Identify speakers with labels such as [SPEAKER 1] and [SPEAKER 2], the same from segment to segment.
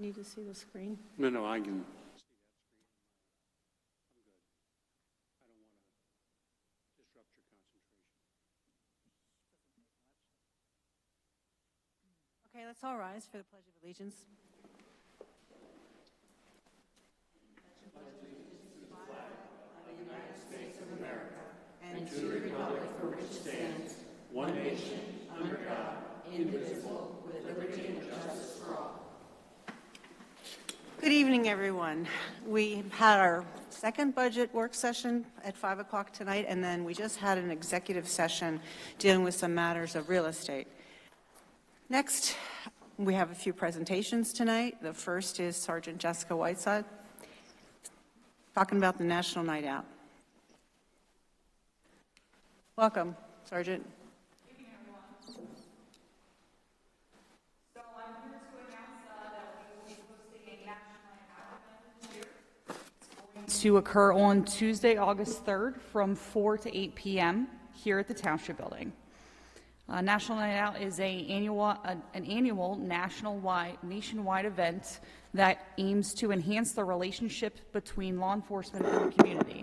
[SPEAKER 1] Need to see the screen?
[SPEAKER 2] No, I can see that screen. I'm good. I don't want to disrupt your concentration.
[SPEAKER 1] Okay, let's all rise for the Pledge of Allegiance.
[SPEAKER 3] And to the republic for which it stands, one nation, under God, indivisible, with liberty and justice for all.
[SPEAKER 1] Good evening, everyone. We had our second budget work session at 5 o'clock tonight, and then we just had an executive session dealing with some matters of real estate. Next, we have a few presentations tonight. The first is Sergeant Jessica Whiteside talking about the National Night Out. Welcome, Sergeant.
[SPEAKER 4] Good evening, everyone. So I'm here to announce that we will be hosting a National Night Out event this year. It's going to occur on Tuesday, August 3rd from 4 to 8 p.m. here at the Township Building. National Night Out is an annual nationwide event that aims to enhance the relationship between law enforcement and the community.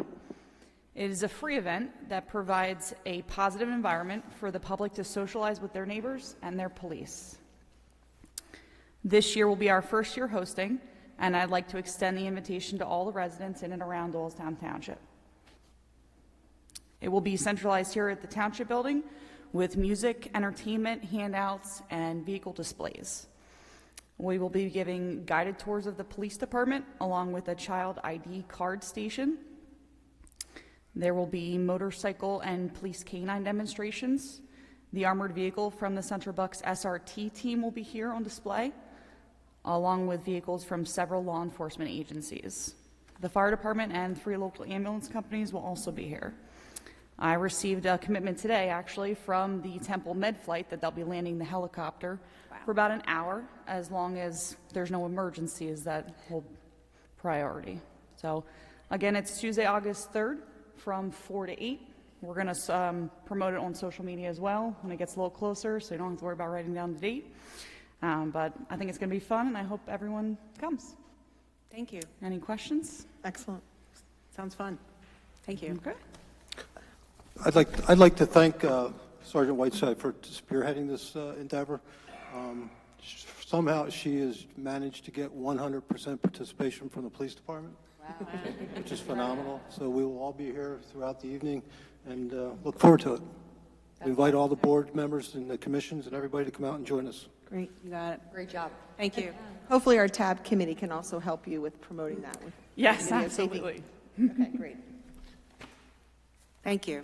[SPEAKER 4] It is a free event that provides a positive environment for the public to socialize with their neighbors and their police. This year will be our first year hosting, and I'd like to extend the invitation to all the residents in and around Doylestown Township. It will be centralized here at the Township Building with music, entertainment, handouts, and vehicle displays. We will be giving guided tours of the police department along with a child ID card station. There will be motorcycle and police canine demonstrations. The armored vehicle from the Central Bucks SRT team will be here on display, along with vehicles from several law enforcement agencies. The fire department and 3 local ambulance companies will also be here. I received a commitment today, actually, from the Temple Med Flight that they'll be landing the helicopter for about an hour, as long as there's no emergencies that hold priority. So, again, it's Tuesday, August 3rd from 4 to 8. We're going to promote it on social media as well when it gets a little closer, so you don't have to worry about writing down the date. But I think it's going to be fun, and I hope everyone comes.
[SPEAKER 1] Thank you.
[SPEAKER 4] Any questions?
[SPEAKER 1] Excellent. Sounds fun. Thank you.
[SPEAKER 4] Okay.
[SPEAKER 5] I'd like to thank Sergeant Whiteside for spearheading this endeavor. Somehow she has managed to get 100% participation from the police department, which is phenomenal. So we will all be here throughout the evening and look forward to it. We invite all the board members and the commissions and everybody to come out and join us.
[SPEAKER 1] Great. You got it.
[SPEAKER 3] Great job.
[SPEAKER 1] Thank you.
[SPEAKER 6] Hopefully our TAB committee can also help you with promoting that. With
[SPEAKER 4] Yes,
[SPEAKER 6] videotaping.
[SPEAKER 4] absolutely.
[SPEAKER 6] Okay, great.
[SPEAKER 1] Thank you.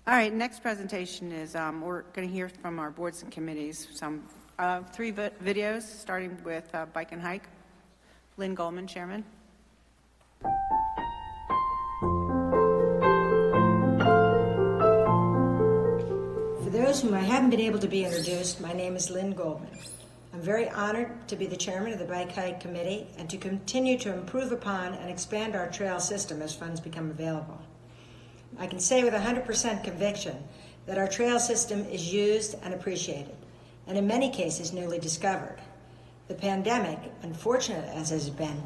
[SPEAKER 1] All right, next presentation is we're going to hear from our boards and committees some 3 videos, starting with Bike and Hike. Lynn Goldman, Chairman.
[SPEAKER 7] For those whom I haven't been able to be introduced, my name is Lynn Goldman. I'm very honored to be the chairman of the Bike Hike Committee and to continue to improve upon and expand our trail system as funds become available. I can say with 100% conviction that our trail system is used and appreciated, and in many cases newly discovered. The pandemic, unfortunate as it has been,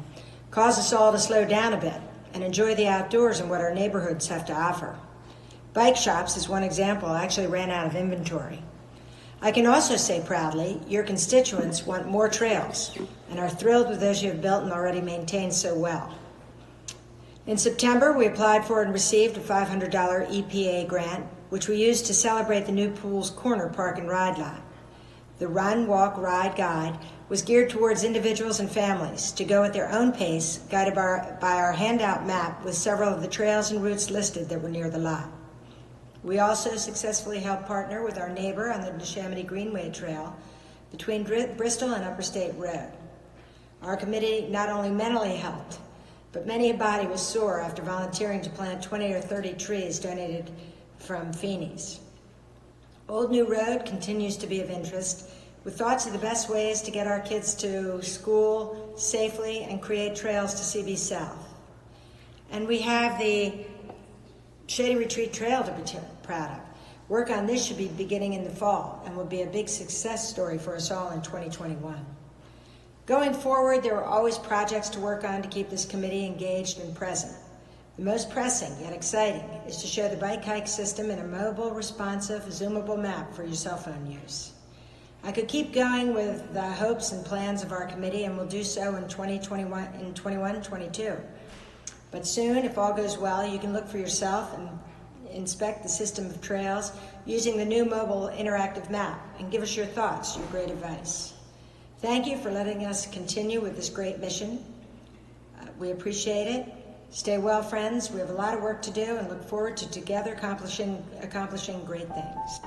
[SPEAKER 7] caused us all to slow down a bit and enjoy the outdoors and what our neighborhoods have to offer. Bike shops, as one example, actually ran out of inventory. I can also say proudly, your constituents want more trails and are thrilled with those you have built and already maintained so well. In September, we applied for and received a $500 EPA grant, which we used to celebrate the new Pools Corner Park and Ride lot. The Run, Walk, Ride guide was geared towards individuals and families to go at their own pace, guided by our handout map with several of the trails and routes listed that were near the lot. We also successfully helped partner with our neighbor on the Neshaminy Greenway Trail between Bristol and Upper State Road. Our committee not only mentally helped, but many a body was sore after volunteering to plant 20 or 30 trees donated from Feeney's. Old New Road continues to be of interest, with thoughts of the best ways to get our kids to school safely and create trails to CB South. And we have the Shady Retreat Trail to be proud of. Work on this should be beginning in the fall and will be a big success story for us all in 2021. Going forward, there are always projects to work on to keep this committee engaged and present. The most pressing, yet exciting, is to show the bike hike system in a mobile, responsive, zoomable map for your cell phone use. I could keep going with the hopes and plans of our committee, and will do so in 2021-22. But soon, if all goes well, you can look for yourself and inspect the system of trails using the new mobile interactive map and give us your thoughts, your great advice. Thank you for letting us continue with this great mission. We appreciate it. Stay well, friends. We have a lot of work to do and look forward to together accomplishing great things.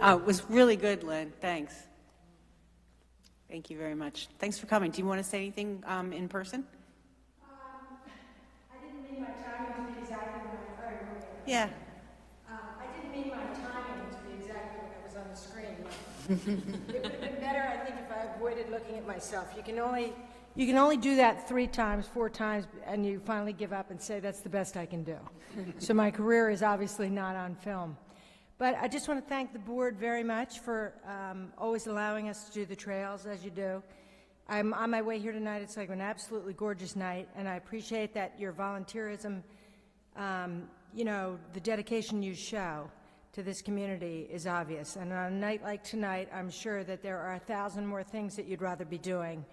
[SPEAKER 1] It was really good, Lynn. Thanks. Thank you very much. Thanks for coming. Do you want to say anything in person?
[SPEAKER 7] I didn't mean my timing to be exactly when
[SPEAKER 1] Yeah.
[SPEAKER 7] I didn't mean my timing to be exactly when it was on the screen. It would have been better, I think, if I avoided looking at myself. You can only do that 3 times, 4 times, and you finally give up and say, that's the best I can do. So my career is obviously not on film. But I just want to thank the board very much for always allowing us to do the trails as you do. I'm on my way here tonight. It's like an absolutely gorgeous night, and I appreciate that your volunteerism, the dedication you show to this community is obvious. And on a night like tonight, I'm sure that there are 1,000 more things that you'd rather be doing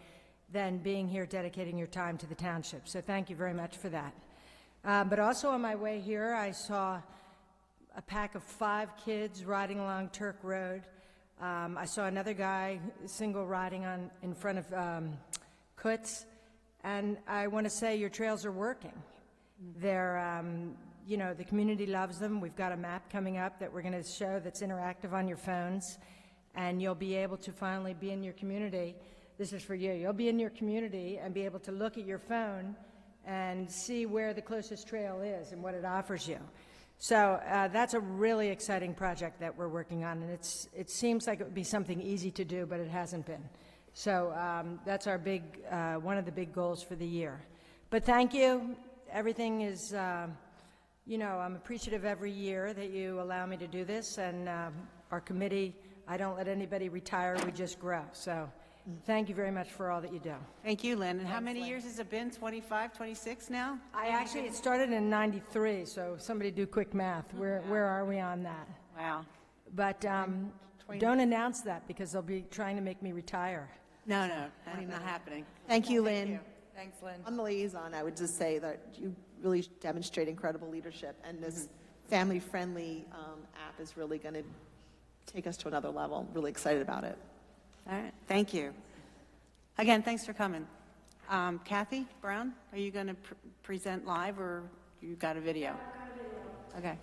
[SPEAKER 7] than being here dedicating your time to the township. So thank you very much for that. But also on my way here, I saw a pack of 5 kids riding along Turk Road. I saw another guy, single, riding in front of Kutz. And I want to say your trails are working. They're, the community loves them. We've got a map coming up that we're going to show that's interactive on your phones. And you'll be able to finally be in your community. This is for you. You'll be in your community and be able to look at your phone and see where the closest trail is and what it offers you. So that's a really exciting project that we're working on, and it seems like it would be something easy to do, but it hasn't been. So that's our one of the big goals for the year. But thank you. Everything is, I'm appreciative every year that you allow me to do this, and our committee, I don't let anybody retire, we just grow. So thank you very much for all that you do.
[SPEAKER 1] Thank you, Lynn. And how many years has it been? 25, 26 now?
[SPEAKER 7] It started in '93, so somebody do quick math. Where are we on that?
[SPEAKER 1] Wow.
[SPEAKER 7] But don't announce that because they'll be trying to make me retire.
[SPEAKER 1] No, not happening.
[SPEAKER 6] Thank you, Lynn.
[SPEAKER 4] Thanks, Lynn.
[SPEAKER 6] On the liaison, I would just say that you really demonstrate incredible leadership, and this family-friendly app is really going to take us to another level. Really excited about it.
[SPEAKER 1] All right. Thank you. Again, thanks for coming. Kathy Brown, are you going to present live, or you got a video? Okay.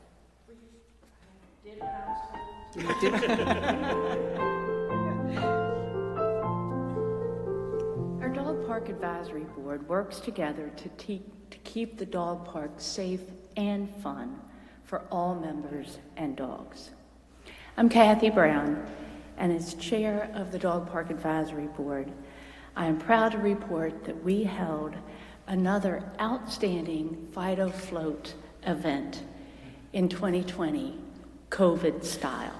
[SPEAKER 3] Our Dog Park Advisory Board works together to keep the dog park safe and fun for all members and dogs. I'm Kathy Brown, and as chair of the Dog Park Advisory Board, I am proud to report that we held another outstanding Fido Float event in 2020, COVID style.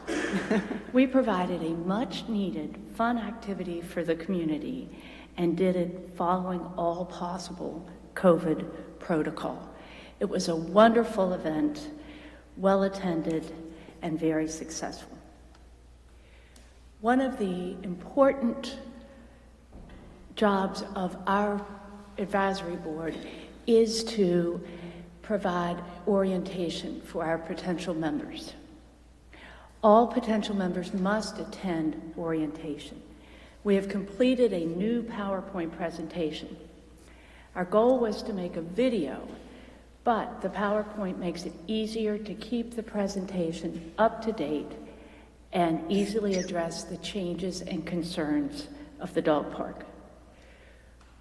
[SPEAKER 3] We provided a much-needed fun activity for the community and did it following all possible COVID protocol. It was a wonderful event, well-attended, and very successful. One of the important jobs of our advisory board is to provide orientation for our potential members. All potential members must attend orientation. We have completed a new PowerPoint presentation. Our goal was to make a video, but the PowerPoint makes it easier to keep the presentation up to date and easily address the changes and concerns of the dog park.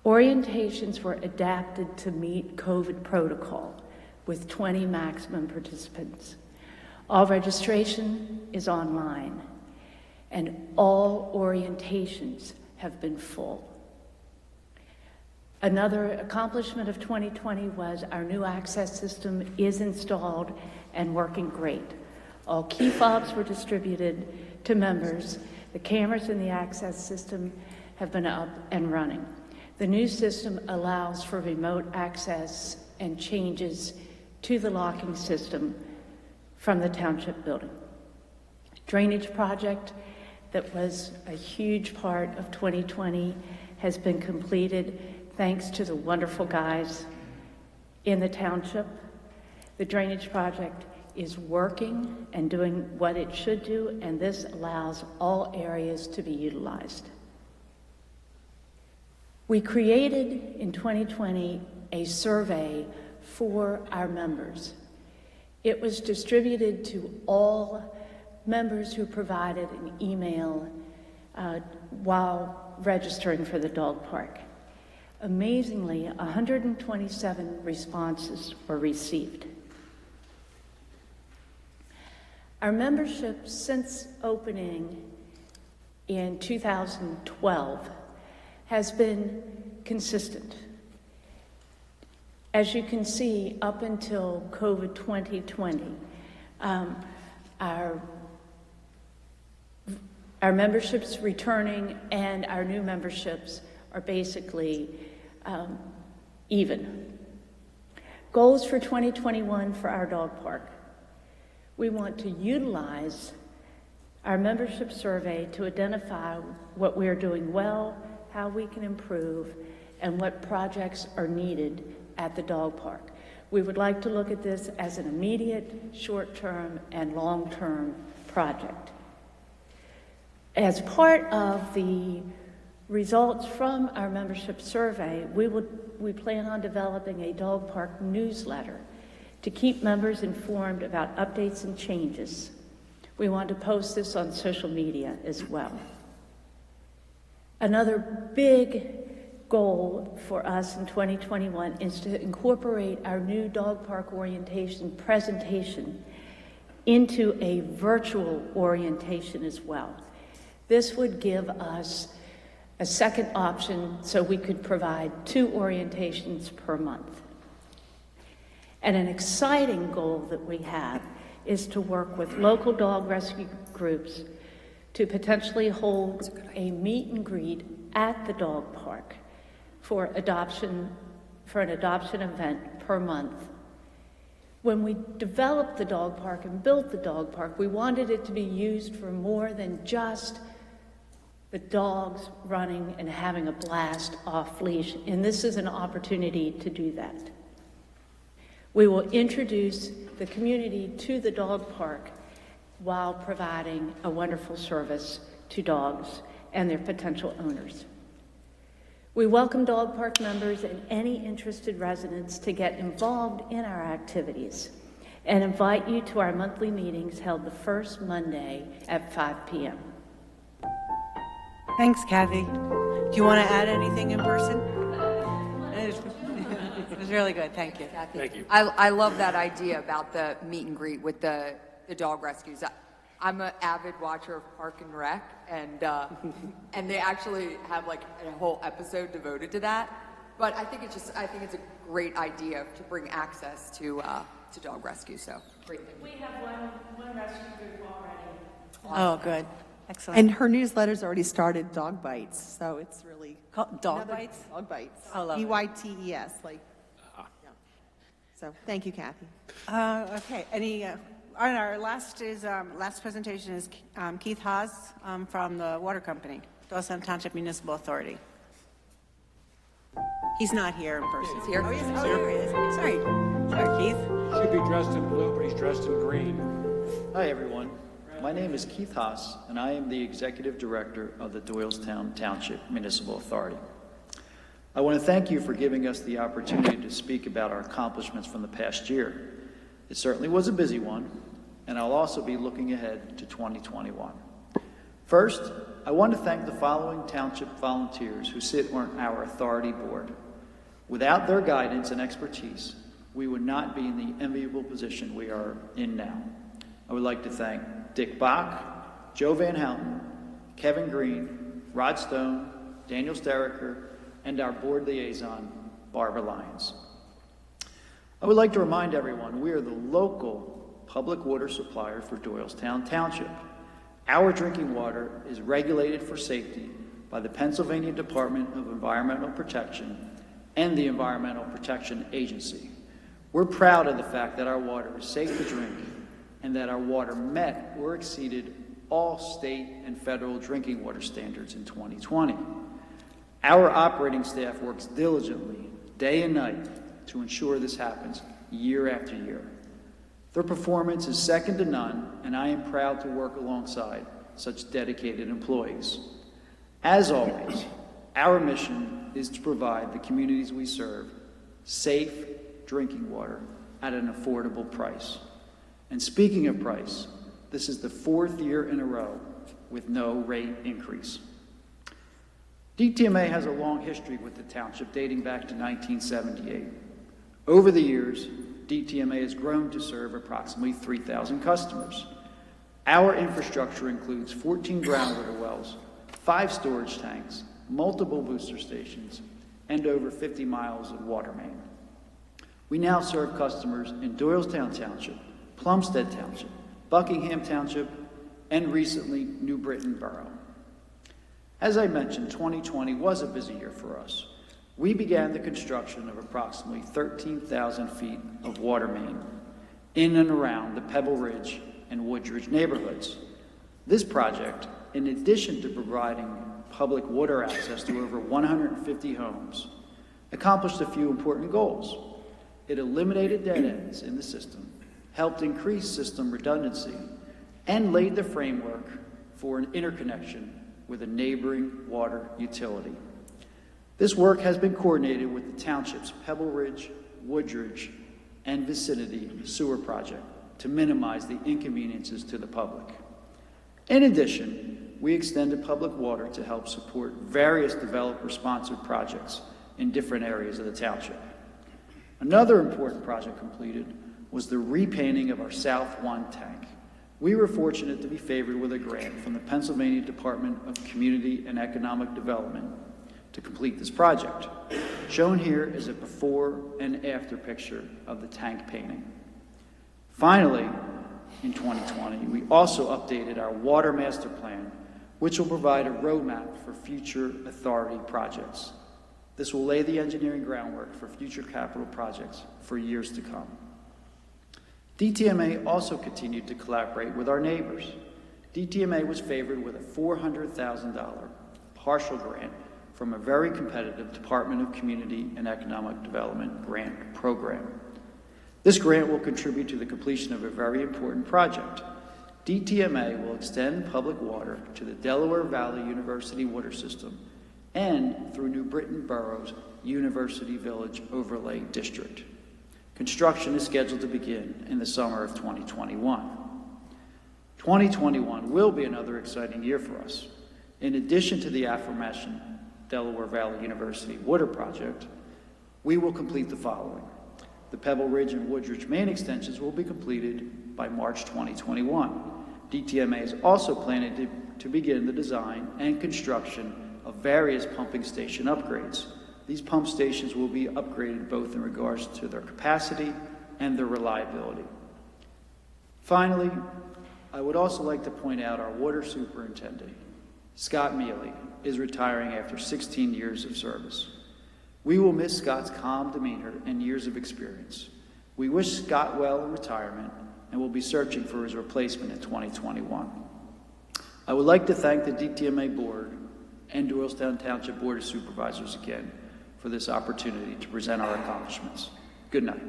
[SPEAKER 3] Orientations were adapted to meet COVID protocol with 20 maximum participants. All registration is online, and all orientations have been full. Another accomplishment of 2020 was our new access system is installed and working great. All key fobs were distributed to members, the cameras in the access system have been up and running. The new system allows for remote access and changes to the locking system from the township building. Drainage project that was a huge part of 2020 has been completed thanks to the wonderful guys in the township. The drainage project is working and doing what it should do, and this allows all areas to be utilized. We created in 2020 a survey for our members. It was distributed to all members who provided an email while registering for the dog park. Amazingly, 127 responses were received. Our membership since opening in 2012 has been consistent. As you can see, up until COVID 2020, our memberships returning and our new memberships are basically even. Goals for 2021 for our dog park. We want to utilize our membership survey to identify what we are doing well, how we can improve, and what projects are needed at the dog park. We would like to look at this as an immediate, short-term, and long-term project. As part of the results from our membership survey, we plan on developing a dog park newsletter to keep members informed about updates and changes. We want to post this on social media as well. Another big goal for us in 2021 is to incorporate our new dog park orientation presentation into a virtual orientation as well. This would give us a second option so we could provide 2 orientations per month. And an exciting goal that we have is to work with local dog rescue groups to potentially hold a meet and greet at the dog park for an adoption event per month. When we developed the dog park and built the dog park, we wanted it to be used for more than just the dogs running and having a blast off leash, and this is an opportunity to do that. We will introduce the community to the dog park while providing a wonderful service to dogs and their potential owners. We welcome dog park members and any interested residents to get involved in our activities and invite you to our monthly meetings held the first Monday at 5 p.m.
[SPEAKER 1] Thanks, Kathy. Do you want to add anything in person? It was really good. Thank you.
[SPEAKER 2] Thank you.
[SPEAKER 8] I love that idea about the meet and greet with the dog rescues. I'm an avid watcher of Park and Rec, and they actually have like a whole episode devoted to that. But I think it's a great idea to bring access to dog rescue. So great thing.
[SPEAKER 3] We have one rescue group already.
[SPEAKER 1] Oh, good. Excellent.
[SPEAKER 6] And her newsletter's already started, Dog Bites, so it's really...
[SPEAKER 1] Dog Bites?
[SPEAKER 6] Dog Bites.
[SPEAKER 1] I love it.
[SPEAKER 6] BYTES, like, yeah. So, thank you, Kathy.
[SPEAKER 1] Okay. Our last presentation is Keith Haas from the water company, Doylestown Township Municipal Authority. He's not here in person.
[SPEAKER 8] He's here.
[SPEAKER 1] Oh, yes. Oh, there he is. Sorry, Keith.
[SPEAKER 2] Should be dressed in blue, but he's dressed in green.
[SPEAKER 9] Hi, everyone. My name is Keith Haas, and I am the Executive Director of the Doylestown Township Municipal Authority. I want to thank you for giving us the opportunity to speak about our accomplishments from the past year. It certainly was a busy one, and I'll also be looking ahead to 2021. First, I want to thank the following township volunteers who sit on our authority board. Without their guidance and expertise, we would not be in the enviable position we are in now. I would like to thank Dick Bach, Joe Van Houten, Kevin Green, Rod Stone, Daniel Stericker, and our board liaison, Barbara Lyons. I would like to remind everyone we are the local public water supplier for Doylestown Township. Our drinking water is regulated for safety by the Pennsylvania Department of Environmental Protection and the Environmental Protection Agency. We're proud of the fact that our water is safe to drink and that our water met or exceeded all state and federal drinking water standards in 2020. Our operating staff works diligently, day and night, to ensure this happens year after year. Their performance is second to none, and I am proud to work alongside such dedicated employees. As always, our mission is to provide the communities we serve safe drinking water at an affordable price. And speaking of price, this is the fourth year in a row with no rate increase. DTMA has a long history with the township dating back to 1978. Over the years, DTMA has grown to serve approximately 3,000 customers. Our infrastructure includes 14 groundwater wells, 5 storage tanks, multiple booster stations, and over 50 miles of water main. We now serve customers in Doylestown Township, Plumstead Township, Buckingham Township, and recently New Britain Borough. As I mentioned, 2020 was a busy year for us. We began the construction of approximately 13,000 feet of water main in and around the Pebble Ridge and Woodridge neighborhoods. This project, in addition to providing public water access to over 150 homes, accomplished a few important goals. It eliminated dead ends in the system, helped increase system redundancy, and laid the framework for an interconnection with a neighboring water utility. This work has been coordinated with the township's Pebble Ridge, Woodridge, and vicinity sewer project to minimize the inconveniences to the public. In addition, we extended public water to help support various developer-sponsored projects in different areas of the township. Another important project completed was the repainting of our South 1 tank. We were fortunate to be favored with a grant from the Pennsylvania Department of Community and Economic Development to complete this project. Shown here is a before and after picture of the tank painting. Finally, in 2020, we also updated our water master plan, which will provide a roadmap for future authority projects. This will lay the engineering groundwork for future capital projects for years to come. DTMA also continued to collaborate with our neighbors. DTMA was favored with a $400,000 partial grant from a very competitive Department of Community and Economic Development grant program. This grant will contribute to the completion of a very important project. DTMA will extend public water to the Delaware Valley University water system and through New Britain Borough's University Village Overlay District. Construction is scheduled to begin in the summer of 2021. 2021 will be another exciting year for us. In addition to the aforementioned Delaware Valley University water project, we will complete the following. The Pebble Ridge and Woodridge main extensions will be completed by March 2021. DTMA is also planning to begin the design and construction of various pumping station upgrades. These pump stations will be upgraded both in regards to their capacity and their reliability. Finally, I would also like to point out our water superintendent, Scott Mealy, is retiring after 16 years of service. We will miss Scott's calm demeanor and years of experience. We wish Scott well in retirement and will be searching for his replacement in 2021. I would like to thank the DTMA Board and Doylestown Township Board of Supervisors again for this opportunity to present our accomplishments. Good night.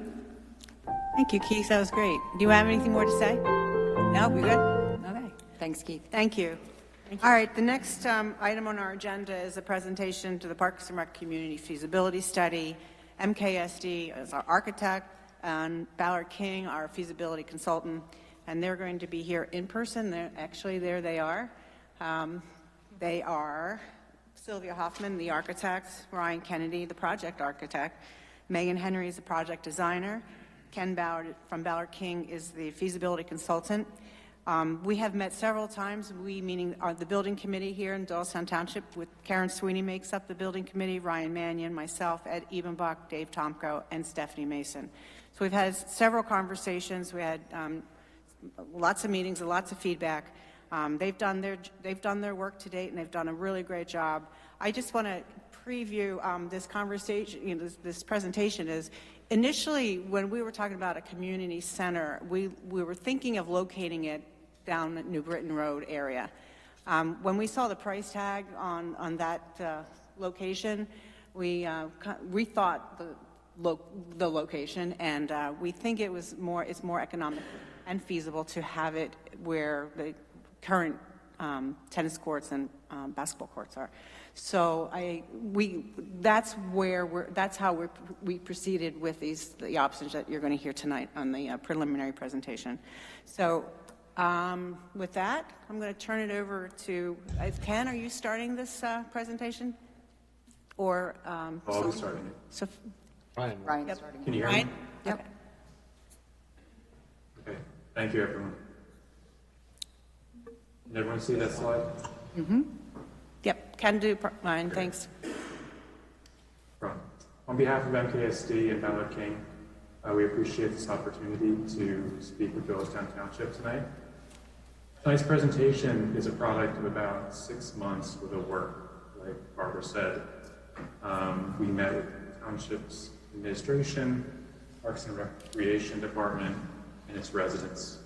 [SPEAKER 1] Thank you, Keith. That was great. Do you have anything more to say? No, we good? Okay.
[SPEAKER 8] Thanks, Keith.
[SPEAKER 1] Thank you. All right, the next item on our agenda is a presentation to the Parks and Rec Community Feasibility Study. MKSD is our architect, and Ballard King, our feasibility consultant, and they're going to be here in person. There they are. They are Sylvia Hoffman, the architect, Ryan Kennedy, the project architect, Megan Henry is the project designer, Ken Ballard from Ballard King is the feasibility consultant. We have met several times, we meaning the building committee here in Doylestown Township, with Karen Sweeney makes up the building committee, Ryan Mannion, myself, Ed Ebenbach, Dave Tomko, and Stephanie Mason. So we've had several conversations, we had lots of meetings and lots of feedback. They've done their work to date, and they've done a really great job. I just want to preview this conversation, this presentation is, initially, when we were talking about a community center, we were thinking of locating it down at New Britain Road area. When we saw the price tag on that location, we rethought the location, and we think it's more economic and feasible to have it where the current tennis courts and basketball courts are. So that's how we proceeded with the options that you're going to hear tonight on the preliminary presentation. So with that, I'm going to turn it over to Ken. Are you starting this presentation? Or
[SPEAKER 10] I'll be starting it.
[SPEAKER 1] So
[SPEAKER 8] Ryan's
[SPEAKER 1] Yep.
[SPEAKER 8] starting.
[SPEAKER 10] Can you hear me?
[SPEAKER 1] Ryan? Yep.
[SPEAKER 10] Okay. Thank you, everyone. Can everyone see that slide?
[SPEAKER 1] Yep. Can do, Ryan. Thanks.
[SPEAKER 10] On behalf of MKSD and Ballard King, we appreciate this opportunity to speak with Doylestown Township tonight. Tonight's presentation is a product of about 6 months worth of work, like Barbara said. We met with the township's administration, Parks and Recreation Department, and its residents.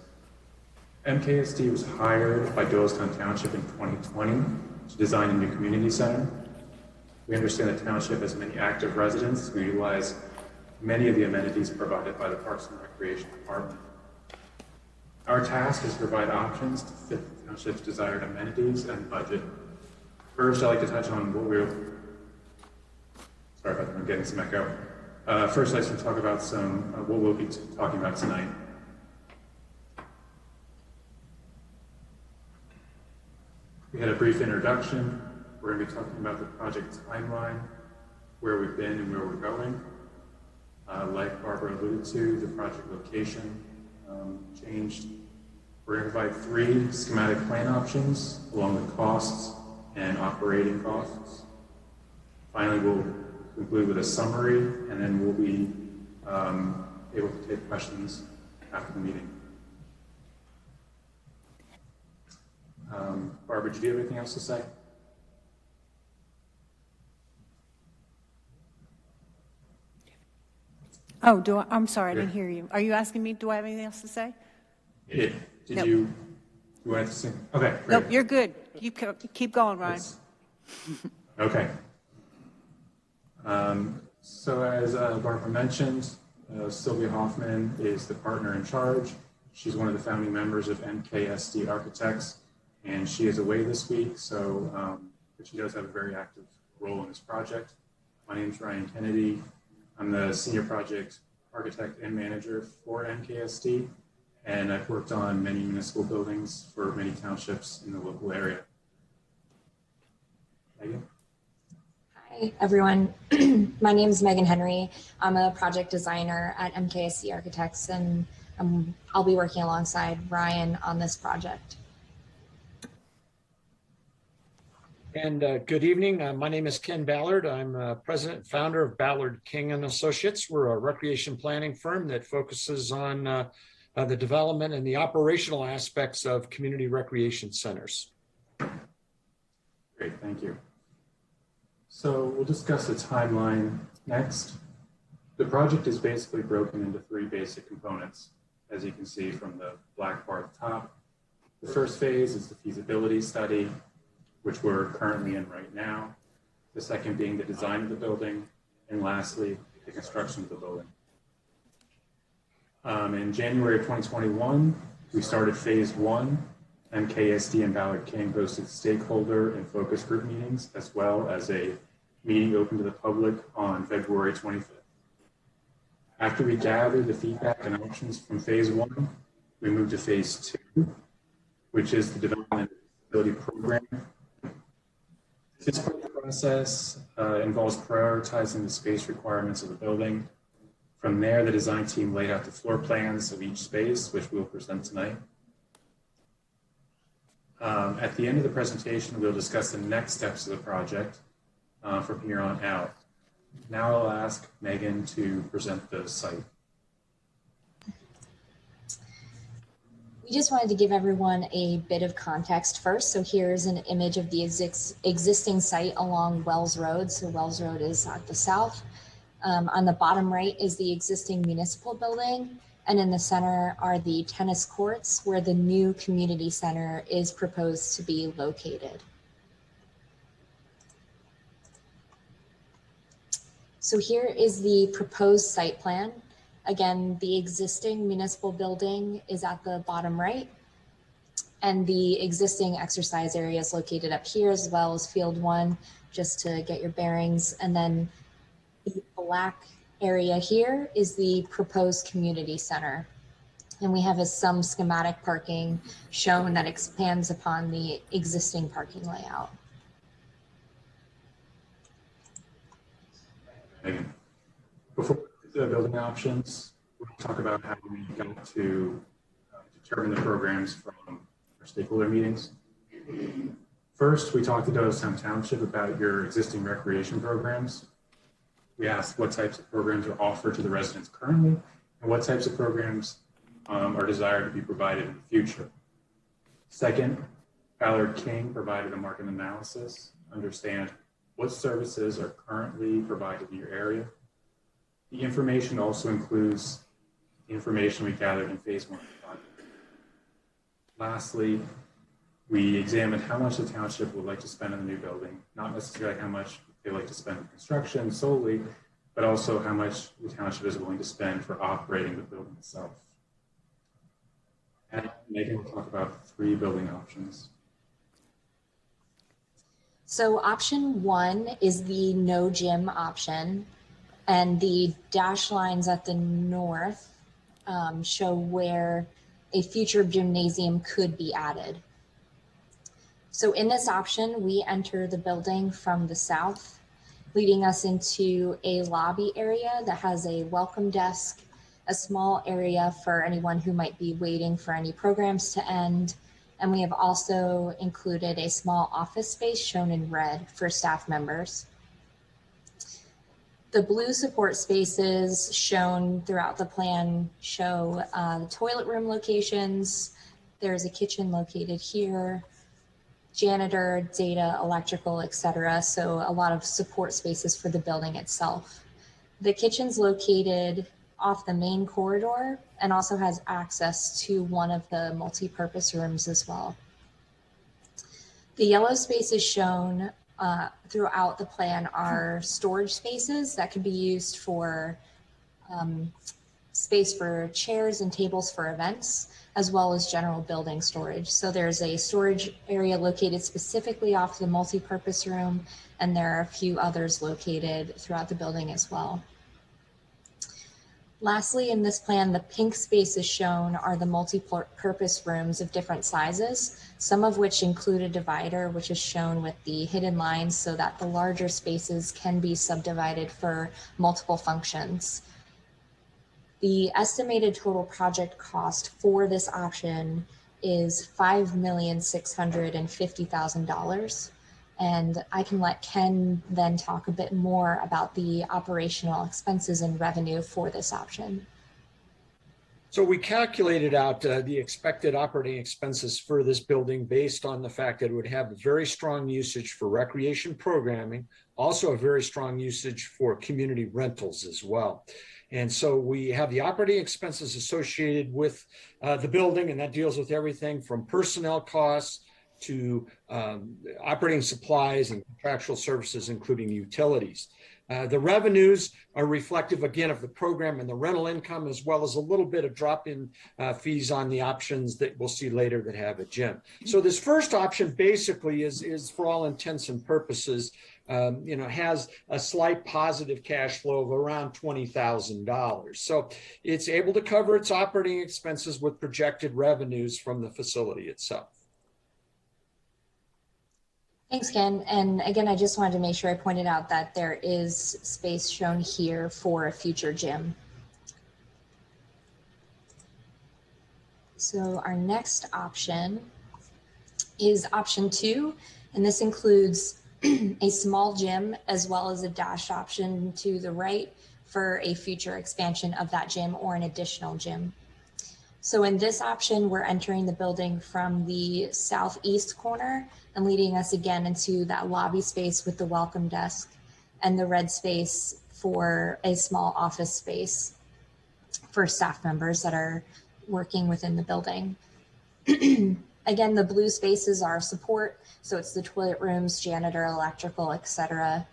[SPEAKER 10] MKSD was hired by Doylestown Township in 2020 to design a new community center. We understand the township has many active residents who utilize many of the amenities provided by the Parks and Recreation Department. Our task is to provide options to fit the township's desired amenities and budget. First, I'd like to touch on sorry about that, I'm getting some echo. First, I'd like to talk about what we'll be talking about tonight. We had a brief introduction. We're going to be talking about the project timeline, where we've been and where we're going. Like Barbara alluded to, the project location changed. We're going to provide 3 schematic plan options, along with costs and operating costs. Finally, we'll conclude with a summary, and then we'll be able to take questions after the meeting. Barbara, do you have anything else to say?
[SPEAKER 1] Oh, I'm sorry, I didn't hear you. Are you asking me, do I have anything else to say?
[SPEAKER 10] Yeah.
[SPEAKER 1] Nope.
[SPEAKER 10] You wanted to say? Okay, great.
[SPEAKER 1] Nope, you're good. Keep going, Ryan.
[SPEAKER 10] Okay. So as Barbara mentioned, Sylvia Hoffman is the partner in charge. She's one of the founding members of MKSD Architects, and she is away this week, but she does have a very active role in this project. My name is Ryan Kennedy. I'm the senior project architect and manager for MKSD, and I've worked on many municipal buildings for many townships in the local area. Megan?
[SPEAKER 11] Hi, everyone. My name is Megan Henry. I'm a project designer at MKSD Architects, and I'll be working alongside Ryan on this project.
[SPEAKER 2] And good evening. My name is Ken Ballard. I'm president and founder of Ballard King and Associates. We're a recreation planning firm that focuses on the development and the operational aspects of community recreation centers.
[SPEAKER 10] Great, thank you. So we'll discuss the timeline next. The project is basically broken into 3 basic components, as you can see from the black bar at the top. The first phase is the feasibility study, which we're currently in right now. The second being the design of the building, and lastly, the construction of the building. In January of 2021, we started phase 1. MKSD and Ballard King hosted stakeholder and focus group meetings, as well as a meeting open to the public on February 25th. After we gathered the feedback and options from phase 1, we moved to phase 2, which is the development of the feasibility program. This process involves prioritizing the space requirements of the building. From there, the design team laid out the floor plans of each space, which we'll present tonight. At the end of the presentation, we'll discuss the next steps of the project from here on out. Now I'll ask Megan to present the site.
[SPEAKER 11] We just wanted to give everyone a bit of context first. So here's an image of the existing site along Wells Road. So Wells Road is at the south. On the bottom right is the existing municipal building. And in the center are the tennis courts where the new community center is proposed to be located. So here is the proposed site plan. Again, the existing municipal building is at the bottom right, and the existing exercise area is located up here, as well as Field 1, just to get your bearings. And then the black area here is the proposed community center. And we have some schematic parking shown that expands upon the existing parking layout.
[SPEAKER 10] Before the building options, we'll talk about how we got to determine the programs from our stakeholder meetings. First, we talked to Doylestown Township about your existing recreation programs. We asked what types of programs are offered to the residents currently and what types of programs are desired to be provided in the future. Second, Ballard King provided a market analysis to understand what services are currently provided in your area. The information also includes the information we gathered in phase 1 of the project. Lastly, we examined how much the township would like to spend on the new building, not necessarily how much they like to spend on construction solely, but also how much the township is willing to spend for operating the building itself. And Megan will talk about 3 building options.
[SPEAKER 11] So option 1 is the no gym option, and the dashed lines at the north show where a future gymnasium could be added. So in this option, we enter the building from the south, leading us into a lobby area that has a welcome desk, a small area for anyone who might be waiting for any programs to end. And we have also included a small office space shown in red for staff members. The blue support spaces shown throughout the plan show the toilet room locations. There's a kitchen located here, janitor, data, electrical, etc. So a lot of support spaces for the building itself. The kitchen's located off the main corridor and also has access to one of the multi-purpose rooms as well. The yellow spaces shown throughout the plan are storage spaces that can be used for space for chairs and tables for events, as well as general building storage. So there's a storage area located specifically off the multi-purpose room, and there are a few others located throughout the building as well. Lastly, in this plan, the pink spaces shown are the multi-purpose rooms of different sizes, some of which include a divider, which is shown with the hidden lines so that the larger spaces can be subdivided for multiple functions. The estimated total project cost for this option is $5,650,000. And I can let Ken then talk a bit more about the operational expenses and revenue for this option.
[SPEAKER 2] So we calculated out the expected operating expenses for this building based on the fact that it would have a very strong usage for recreation programming, also a very strong usage for community rentals as well. And so we have the operating expenses associated with the building, and that deals with everything from personnel costs to operating supplies and contractual services, including utilities. The revenues are reflective, again, of the program and the rental income, as well as a little bit of drop-in fees on the options that we'll see later that have a gym. So this first option basically is for all intents and purposes, has a slight positive cash flow of around $20,000. So it's able to cover its operating expenses with projected revenues from the facility itself.
[SPEAKER 11] Thanks, Ken. And again, I just wanted to make sure I pointed out that there is space shown here for a future gym. So our next option is option 2, and this includes a small gym as well as a dashed option to the right for a future expansion of that gym or an additional gym. So in this option, we're entering the building from the southeast corner and leading us again into that lobby space with the welcome desk and the red space for a small office space for staff members that are working within the building. Again, the blue spaces are support, so it's the toilet rooms, janitor, electrical, etc.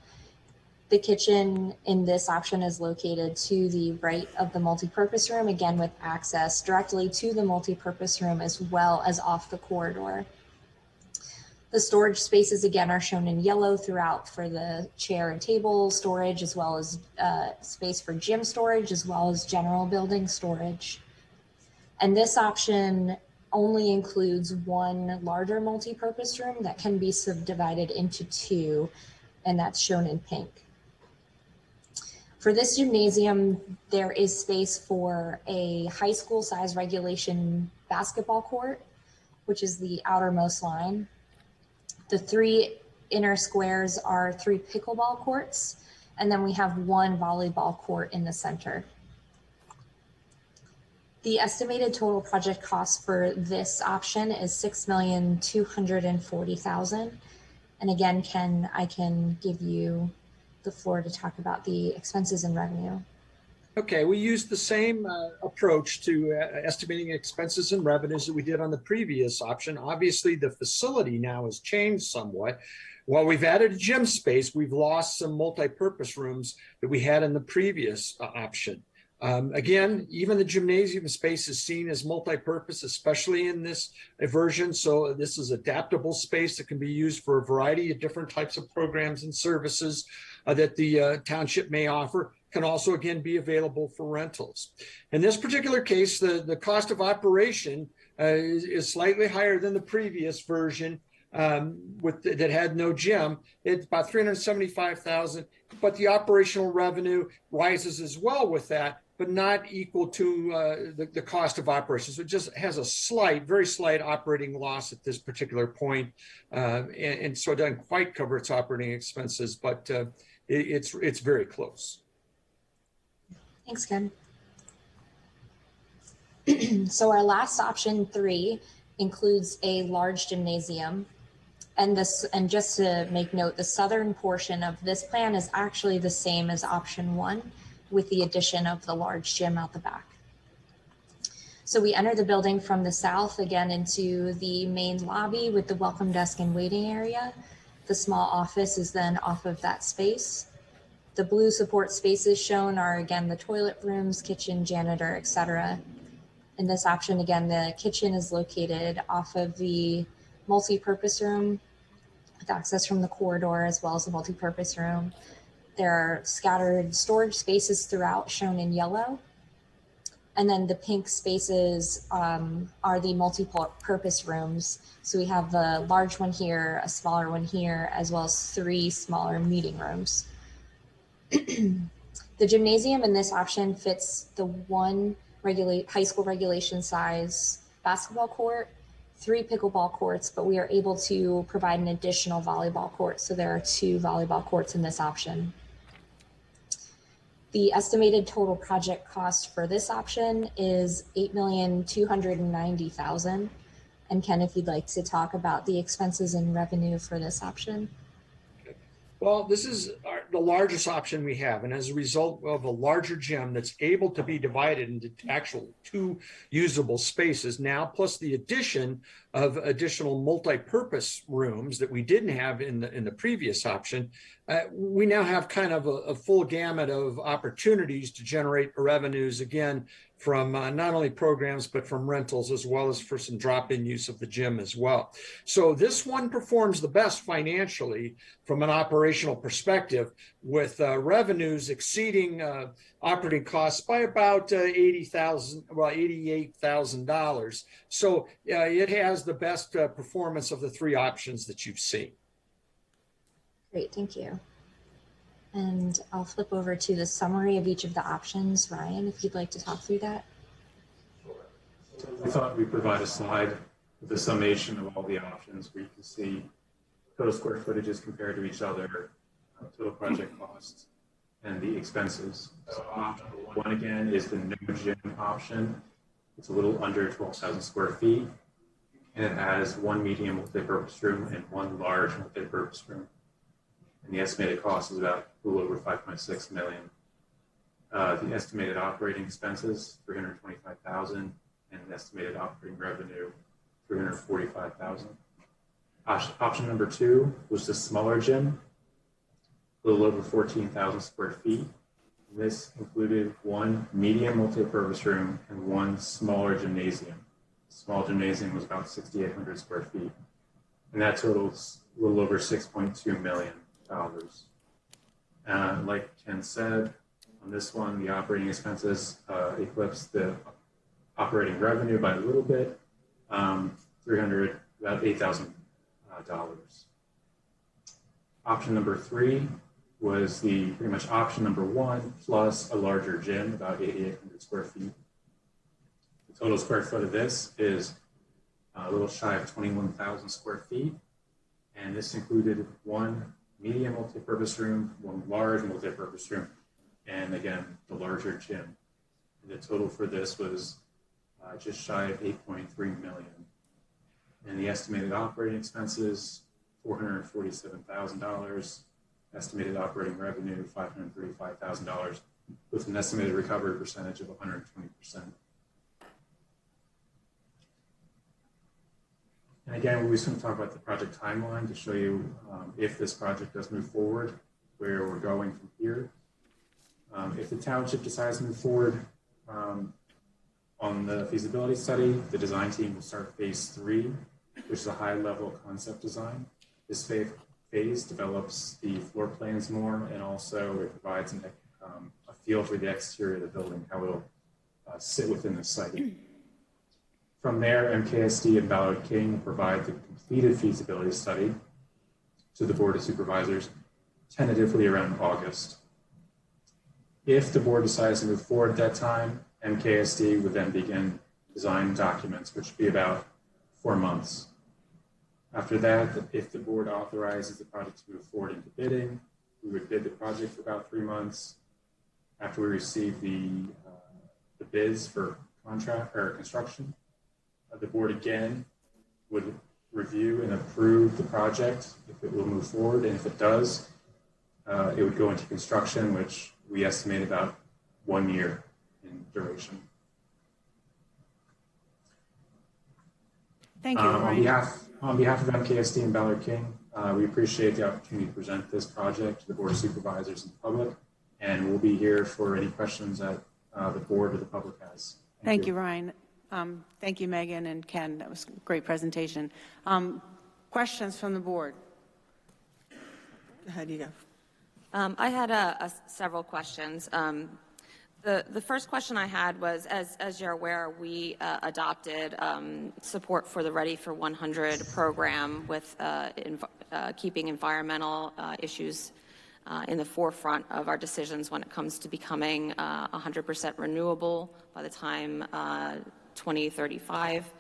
[SPEAKER 11] The kitchen in this option is located to the right of the multipurpose room, again with access directly to the multipurpose room as well as off the corridor. The storage spaces again are shown in yellow throughout for the chair and table storage, as well as space for gym storage, as well as general building storage. And this option only includes one larger multi-purpose room that can be subdivided into two, and that's shown in pink. For this gymnasium, there is space for a high school size regulation basketball court, which is the outermost line. The three inner squares are 3 pickleball courts, and then we have 1 volleyball court in the center. The estimated total project cost for this option is $6,240,000. And again, Ken, I can give you the floor to talk about the expenses and revenue.
[SPEAKER 2] Okay, we used the same approach to estimating expenses and revenues that we did on the previous option. Obviously, the facility now has changed somewhat. While we've added a gym space, we've lost some multi-purpose rooms that we had in the previous option. Again, even the gymnasium space is seen as multi-purpose, especially in this version. So this is adaptable space that can be used for a variety of different types of programs and services that the township may offer. Can also, again, be available for rentals. In this particular case, the cost of operation is slightly higher than the previous version that had no gym. It's about $375,000, but the operational revenue rises as well with that, but not equal to the cost of operations. So it just has a slight, very slight operating loss at this particular point, and so it doesn't quite cover its operating expenses, but it's very close.
[SPEAKER 11] Thanks, Ken. So our last option 3 includes a large gymnasium. And just to make note, the southern portion of this plan is actually the same as option 1 with the addition of the large gym out the back. So we enter the building from the south again into the main lobby with the welcome desk and waiting area. The small office is then off of that space. The blue support spaces shown are again the toilet rooms, kitchen, janitor, etc. In this option, again, the kitchen is located off of the multi-purpose room with access from the corridor as well as the multi-purpose room. There are scattered storage spaces throughout shown in yellow. And then the pink spaces are the multi-purpose rooms. So we have the large one here, a smaller one here, as well as 3 smaller meeting rooms. The gymnasium in this option fits the 1 high school regulation size basketball court, 3 pickleball courts, but we are able to provide an additional volleyball court. So there are 2 volleyball courts in this option. The estimated total project cost for this option is $8,290,000. And Ken, if you'd like to talk about the expenses and revenue for this option.
[SPEAKER 2] Well, this is the largest option we have. And as a result of a larger gym that's able to be divided into actual 2 usable spaces now, plus the addition of additional multi-purpose rooms that we didn't have in the previous option, we now have kind of a full gamut of opportunities to generate revenues, again, from not only programs, but from rentals, as well as for some drop-in use of the gym as well. So this one performs the best financially from an operational perspective, with revenues exceeding operating costs by about $88,000. So it has the best performance of the 3 options that you've seen.
[SPEAKER 11] Great, thank you. And I'll flip over to the summary of each of the options. Ryan, if you'd like to talk through that.
[SPEAKER 10] We thought we'd provide a slide with a summation of all the options where you can see total square footages compared to each other, total project costs, and the expenses. So option 1 again is the no gym option, It's a little under 12,000 square feet, and it has one medium multi-purpose room and one large multi-purpose room. And the estimated cost is about a little over $5.6 million. The estimated operating expenses, $325,000, and the estimated operating revenue, $345,000. Option number 2 was the smaller gym, a little over 14,000 square feet. This included one medium multi-purpose room and one smaller gymnasium. The small gymnasium was about 6,800 square feet, and that totals a little over $6.2 million. Like Ken said, on this one, the operating expenses eclipsed the operating revenue by a little bit, about $8,000. Option number 3 was pretty much option number 1 plus a larger gym, about 8,800 square feet. The total square foot of this is a little shy of 21,000 square feet, and this included one medium multi-purpose room, one large multi-purpose room, and again, the larger gym. And the total for this was just shy of $8.3 million. And the estimated operating expenses, $447,000, estimated operating revenue, $535,000, with an estimated recovery percentage of 120%. And again, we just want to talk about the project timeline to show you if this project does move forward, where we're going from here. If the township decides to move forward on the feasibility study, the design team will start phase 3, which is a high-level concept design. This phase develops the floor plans more, and also it provides a feel for the exterior of the building, how it'll sit within the site. From there, MKSD and Ballard King will provide the completed feasibility study to the Board of Supervisors, tentatively around August. If the board decides to move forward at that time, MKSD would then begin design documents, which would be about 4 months. After that, if the board authorizes the project to move forward into bidding, we would bid the project for about 3 months. After we receive the bids for contract or construction, the board again would review and approve the project if it will move forward, and if it does, it would go into construction, which we estimate about 1 year in duration.
[SPEAKER 1] Thank you, Ryan.
[SPEAKER 10] On behalf of MKSD and Ballard King, we appreciate the opportunity to present this project to the Board of Supervisors and the public, and we'll be here for any questions that the board or the public has.
[SPEAKER 1] Thank you, Ryan. Thank you, Megan and Ken. That was a great presentation. Questions from the board? Go ahead, you go.
[SPEAKER 12] I had several questions. The first question I had was, as you're aware, we adopted support for the Ready for 100 program with keeping environmental issues in the forefront of our decisions when it comes to becoming 100% renewable by the time 2035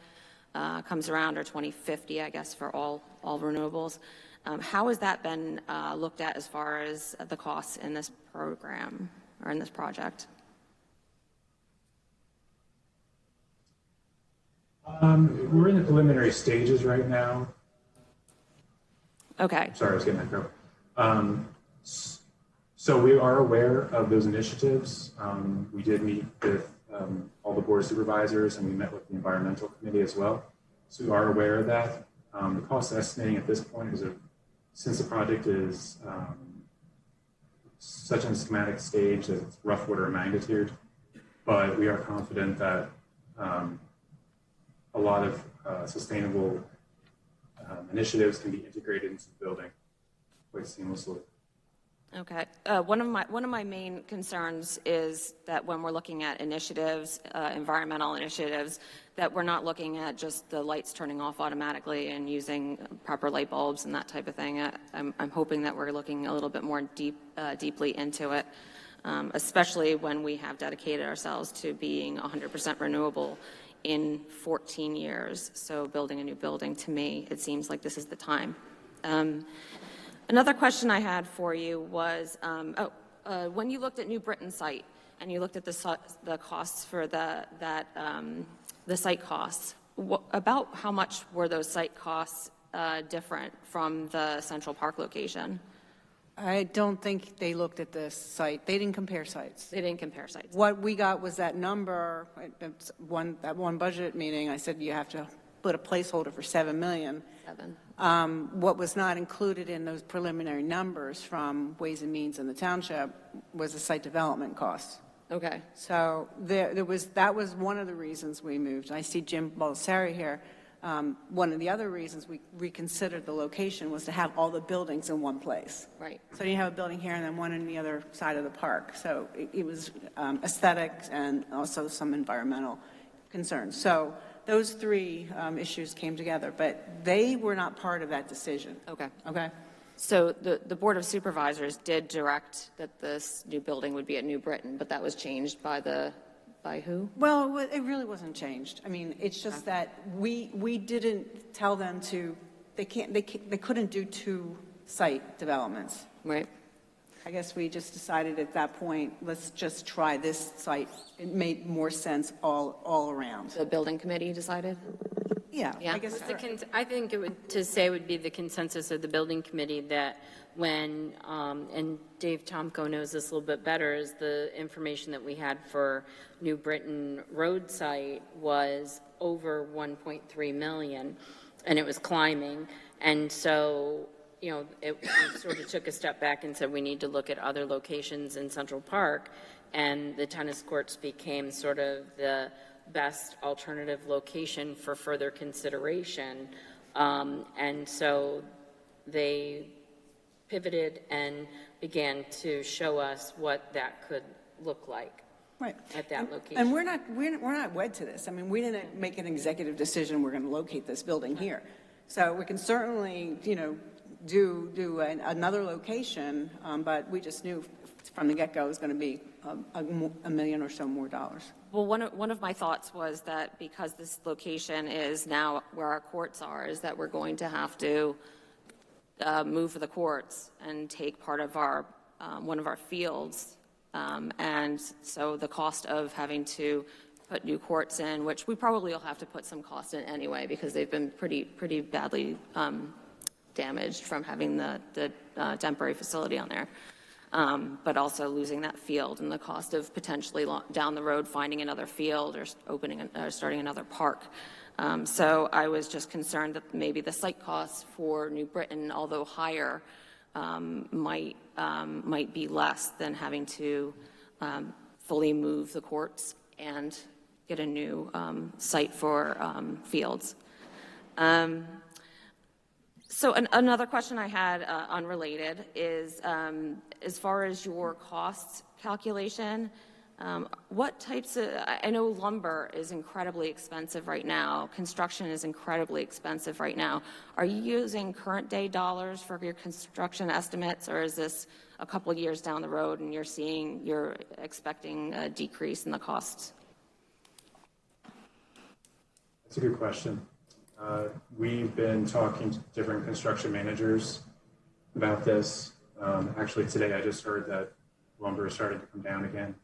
[SPEAKER 12] comes around, or 2050, I guess, for all renewables. How has that been looked at as far as the costs in this program or in this project?
[SPEAKER 10] We're in the preliminary stages right now.
[SPEAKER 12] Okay.
[SPEAKER 10] Sorry, I was getting that go. So we are aware of those initiatives. We did meet with all the board of supervisors, and we met with the environmental committee as well. So we are aware of that. The cost estimating at this point is, since the project is such a schematic stage, that it's rough order of magnitude, but we are confident that a lot of sustainable initiatives can be integrated into the building quite seamlessly.
[SPEAKER 12] Okay. One of my main concerns is that when we're looking at initiatives, environmental initiatives, that we're not looking at just the lights turning off automatically and using proper light bulbs and that type of thing. I'm hoping that we're looking a little bit more deeply into it, especially when we have dedicated ourselves to being 100% renewable in 14 years. So building a new building, to me, it seems like this is the time. Another question I had for you was, when you looked at New Britain site and you looked at the costs for that the site costs. About how much were those site costs different from the Central Park location?
[SPEAKER 1] I don't think they looked at this site. They didn't compare sites.
[SPEAKER 12] They didn't compare sites.
[SPEAKER 1] What we got was that number, that one budget meeting, I said you have to put a placeholder for $7 million. What was not included in those preliminary numbers from Ways and Means in the township was the site development costs.
[SPEAKER 12] Okay.
[SPEAKER 1] So that was one of the reasons we moved. I see Jim Baldessari here. One of the other reasons we reconsidered the location was to have all the buildings in one place.
[SPEAKER 12] Right.
[SPEAKER 1] So you have a building here and then one on the other side of the park. So it was aesthetics and also some environmental concerns. So those three issues came together, but they were not part of that decision.
[SPEAKER 12] Okay.
[SPEAKER 1] Okay?
[SPEAKER 12] So the Board of Supervisors did direct that this new building would be at New Britain, but that was changed by who?
[SPEAKER 1] Well, it really wasn't changed. I mean, it's just that we didn't tell them to, they couldn't do two site developments.
[SPEAKER 12] Right.
[SPEAKER 1] I guess we just decided at that point, let's just try this site. It made more sense all around.
[SPEAKER 12] The building committee decided?
[SPEAKER 1] Yeah,
[SPEAKER 12] Yeah.
[SPEAKER 1] I guess.
[SPEAKER 13] I think would be the consensus of the building committee that when, and Dave Tomko knows this a little bit better, is the information that we had for New Britain Road site was over 1.3 million, and it was climbing. And so, we sort of took a step back and said we need to look at other locations in Central Park, and the tennis courts became sort of the best alternative location for further consideration. And so they pivoted and began to show us what that could look like.
[SPEAKER 1] Right.
[SPEAKER 13] At that location.
[SPEAKER 1] And we're not wed to this. I mean, we didn't make an executive decision we're going to locate this building here. So we can certainly, do another location, but we just knew from the get-go it was going to be $1 million or so more dollars.
[SPEAKER 12] Well, one of my thoughts was that because this location is now where our courts are, is that we're going to have to move the courts and take part of our one of our fields, and so the cost of having to put new courts in, which we probably will have to put some cost in anyway because they've been pretty badly damaged from having the temporary facility on there. But also losing that field and the cost of potentially down the road finding another field or starting another park. So I was just concerned that maybe the site costs for New Britain, although higher, might be less than having to fully move the courts and get a new site for fields. So another question I had, unrelated, is as far as your cost calculation, what types of, I know lumber is incredibly expensive right now, construction is incredibly expensive right now. Are you using current day dollars for your construction estimates, or is this a couple of years down the road and you're expecting a decrease in the costs?
[SPEAKER 10] That's a good question. We've been talking to different construction managers about this. Actually, today I just heard that lumber is starting to come down again.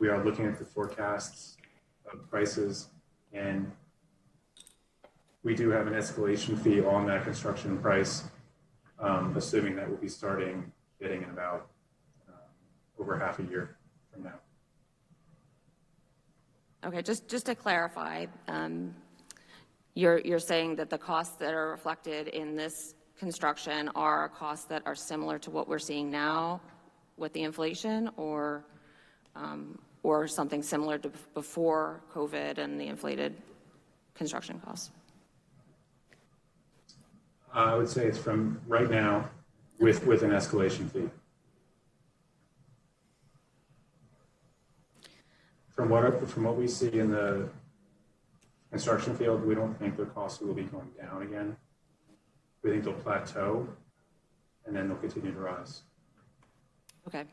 [SPEAKER 10] We are looking at the forecasts of prices, and we do have an escalation fee on that construction price, assuming that we'll be starting bidding in about over half a year from now.
[SPEAKER 12] Okay, just to clarify, you're saying that the costs that are reflected in this construction are costs that are similar to what we're seeing now with the inflation, or something similar to before COVID and the inflated construction costs?
[SPEAKER 10] I would say it's from right now with an escalation fee. From what we see in the construction field, we don't think their costs will be going down again. We think they'll plateau, and then they'll continue to rise.
[SPEAKER 12] Okay.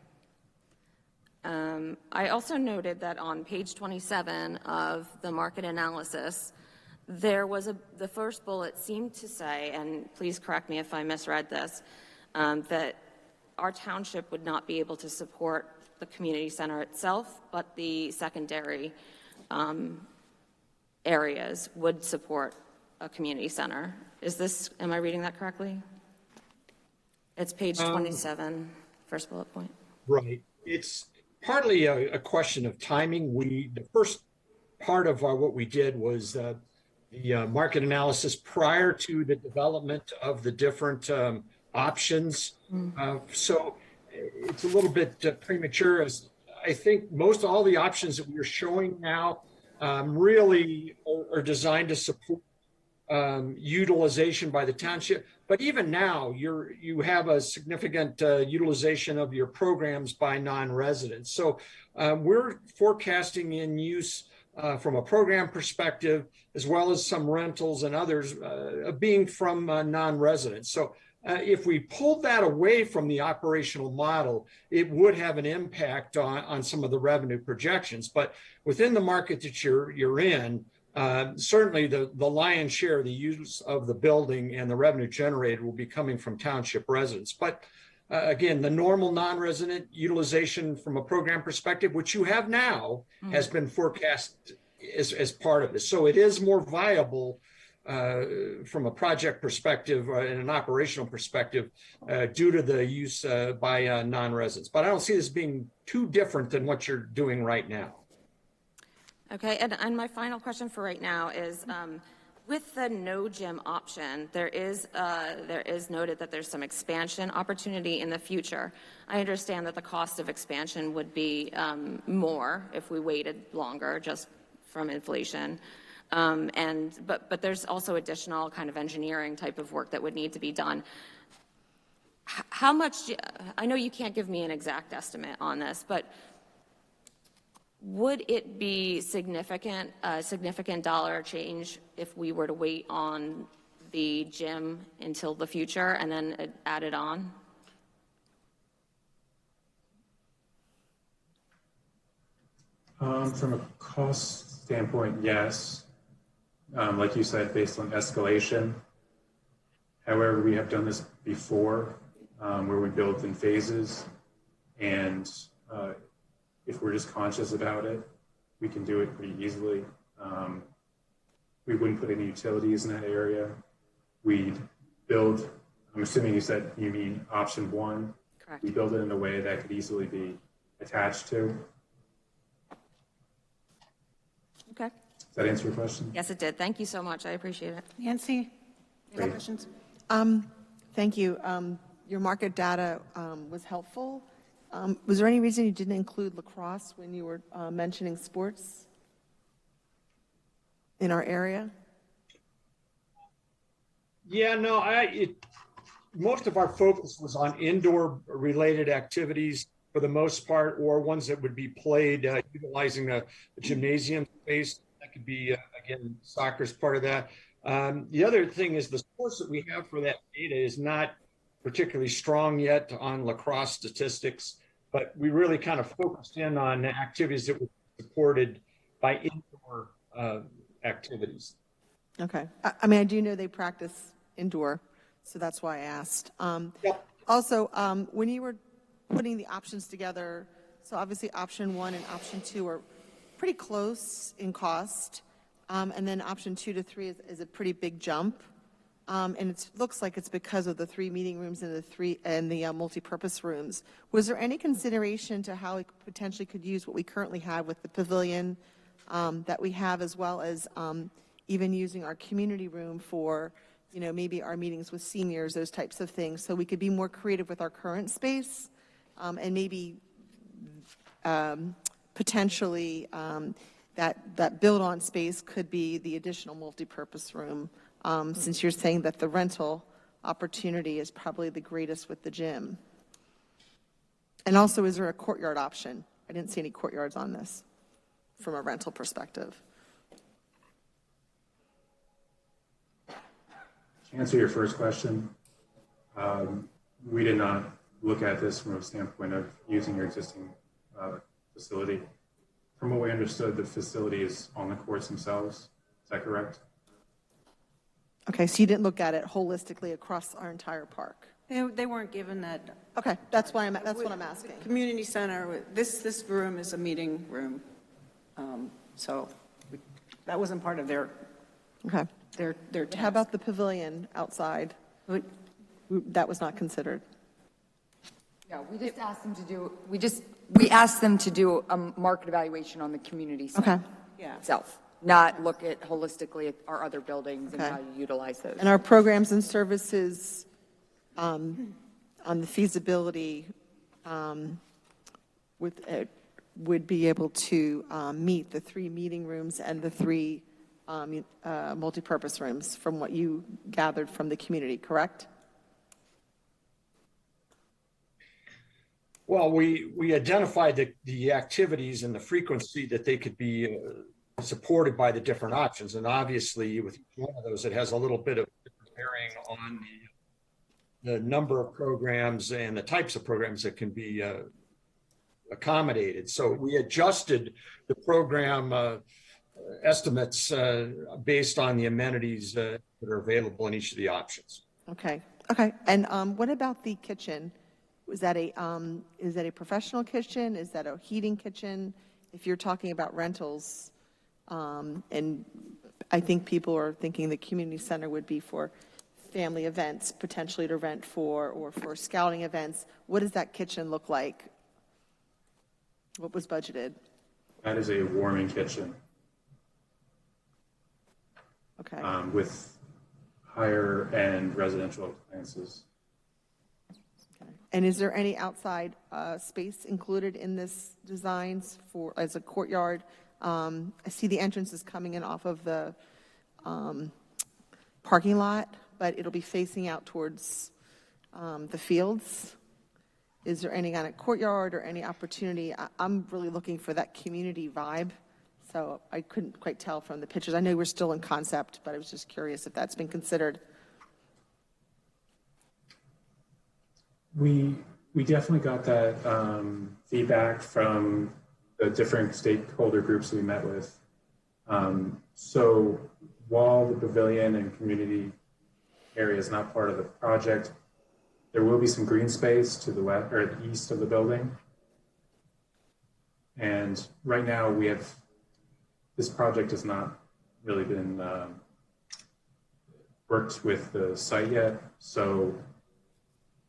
[SPEAKER 12] I also noted that on page 27 of the market analysis, there was the first bullet seemed to say, and please correct me if I misread this, that our township would not be able to support the community center itself, but the secondary areas would support a community center. Am I reading that correctly? It's page 27, first bullet point.
[SPEAKER 2] Right. It's partly a question of timing. The first part of what we did was the market analysis prior to the development of the different options. So it's a little bit premature. As I think most all the options that we're showing now really are designed to support utilization by the township. But even now, you have a significant utilization of your programs by non-residents. So we're forecasting in use from a program perspective, as well as some rentals and others being from non-residents. So if we pulled that away from the operational model, it would have an impact on some of the revenue projections. But within the market that you're in, certainly the lion's share of the use of the building and the revenue generated will be coming from township residents. But again, the normal non-resident utilization from a program perspective, which you have now, has been forecast as part of this. So it is more viable from a project perspective and an operational perspective due to the use by non-residents. But I don't see this being too different than what you're doing right now.
[SPEAKER 12] Okay, and my final question for right now is, with the no gym option, there is noted that there's some expansion opportunity in the future. I understand that the cost of expansion would be more if we waited longer, just from inflation. But there's also additional kind of engineering type of work that would need to be done. How much? I know you can't give me an exact estimate on this, but would it be a significant dollar change if we were to wait on the gym until the future and then add it on?
[SPEAKER 10] From a cost standpoint, yes. Like you said, based on escalation. However, we have done this before where we build in phases, and if we're just conscious about it, we can do it pretty easily. We wouldn't put any utilities in that area. We'd build, I'm assuming you mean option one.
[SPEAKER 12] Correct.
[SPEAKER 10] We build it in a way that could easily be attached to.
[SPEAKER 12] Okay.
[SPEAKER 10] Does that answer your question?
[SPEAKER 12] Yes, it did. Thank you so much. I appreciate it.
[SPEAKER 1] Nancy, any
[SPEAKER 10] Great.
[SPEAKER 1] questions?
[SPEAKER 6] Thank you. Your market data was helpful. Was there any reason you didn't include lacrosse when you were mentioning sports in our area?
[SPEAKER 2] Yeah, no, most of our focus was on indoor related activities for the most part, or ones that would be played utilizing a gymnasium space. That could be, again, soccer is part of that. The other thing is the source that we have for that data is not particularly strong yet on lacrosse statistics, but we really kind of focused in on activities that were supported by indoor activities.
[SPEAKER 6] Okay. I mean, I do know they practice indoor, so that's why I asked.
[SPEAKER 2] Yep.
[SPEAKER 6] Also, when you were putting the options together, so obviously option one and option two are pretty close in cost, and then option 2 to 3 is a pretty big jump, and it looks like it's because of the 3 meeting rooms and the multi-purpose rooms. Was there any consideration to how it potentially could use what we currently have with the pavilion that we have, as well as even using our community room for, maybe our meetings with seniors, those types of things, so we could be more creative with our current space, and maybe potentially that build-on space could be the additional multi-purpose room, since you're saying that the rental opportunity is probably the greatest with the gym. And also, is there a courtyard option? I didn't see any courtyards on this from a rental perspective.
[SPEAKER 10] To answer your first question, we did not look at this from a standpoint of using your existing facility. From what we understood, the facility is on the courts themselves. Is that correct?
[SPEAKER 6] Okay, so you didn't look at it holistically across our entire park.
[SPEAKER 1] They weren't given that.
[SPEAKER 6] Okay, that's what I'm asking.
[SPEAKER 1] Community center, this room is a meeting room. So that wasn't part of their
[SPEAKER 6] Okay.
[SPEAKER 1] task.
[SPEAKER 6] How about the pavilion outside? That was not considered.
[SPEAKER 8] No, we just asked them to do, we asked them to do a market evaluation on the community center
[SPEAKER 6] Okay.
[SPEAKER 8] itself, not look at holistically at our other buildings and
[SPEAKER 6] Okay.
[SPEAKER 8] how you utilize those.
[SPEAKER 6] And our programs and services on the feasibility would be able to meet the 3 meeting rooms and the 3 multipurpose rooms from what you gathered from the community, correct?
[SPEAKER 2] Well, we identified the activities and the frequency that they could be supported by the different options. And obviously, with each one of those, it has a little bit of bearing on the number of programs and the types of programs that can be accommodated. So we adjusted the program estimates based on the amenities that are available in each of the options.
[SPEAKER 6] Okay. And what about the kitchen? Is that a professional kitchen? Is that a heating kitchen? If you're talking about rentals, and I think people are thinking the community center would be for family events, potentially to rent for, or for scouting events. What does that kitchen look like? What was budgeted?
[SPEAKER 10] That is a warming kitchen.
[SPEAKER 6] Okay.
[SPEAKER 10] With higher end residential appliances.
[SPEAKER 6] And is there any outside space included in this designs for, as a courtyard? I see the entrance is coming in off of the parking lot, but it'll be facing out towards the fields. Is there any kind of courtyard or any opportunity? I'm really looking for that community vibe, so I couldn't quite tell from the pictures. I know we're still in concept, but I was just curious if that's been considered.
[SPEAKER 10] We definitely got that feedback from the different stakeholder groups we met with. So while the pavilion and community area is not part of the project, there will be some green space to the west or east of the building. And right now this project has not really been worked with the site yet. So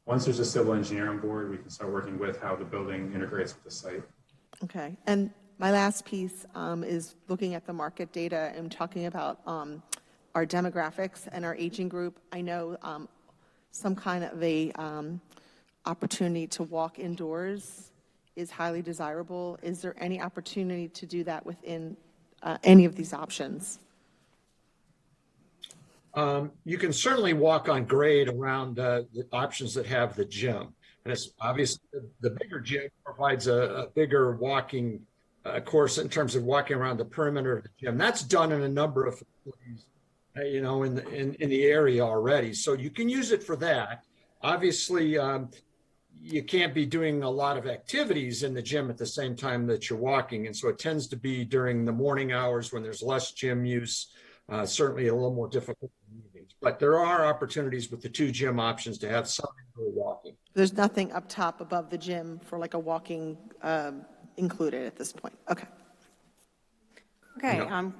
[SPEAKER 10] once there's a civil engineer on board, we can start working with how the building integrates with the site.
[SPEAKER 6] Okay. And my last piece is looking at the market data and talking about our demographics and our aging group. I know some kind of a opportunity to walk indoors is highly desirable. Is there any opportunity to do that within any of these options?
[SPEAKER 2] You can certainly walk on grade around the options that have the gym. And it's obvious the bigger gym provides a bigger walking course in terms of walking around the perimeter of the gym. That's done in a number of facilities, in the area already. So you can use it for that. Obviously, you can't be doing a lot of activities in the gym at the same time that you're walking. And so it tends to be during the morning hours when there's less gym use, certainly a little more difficult in the evenings. But there are opportunities with the 2 gym options to have some indoor walking.
[SPEAKER 6] There's nothing up top above the gym for like a walking included at this point. Okay.
[SPEAKER 1] Okay,
[SPEAKER 2] No.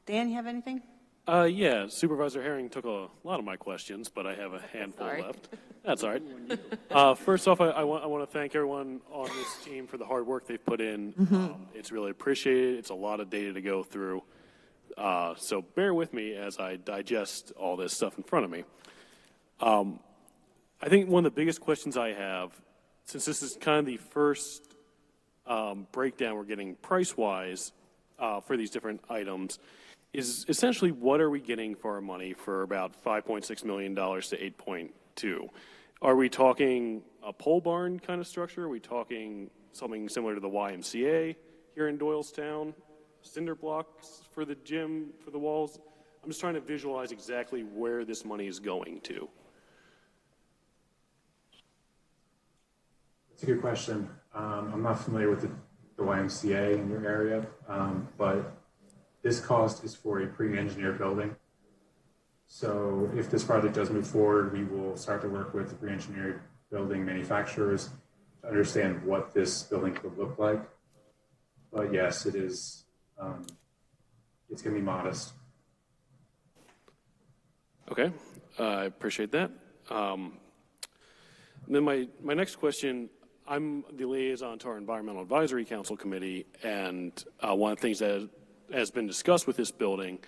[SPEAKER 1] Dan, you have anything?
[SPEAKER 14] Yeah, Supervisor Herring took a lot of my questions, but I have a handful left. That's all right. First off, I want to thank everyone on this team for the hard work they've put in. It's really appreciated. It's a lot of data to go through. So bear with me as I digest all this stuff in front of me. I think one of the biggest questions I have, since this is kind of the first breakdown we're getting price-wise for these different items, is essentially what are we getting for our money for about $5.6 million to 8.2? Are we talking a pole barn kind of structure? Are we talking something similar to the YMCA here in Doylestown? Cinder blocks for the gym, for the walls? I'm just trying to visualize exactly where this money is going to.
[SPEAKER 10] That's a good question. I'm not familiar with the YMCA in your area, but this cost is for a pre-engineered building. So if this project does move forward, we will start to work with re-engineered building manufacturers to understand what this building could look like. But yes, it is, it's going to be modest.
[SPEAKER 14] Okay, I appreciate that. Then my next question, I'm the liaison to our Environmental Advisory Council Committee, and one of the things that has been discussed with this building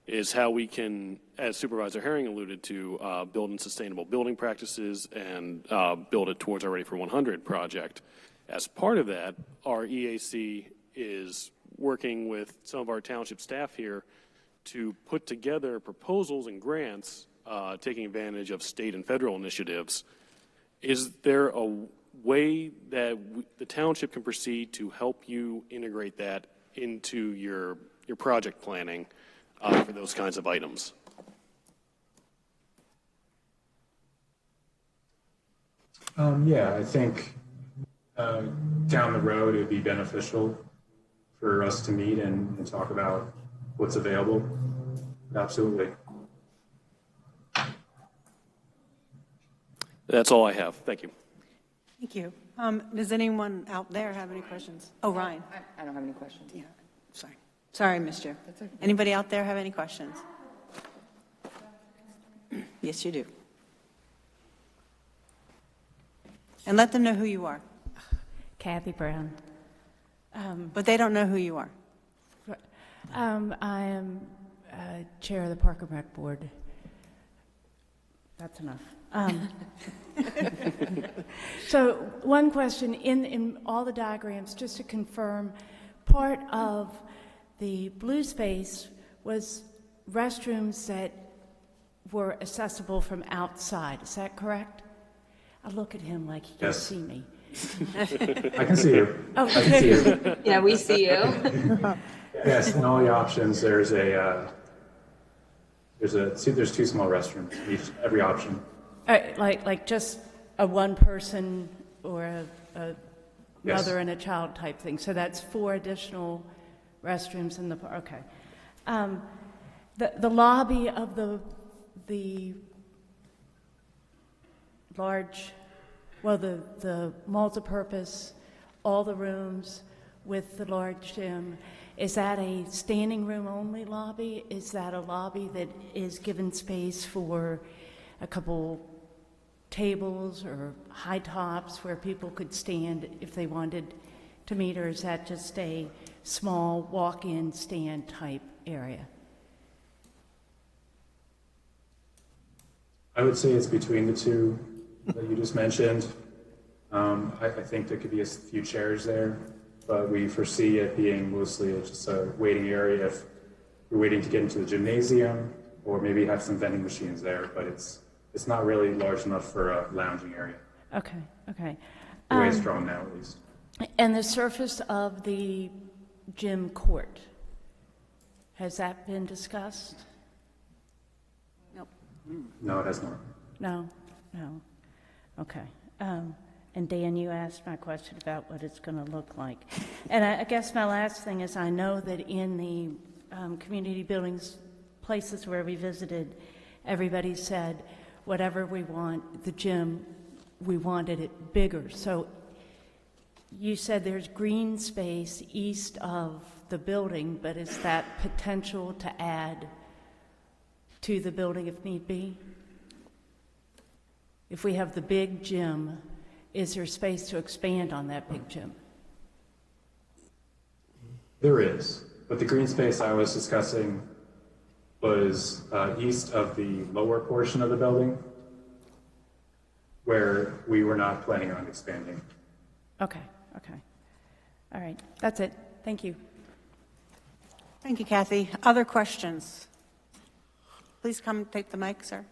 [SPEAKER 14] is how we can, as Supervisor Herring alluded to, build in sustainable building practices and build it towards our Ready for 100 project. As part of that, our EAC is working with some of our township staff here to put together proposals and grants taking advantage of state and federal initiatives. Is there a way that the township can proceed to help you integrate that into your project planning for those kinds of items?
[SPEAKER 10] Yeah, I think down the road it would be beneficial for us to meet and talk about what's available. Absolutely.
[SPEAKER 14] That's all I have. Thank you.
[SPEAKER 1] Thank you. Does anyone out there have any questions? Oh, Ryan.
[SPEAKER 8] I don't have any questions.
[SPEAKER 1] Yeah, sorry. Sorry, Ms. Chair. Anybody out there have any questions? Yes, you do. And let them know who you are.
[SPEAKER 3] Kathy Brown.
[SPEAKER 1] But they don't know who you are.
[SPEAKER 3] I am chair of the Park and Rec Board. That's enough. So one question, in all the diagrams, just to confirm, part of the blue space was restrooms that were accessible from outside. Is that correct? I look at him like he can see me.
[SPEAKER 10] I can see you.
[SPEAKER 3] Oh,
[SPEAKER 10] I can see you.
[SPEAKER 11] Yeah, we see you.
[SPEAKER 10] Yes, in all the options, there's two small restrooms every option.
[SPEAKER 3] Like just a one person or a
[SPEAKER 10] Yes.
[SPEAKER 3] mother and a child type thing. So that's 4 additional restrooms in the park. Okay. The lobby of the large, well, the multipurpose, all the rooms with the large gym, is that a standing room only lobby? Is that a lobby that is given space for a couple tables or high tops where people could stand if they wanted to meet, or is that just a small walk-in stand type area?
[SPEAKER 10] I would say it's between the two that you just mentioned. I think there could be a few chairs there, but we foresee it being mostly just a waiting area if you're waiting to get into the gymnasium, or maybe have some vending machines there, but it's not really large enough for a lounging area.
[SPEAKER 3] Okay, okay.
[SPEAKER 10] The way it's drawn now, at least.
[SPEAKER 3] And the surface of the gym court, has that been discussed?
[SPEAKER 1] Nope.
[SPEAKER 10] No, it has not.
[SPEAKER 3] No, no. Okay. And Dan, you asked my question about what it's going to look like. And I guess my last thing is, I know that in the community buildings, places where we visited, everybody said, whatever we want, the gym, we wanted it bigger. So you said there's green space east of the building, but is that potential to add to the building if need be? If we have the big gym, is there space to expand on that big gym?
[SPEAKER 10] There is, but the green space I was discussing was east of the lower portion of the building, where we were not planning on expanding.
[SPEAKER 3] Okay, okay. All right, that's it. Thank you.
[SPEAKER 1] Thank you, Kathy. Other questions? Please come take the mic, sir.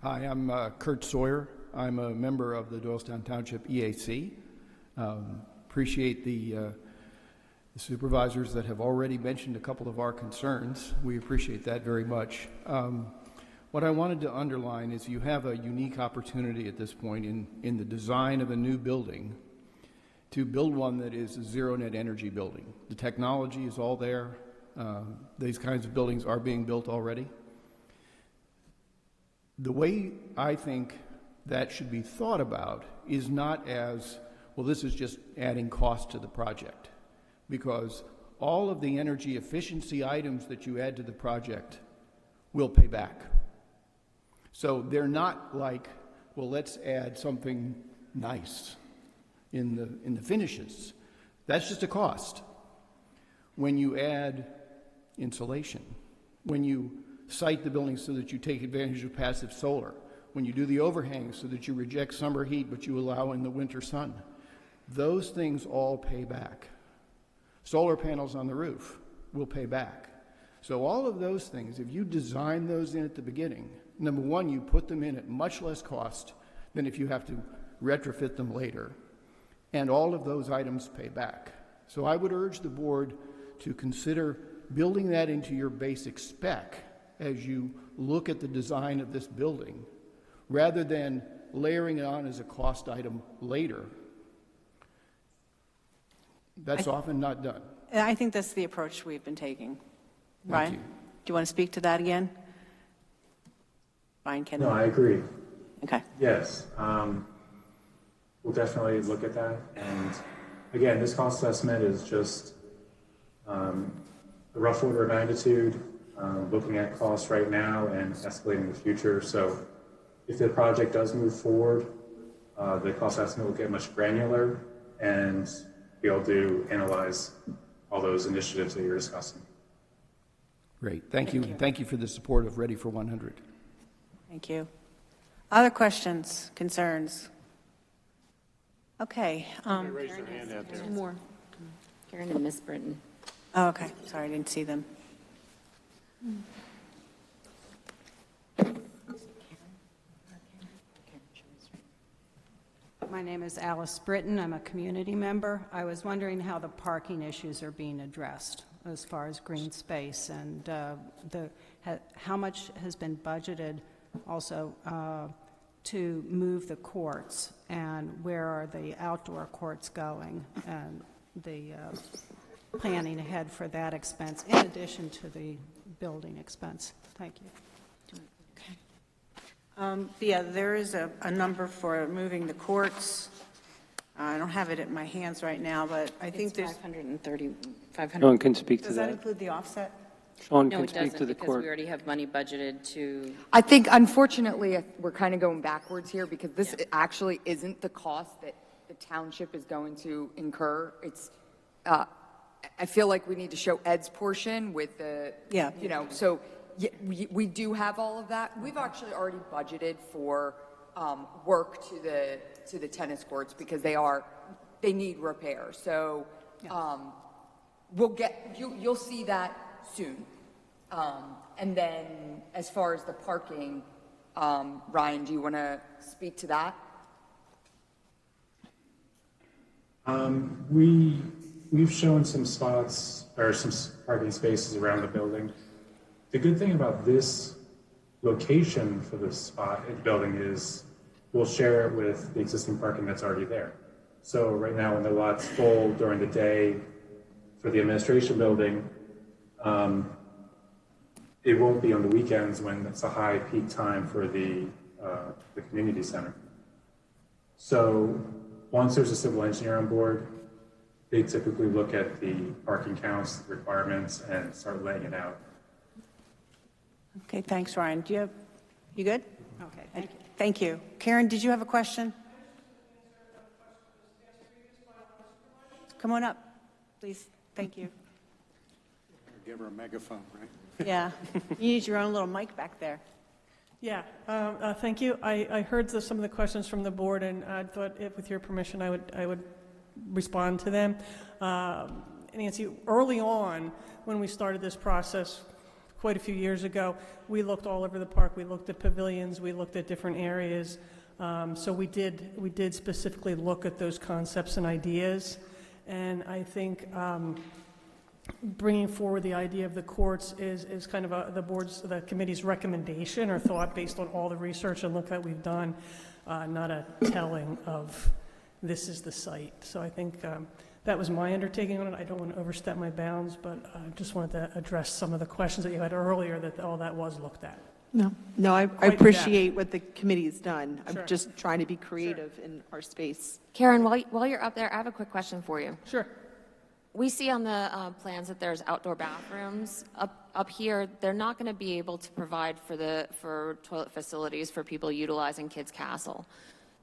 [SPEAKER 15] Hi, I'm Kurt Sawyer. I'm a member of the Doylestown Township EAC. Appreciate the supervisors that have already mentioned a couple of our concerns. We appreciate that very much. What I wanted to underline is you have a unique opportunity at this point in the design of a new building to build one that is a zero net energy building. The technology is all there. These kinds of buildings are being built already. The way I think that should be thought about is not as, well, this is just adding cost to the project, because all of the energy efficiency items that you add to the project will pay back. So they're not like, well, let's add something nice in the finishes. That's just a cost. When you add insulation, when you site the building so that you take advantage of passive solar, when you do the overhangs so that you reject summer heat but you allow in the winter sun, those things all pay back. Solar panels on the roof will pay back. So all of those things, if you design those in at the beginning, number one, you put them in at much less cost than if you have to retrofit them later. And all of those items pay back. So I would urge the board to consider building that into your basic spec as you look at the design of this building, rather than layering it on as a cost item later. That's often not done.
[SPEAKER 1] I think that's the approach we've been taking.
[SPEAKER 15] Thank
[SPEAKER 1] Ryan,
[SPEAKER 15] you.
[SPEAKER 1] do you want to speak to that again? Ryan, can
[SPEAKER 10] No, I agree.
[SPEAKER 1] Okay.
[SPEAKER 10] Yes. We'll definitely look at that. And again, this cost estimate is just a rough order of magnitude, looking at costs right now and escalating in the future. So if the project does move forward, the cost estimate will get much granular and be able to analyze all those initiatives that you're discussing.
[SPEAKER 15] Great. Thank you. Thank you for the support of Ready for 100.
[SPEAKER 1] Thank you. Other questions, concerns? Okay.
[SPEAKER 14] Raise their hand out there.
[SPEAKER 13] Two more. Karen and Miss Britton.
[SPEAKER 1] Oh, okay. Sorry, I didn't see them.
[SPEAKER 16] My name is Alice Britton. I'm a community member. I was wondering how the parking issues are being addressed as far as green space, and how much has been budgeted also to move the courts, and where are the outdoor courts going, and the planning ahead for that expense in addition to the building expense. Thank you.
[SPEAKER 1] Yeah, there is a number for moving the courts. I don't have it in my hands right now, but I think there's
[SPEAKER 13] 530.
[SPEAKER 17] Sean can speak to
[SPEAKER 1] Does that
[SPEAKER 17] that.
[SPEAKER 1] include the offset?
[SPEAKER 17] Sean
[SPEAKER 13] No,
[SPEAKER 17] can
[SPEAKER 13] it
[SPEAKER 17] speak to
[SPEAKER 13] doesn't,
[SPEAKER 17] the
[SPEAKER 13] because
[SPEAKER 17] court.
[SPEAKER 13] we already have money budgeted to.
[SPEAKER 8] I think, unfortunately, we're kind of going backwards here because this actually isn't the cost that the township is going to incur. It's, I feel like we need to show Ed's portion with the, so we do have all of that. We've actually already budgeted for work to the tennis courts because they need repair. So you'll see that soon. And then as far as the parking, Ryan, do you want to speak to that?
[SPEAKER 10] We've shown some spots or some parking spaces around the building. The good thing about this location for this spot in the building is we'll share it with the existing parking that's already there. So right now when the lot's full during the day for the administration building, it won't be on the weekends when it's a high peak time for the community center. So once there's a civil engineer on board, they typically look at the parking counts, the requirements, and start laying it out.
[SPEAKER 1] Okay, thanks, Ryan. You good?
[SPEAKER 16] Okay, thank you.
[SPEAKER 1] Thank you. Karen, did you have a question? Come on up, please. Thank you.
[SPEAKER 18] Give her a megaphone, right?
[SPEAKER 1] Yeah, you need your own little mic back there.
[SPEAKER 19] Yeah, thank you. I heard some of the questions from the board, and I thought, with your permission, I would respond to them. Nancy, early on, when we started this process, quite a few years ago, we looked all over the park. We looked at pavilions. We looked at different areas. So we did specifically look at those concepts and ideas. And I think bringing forward the idea of the courts is kind of the committee's recommendation or thought based on all the research and look that we've done, not a telling of this is the site. So I think that was my undertaking on it. I don't want to overstep my bounds, but I just wanted to address some of the questions that you had earlier that all that was looked at.
[SPEAKER 6] No, I appreciate what the committee's done. I'm
[SPEAKER 19] Sure.
[SPEAKER 6] just trying to be creative in our space.
[SPEAKER 12] Karen, while you're up there, I have a quick question for you.
[SPEAKER 19] Sure.
[SPEAKER 12] We see on the plans that there's outdoor bathrooms. Up here, they're not going to be able to provide for toilet facilities for people utilizing Kids Castle.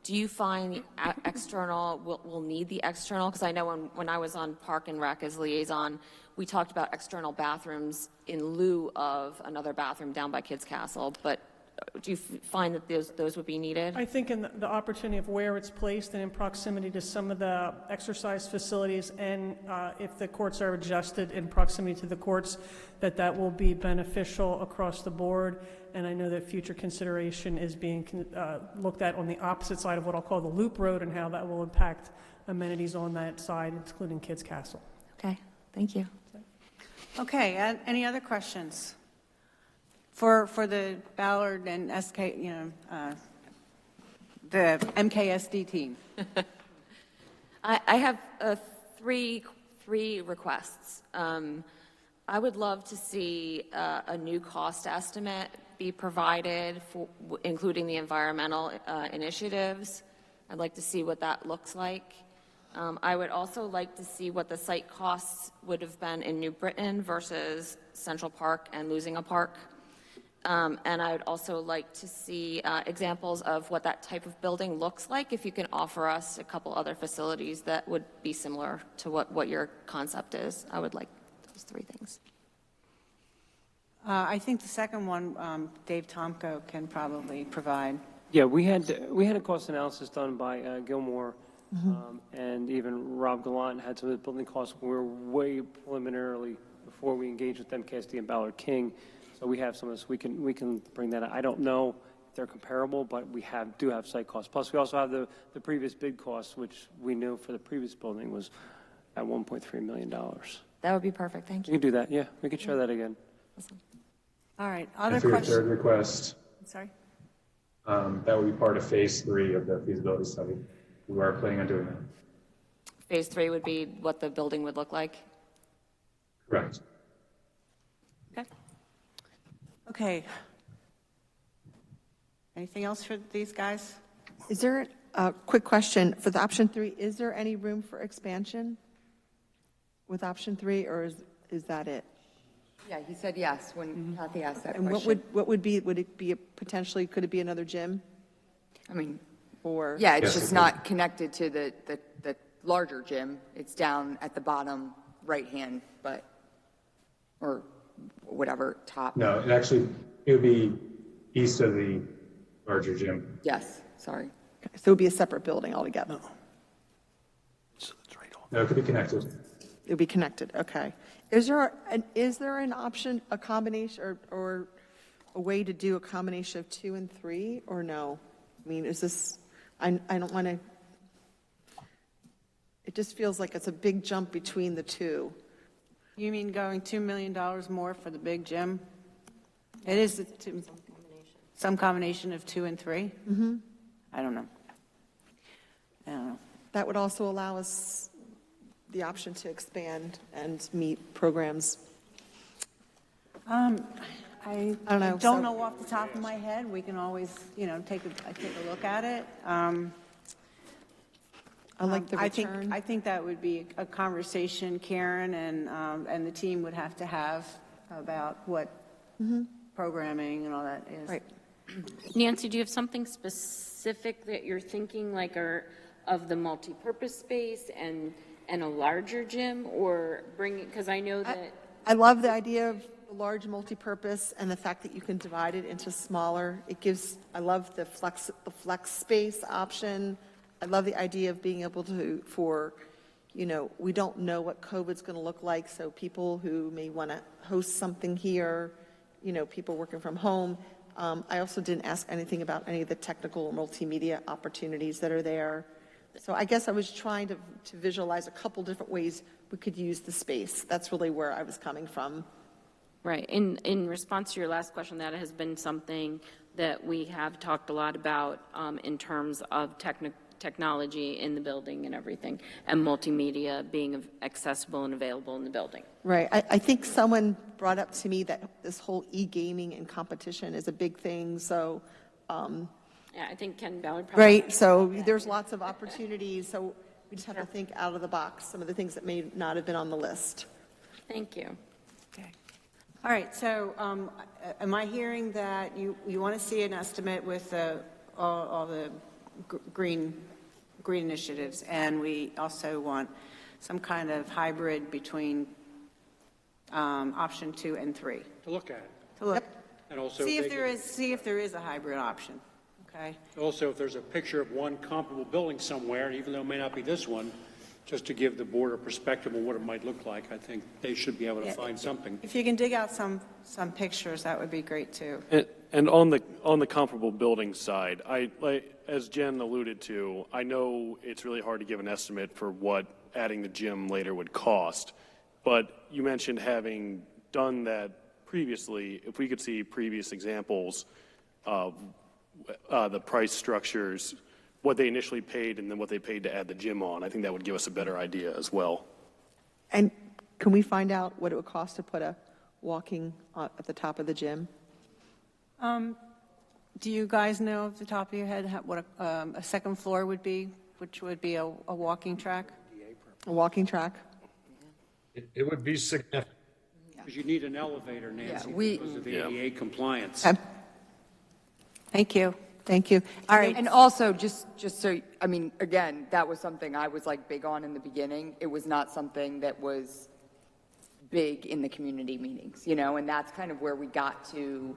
[SPEAKER 12] Do you find the external, will need the external? Because I know when I was on Park and Rec as liaison, we talked about external bathrooms in lieu of another bathroom down by Kids Castle, but do you find that those would be needed?
[SPEAKER 19] I think in the opportunity of where it's placed and in proximity to some of the exercise facilities, and if the courts are adjusted in proximity to the courts, that will be beneficial across the board. And I know that future consideration is being looked at on the opposite side of what I'll call the loop road and how that will impact amenities on that side, including Kids Castle.
[SPEAKER 12] Okay, thank you.
[SPEAKER 1] Okay, any other questions? For the Ballard and SK, the MKSD team.
[SPEAKER 12] I have three requests. I would love to see a new cost estimate be provided, including the environmental initiatives. I'd like to see what that looks like. I would also like to see what the site costs would have been in New Britain versus Central Park and losing a park. And I would also like to see examples of what that type of building looks like. If you can offer us a couple other facilities that would be similar to what your concept is, I would like those three things.
[SPEAKER 1] I think the second one, Dave Tomko can probably provide.
[SPEAKER 17] Yeah, we had a cost analysis done by Gilmore, and even Rob Gallant had some of the building costs. We were way preliminarily before we engaged with MKSD and Ballard King. So we have some of this. We can bring that up. I don't know if they're comparable, but we do have site costs. Plus, we also have the previous bid costs, which we knew for the previous building was at $1.3 million.
[SPEAKER 12] That would be perfect. Thank you.
[SPEAKER 17] We can do that. Yeah, we can share that again.
[SPEAKER 12] Awesome.
[SPEAKER 1] All right. Other
[SPEAKER 10] and for your
[SPEAKER 1] questions?
[SPEAKER 10] third request,
[SPEAKER 1] I'm sorry.
[SPEAKER 10] that would be part of phase 3 of the feasibility study. We are planning on doing that.
[SPEAKER 12] Phase 3 would be what the building would look like?
[SPEAKER 10] Correct.
[SPEAKER 12] Okay.
[SPEAKER 1] Okay. Anything else for these guys?
[SPEAKER 6] Is there a quick question for the option 3? Is there any room for expansion with option 3, or is that it?
[SPEAKER 8] Yeah, he said yes when Kathy asked that
[SPEAKER 6] And
[SPEAKER 8] question.
[SPEAKER 6] what would it be potentially, could it be another gym?
[SPEAKER 8] I mean,
[SPEAKER 6] or?
[SPEAKER 8] yeah, it's
[SPEAKER 10] Yes,
[SPEAKER 8] just
[SPEAKER 10] it
[SPEAKER 8] not connected to the larger gym. It's down at the bottom right-hand, or whatever, top.
[SPEAKER 10] No, it would be east of the larger gym.
[SPEAKER 8] Yes, sorry.
[SPEAKER 6] Okay, so it would be a separate building altogether? No.
[SPEAKER 10] No, it could be connected.
[SPEAKER 6] It would be connected, okay. Is there an option, a combination, or a way to do a combination of 2 and 3, or no? I mean, is this, I don't want to, it just feels like it's a big jump between the two.
[SPEAKER 1] You mean going $2 million more for the big gym? It is some combination of 2 and 3?
[SPEAKER 6] Mm-hmm.
[SPEAKER 1] I don't know.
[SPEAKER 6] That would also allow us the option to expand and meet programs.
[SPEAKER 1] I
[SPEAKER 6] don't know.
[SPEAKER 1] Don't know off the top of my head. We can always, take a look at it.
[SPEAKER 6] I like the return.
[SPEAKER 1] I think that would be a conversation Karen and the team would have to have about what programming and all that is.
[SPEAKER 6] Right.
[SPEAKER 13] Nancy, do you have something specific that you're thinking, like of the multi-purpose space and a larger gym, or bring it, because I know that...
[SPEAKER 6] I love the idea of a large multi-purpose and the fact that you can divide it into smaller. I love the flex space option. I love the idea of being able to, we don't know what COVID's going to look like, so people who may want to host something here, people working from home. I also didn't ask anything about any of the technical or multimedia opportunities that are there. So I guess I was trying to visualize a couple different ways we could use the space. That's really where I was coming from.
[SPEAKER 13] Right. In response to your last question, that has been something that we have talked a lot about in terms of technology in the building and everything, and multimedia being accessible and available in the building.
[SPEAKER 6] Right. I think someone brought up to me that this whole e-gaming and competition is a big thing. So,
[SPEAKER 13] Yeah, I think Ken Ballard probably.
[SPEAKER 6] right. So there's lots of opportunities. So we just have to think out of the box, some of the things that may not have been on the list.
[SPEAKER 13] Thank you.
[SPEAKER 1] All right, so am I hearing that you want to see an estimate with all the green initiatives, and we also want some kind of hybrid between option 2 and 3?
[SPEAKER 18] To look at it.
[SPEAKER 1] To look.
[SPEAKER 18] And also
[SPEAKER 1] See if there is a hybrid option, okay?
[SPEAKER 18] Also, if there's a picture of one comparable building somewhere, even though it may not be this one, just to give the board a perspective of what it might look like, I think they should be able to find something.
[SPEAKER 1] If you can dig out some pictures, that would be great too.
[SPEAKER 14] And on the comparable building side, as Jen alluded to, I know it's really hard to give an estimate for what adding the gym later would cost, but you mentioned having done that previously. If we could see previous examples of the price structures, what they initially paid and then what they paid to add the gym on, I think that would give us a better idea as well.
[SPEAKER 6] And can we find out what it would cost to put a walking at the top of the gym?
[SPEAKER 1] Do you guys know off the top of your head what a second floor would be, which would be a walking track?
[SPEAKER 6] A walking track?
[SPEAKER 2] It would be significant.
[SPEAKER 18] Because you need an elevator, Nancy, because of ADA compliance.
[SPEAKER 6] Thank you. Thank you. All right.
[SPEAKER 8] And also, just so, I mean, again, that was something I was like big on in the beginning. It was not something that was big in the community meetings, you know, and that's kind of where we got to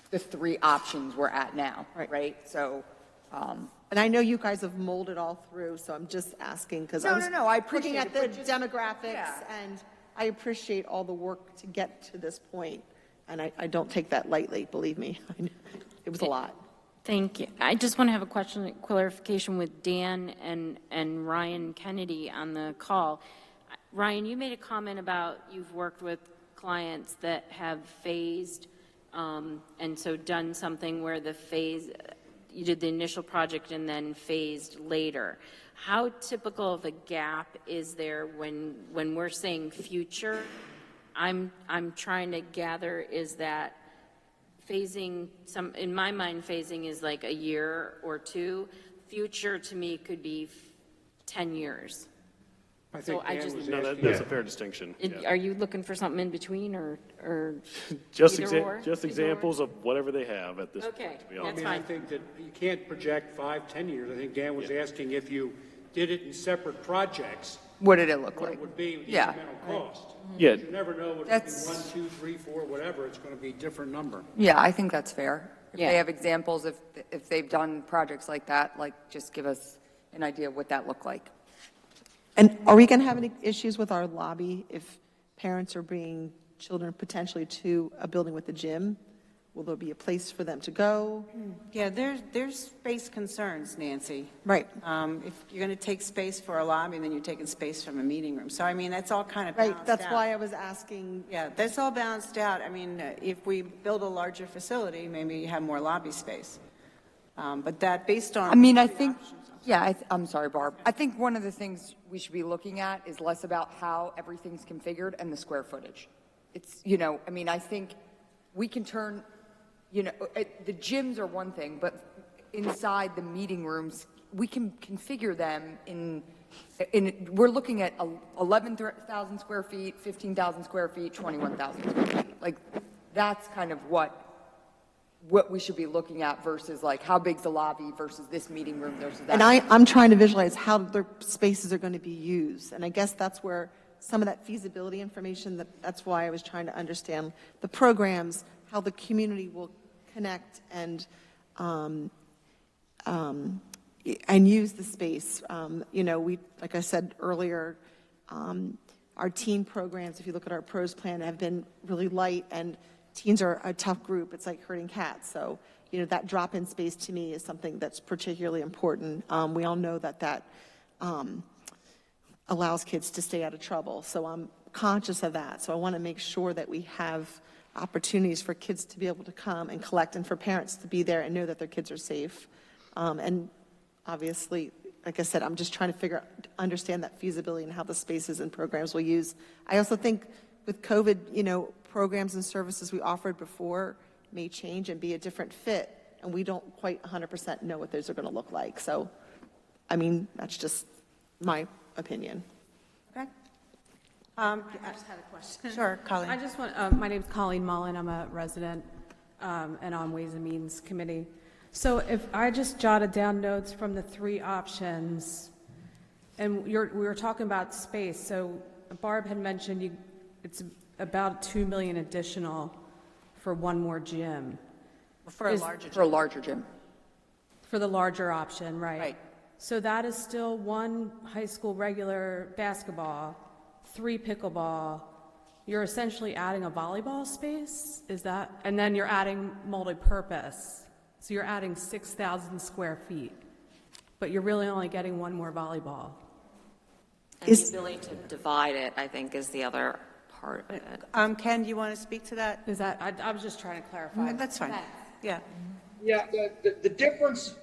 [SPEAKER 8] the 3 options we're at now, right? So,
[SPEAKER 6] and I know you guys have molded all through, so I'm just asking because I was
[SPEAKER 8] I appreciate
[SPEAKER 6] looking at
[SPEAKER 8] it,
[SPEAKER 6] the
[SPEAKER 8] but
[SPEAKER 6] demographics, and I appreciate all the work to get to this point, and I don't take that lightly, believe me. It was a lot.
[SPEAKER 13] Thank you. I just want to have a question, clarification with Dan and Ryan Kennedy on the call. Ryan, you made a comment about you've worked with clients that have phased, and so done something where you did the initial project and then phased later. How typical of a gap is there when we're saying future? I'm trying to gather, is that phasing, in my mind, phasing is like a year or 2. Future to me could be 10 years.
[SPEAKER 18] I think
[SPEAKER 14] that's a fair distinction.
[SPEAKER 13] Are you looking for something in between or
[SPEAKER 14] just
[SPEAKER 13] either
[SPEAKER 14] examples of whatever they have at this
[SPEAKER 13] okay,
[SPEAKER 14] point, to be honest.
[SPEAKER 13] that's
[SPEAKER 18] I
[SPEAKER 13] fine.
[SPEAKER 18] think that you can't project 5-10 years. I think Dan was asking if you did it in separate projects,
[SPEAKER 8] what did it look
[SPEAKER 18] what
[SPEAKER 8] like?
[SPEAKER 18] it would be with the
[SPEAKER 8] Yeah.
[SPEAKER 18] incremental cost.
[SPEAKER 14] Yeah.
[SPEAKER 18] You never know what it's going to be 1, 2, 3, 4, whatever. It's going to be a different number.
[SPEAKER 8] Yeah, I think that's fair. If
[SPEAKER 13] Yeah.
[SPEAKER 8] they have examples, if they've done projects like that, like just give us an idea of what that looked like.
[SPEAKER 6] And are we going to have any issues with our lobby if parents are bringing children potentially to a building with a gym? Will there be a place for them to go?
[SPEAKER 1] Yeah, there's space concerns, Nancy.
[SPEAKER 6] Right.
[SPEAKER 1] If you're going to take space for a lobby, then you're taking space from a meeting room. So, I mean, that's all kind of
[SPEAKER 6] Right,
[SPEAKER 1] balanced
[SPEAKER 6] that's
[SPEAKER 1] out.
[SPEAKER 6] why I was asking.
[SPEAKER 1] Yeah, that's all balanced out. I mean, if we build a larger facility, maybe you have more lobby space. But that, based on...
[SPEAKER 8] I mean, I think, yeah, I'm sorry, Barb. I think one of the things we should be looking at is less about how everything's configured and the square footage. It's, you know, I mean, I think we can turn, you know, the gyms are one thing, but inside the meeting rooms, we can configure them in we're looking at 11,000 square feet, 15,000 square feet, 21,000 square feet. Like, that's kind of what we should be looking at versus like how big's the lobby versus this meeting room versus that.
[SPEAKER 6] And I'm trying to visualize how their spaces are going to be used. And I guess that's where some of that feasibility information, that's why I was trying to understand the programs, how the community will connect and use the space. You know, like I said earlier, our teen programs, if you look at our pros plan, have been really light, and teens are a tough group. It's like herding cats. So, you know, that drop-in space to me is something that's particularly important. We all know that allows kids to stay out of trouble. So I'm conscious of that. So I want to make sure that we have opportunities for kids to be able to come and collect and for parents to be there and know that their kids are safe. And obviously, like I said, I'm just trying to understand that feasibility and how the spaces and programs will use. I also think with COVID, programs and services we offered before may change and be a different fit, and we don't quite 100% know what those are going to look like. So, I mean, that's just my opinion.
[SPEAKER 1] Okay.
[SPEAKER 20] I just had a question.
[SPEAKER 1] Sure, Colleen.
[SPEAKER 20] I just want, my name's Colleen Mullen. I'm a resident and on Ways and Means Committee. So if I just jotted down notes from the three options, and we were talking about space. So Barb had mentioned it's about $2 million additional for one more gym.
[SPEAKER 8] For a larger gym.
[SPEAKER 20] For the larger option, right? Right. So that is still one high school regular basketball, 3 pickleball. You're essentially adding a volleyball space, is that? And then you're adding multi-purpose. So you're adding 6,000 square feet, but you're really only getting one more volleyball.
[SPEAKER 12] And the ability to divide it, I think, is the other part of it.
[SPEAKER 1] Ken, do you want to speak to that?
[SPEAKER 20] Is that, I was just trying to clarify.
[SPEAKER 1] That's fine. Yeah.
[SPEAKER 2] Yeah, the difference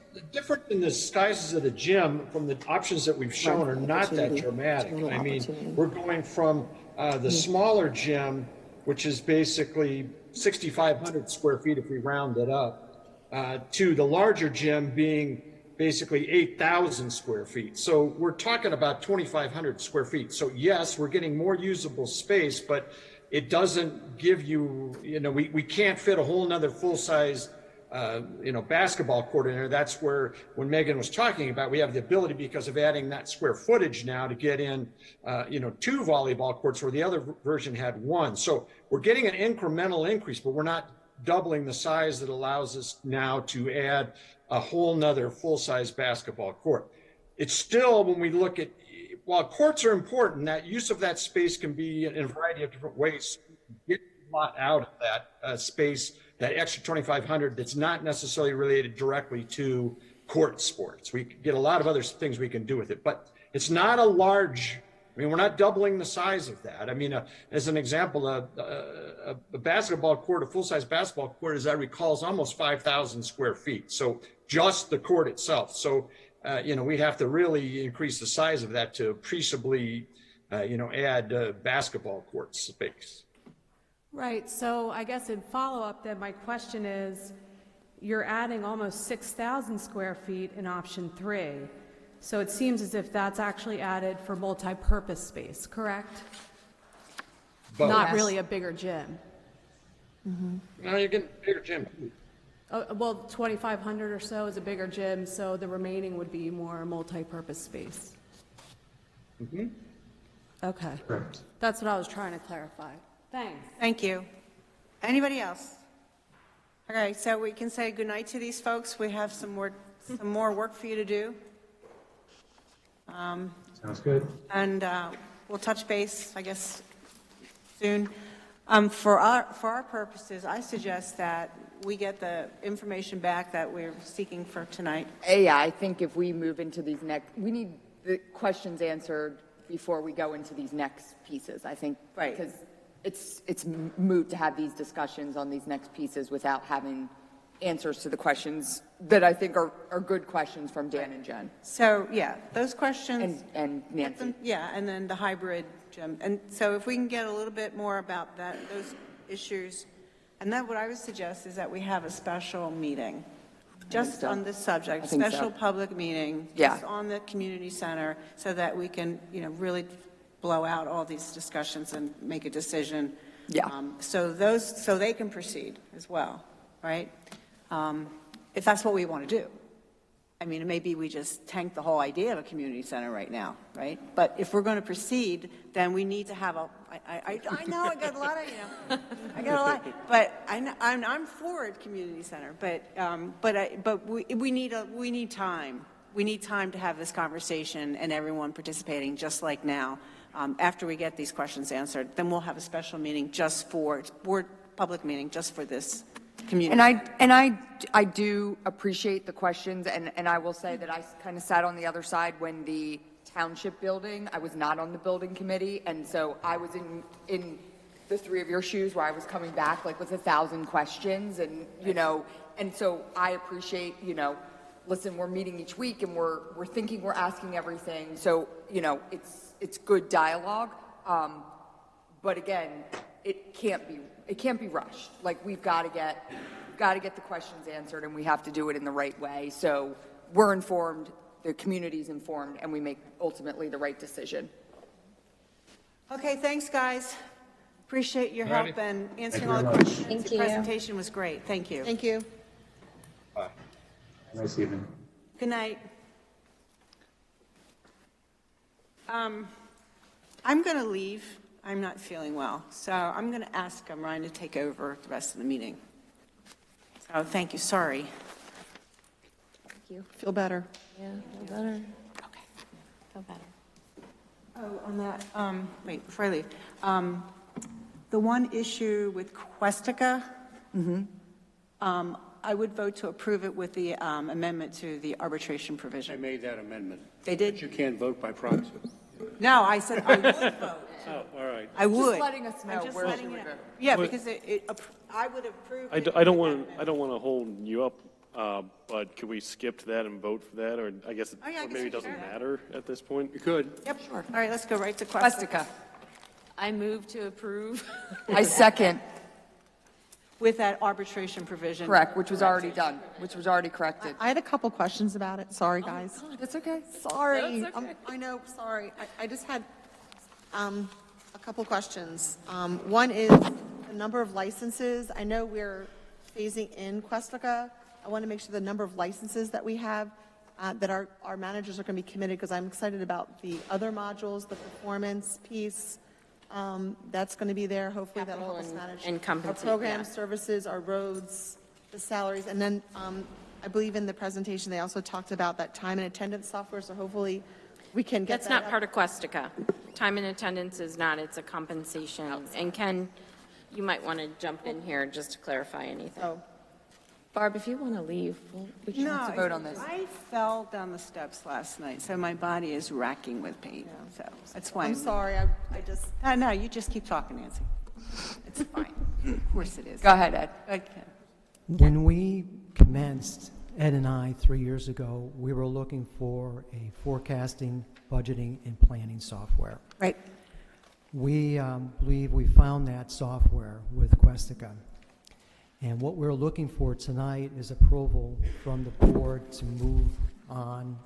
[SPEAKER 2] in the sizes of the gym from the options that we've shown are not that dramatic. I mean, we're going from the smaller gym, which is basically 6,500 square feet if we round it up, to the larger gym being basically 8,000 square feet. So we're talking about 2,500 square feet. So yes, we're getting more usable space, but it doesn't give you, we can't fit a whole nother full-size basketball court in there. That's where, when Megan was talking about, we have the ability, because of adding that square footage now, to get in, 2 volleyball courts where the other version had 1. So we're getting an incremental increase, but we're not doubling the size that allows us now to add a whole nother full-size basketball court. It's still, when we look at, while courts are important, that use of that space can be in a variety of different ways. Get a lot out of that space, that extra 2,500 that's not necessarily related directly to court sports. We get a lot of other things we can do with it, but it's not a large, we're not doubling the size of that. I mean, as an example, a basketball court, a full-size basketball court, as I recall, is almost 5,000 square feet. So just the court itself. So, we'd have to really increase the size of that to appreciably, add basketball court space.
[SPEAKER 20] Right, so I guess in follow-up then, my question is, you're adding almost 6,000 square feet in option 3. So it seems as if that's actually added for multi-purpose space, correct?
[SPEAKER 2] Both.
[SPEAKER 20] Not really a bigger gym.
[SPEAKER 2] No, you're getting a bigger gym.
[SPEAKER 20] Well, 2,500 or so is a bigger gym, so the remaining would be more multi-purpose space. Okay.
[SPEAKER 10] Correct.
[SPEAKER 20] That's what I was trying to clarify. Thanks.
[SPEAKER 1] Thank you. Anybody else? Okay, so we can say goodnight to these folks. We have some more work for you to do.
[SPEAKER 10] Sounds good.
[SPEAKER 1] And we'll touch base, I guess, soon. For our purposes, I suggest that we get the information back that we're seeking for tonight.
[SPEAKER 8] Yeah, I think if we move into these we need the questions answered before we go into these next pieces, I think.
[SPEAKER 1] Right.
[SPEAKER 8] Because it's moot to have these discussions on these next pieces without having answers to the questions that I think are good questions from Dan and Jen.
[SPEAKER 1] So, yeah, those questions.
[SPEAKER 8] And Nancy.
[SPEAKER 1] Yeah, and then the hybrid gym. And so if we can get a little bit more about those issues, and then what I would suggest is that we have a special meeting just on this subject, special public meeting, just on the community center, so that we can, really blow out all these discussions and make a decision.
[SPEAKER 8] Yeah.
[SPEAKER 1] So they can proceed as well, right? If that's what we want to do. I mean, maybe we just tank the whole idea of a community center right now, right? But if we're going to proceed, then we need to have I know I got a lot of, I got a lot, but I'm for a community center, but we need time. We need time to have this conversation and everyone participating just like now. After we get these questions answered, then we'll have a special meeting board public meeting just for this community.
[SPEAKER 8] And I do appreciate the questions, and I will say that I kind of sat on the other side when the township building, I was not on the building committee, and so I was in the three of your shoes where I was coming back like with 1,000 questions, and and so I appreciate, listen, we're meeting each week and we're thinking, we're asking everything, so it's good dialogue, but again, it can't be rushed. Like we've got to get the questions answered, and we have to do it in the right way. So we're informed, the community's informed, and we make ultimately the right decision.
[SPEAKER 1] Okay, thanks, guys. Appreciate your help and answering all the
[SPEAKER 10] very much.
[SPEAKER 1] questions.
[SPEAKER 11] Thank
[SPEAKER 1] The
[SPEAKER 11] you.
[SPEAKER 1] presentation was great. Thank you.
[SPEAKER 6] Thank you.
[SPEAKER 10] Bye. Nice evening.
[SPEAKER 1] Good night. I'm going to leave. I'm not feeling well, so I'm going to ask Ryan to take over the rest of the meeting. So thank you. Sorry.
[SPEAKER 6] Thank you. Feel better.
[SPEAKER 13] Yeah, feel better.
[SPEAKER 1] Okay.
[SPEAKER 13] Feel better.
[SPEAKER 1] Oh, on that, wait, before I leave, the one issue with Questica, I would vote to approve it with the amendment to the arbitration
[SPEAKER 18] I
[SPEAKER 1] provision.
[SPEAKER 18] made that amendment.
[SPEAKER 1] They did?
[SPEAKER 18] But you can't vote by proxy.
[SPEAKER 1] No, I said I would vote.
[SPEAKER 18] Oh, all right.
[SPEAKER 1] I would.
[SPEAKER 8] Just letting us know
[SPEAKER 1] I'm just
[SPEAKER 8] where
[SPEAKER 1] letting
[SPEAKER 8] she
[SPEAKER 1] you
[SPEAKER 8] would
[SPEAKER 1] know.
[SPEAKER 8] vote.
[SPEAKER 1] Yeah,
[SPEAKER 14] But-
[SPEAKER 1] because I would approve.
[SPEAKER 14] I don't want to hold you up, but could we skip to that and vote for that? Or I guess,
[SPEAKER 1] Oh, yeah, I
[SPEAKER 14] or
[SPEAKER 1] guess
[SPEAKER 14] maybe
[SPEAKER 1] we
[SPEAKER 14] it doesn't
[SPEAKER 1] can.
[SPEAKER 14] matter at this point?
[SPEAKER 18] You could.
[SPEAKER 1] Yep, sure. All right, let's go right to Questica.
[SPEAKER 8] Questica.
[SPEAKER 13] I move to approve.
[SPEAKER 8] I second.
[SPEAKER 1] With that arbitration provision.
[SPEAKER 8] Correct, which was already done, which was already corrected.
[SPEAKER 6] I had a couple questions about it. Sorry, guys.
[SPEAKER 8] That's okay.
[SPEAKER 6] Sorry.
[SPEAKER 13] That's okay.
[SPEAKER 6] I know, sorry. I just had a couple questions. One is the number of licenses. I know we're phasing in Questica. I want to make sure the number of licenses that we have, that our managers are going to be committed, because I'm excited about the other modules, the performance piece. That's going to be there. Hopefully that'll help us manage
[SPEAKER 13] and
[SPEAKER 6] our
[SPEAKER 13] compensate,
[SPEAKER 6] program
[SPEAKER 13] yeah.
[SPEAKER 6] services, our roads, the salaries. And then I believe in the presentation, they also talked about that time and attendance software. So hopefully we can get
[SPEAKER 13] That's
[SPEAKER 6] that
[SPEAKER 13] not
[SPEAKER 6] up.
[SPEAKER 13] part of Questica. Time and attendance is not, it's a compensation. And Ken, you might want to jump in here just to clarify anything.
[SPEAKER 6] Oh.
[SPEAKER 13] Barb, if you want to leave, we can.
[SPEAKER 1] No,
[SPEAKER 8] to vote on this.
[SPEAKER 1] I fell down the steps last night, so my body is racking with pain. So that's why
[SPEAKER 6] I'm sorry. I just.
[SPEAKER 1] No, you just keep talking, Nancy. It's fine. Of course it is.
[SPEAKER 8] Go ahead, Ed.
[SPEAKER 1] Okay.
[SPEAKER 21] When we commenced, Ed and I, 3 years ago, we were looking for a forecasting, budgeting, and planning software.
[SPEAKER 1] Right.
[SPEAKER 21] We believe we found that software with Questica. And what we're looking for tonight is approval from the board to move on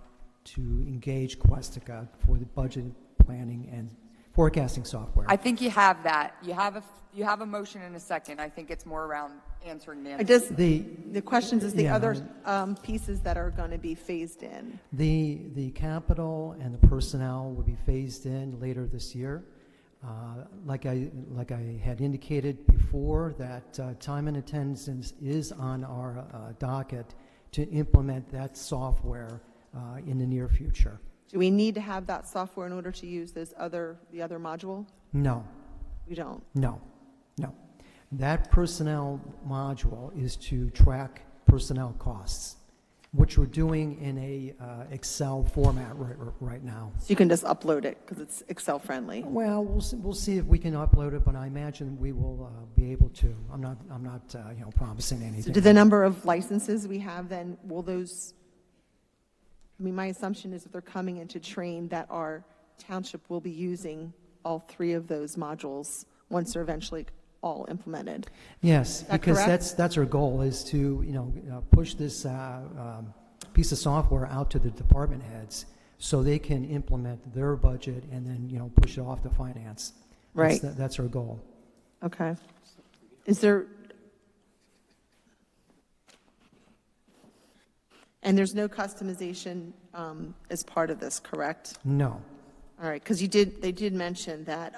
[SPEAKER 21] to engage Questica for the budget, planning, and forecasting software.
[SPEAKER 8] I think you have that. You have a motion and a second. I think it's more around answering Nancy.
[SPEAKER 6] I just,
[SPEAKER 21] The-
[SPEAKER 6] the questions is the
[SPEAKER 21] yeah,
[SPEAKER 6] other pieces that are going to be phased in.
[SPEAKER 21] The capital and the personnel will be phased in later this year. Like I had indicated before, that time and attendance is on our docket to implement that software in the near future.
[SPEAKER 6] Do we need to have that software in order to use the other module?
[SPEAKER 21] No,
[SPEAKER 6] We don't.
[SPEAKER 21] no. That personnel module is to track personnel costs, which we're doing in a Excel format right now.
[SPEAKER 6] So you can just upload it because it's Excel friendly.
[SPEAKER 21] Well, we'll see if we can upload it, but I imagine we will be able to. I'm not promising anything.
[SPEAKER 6] So do the number of licenses we have then, will those, I mean, my assumption is that they're coming in to train that our township will be using all three of those modules once they're eventually all implemented.
[SPEAKER 21] Yes,
[SPEAKER 6] Is that
[SPEAKER 21] because
[SPEAKER 6] correct?
[SPEAKER 21] that's our goal, is to push this piece of software out to the department heads so they can implement their budget and then push it off to finance.
[SPEAKER 6] Right.
[SPEAKER 21] That's our goal.
[SPEAKER 6] Okay. Is there, and there's no customization as part of this, correct?
[SPEAKER 21] No.
[SPEAKER 6] All right, because they did mention that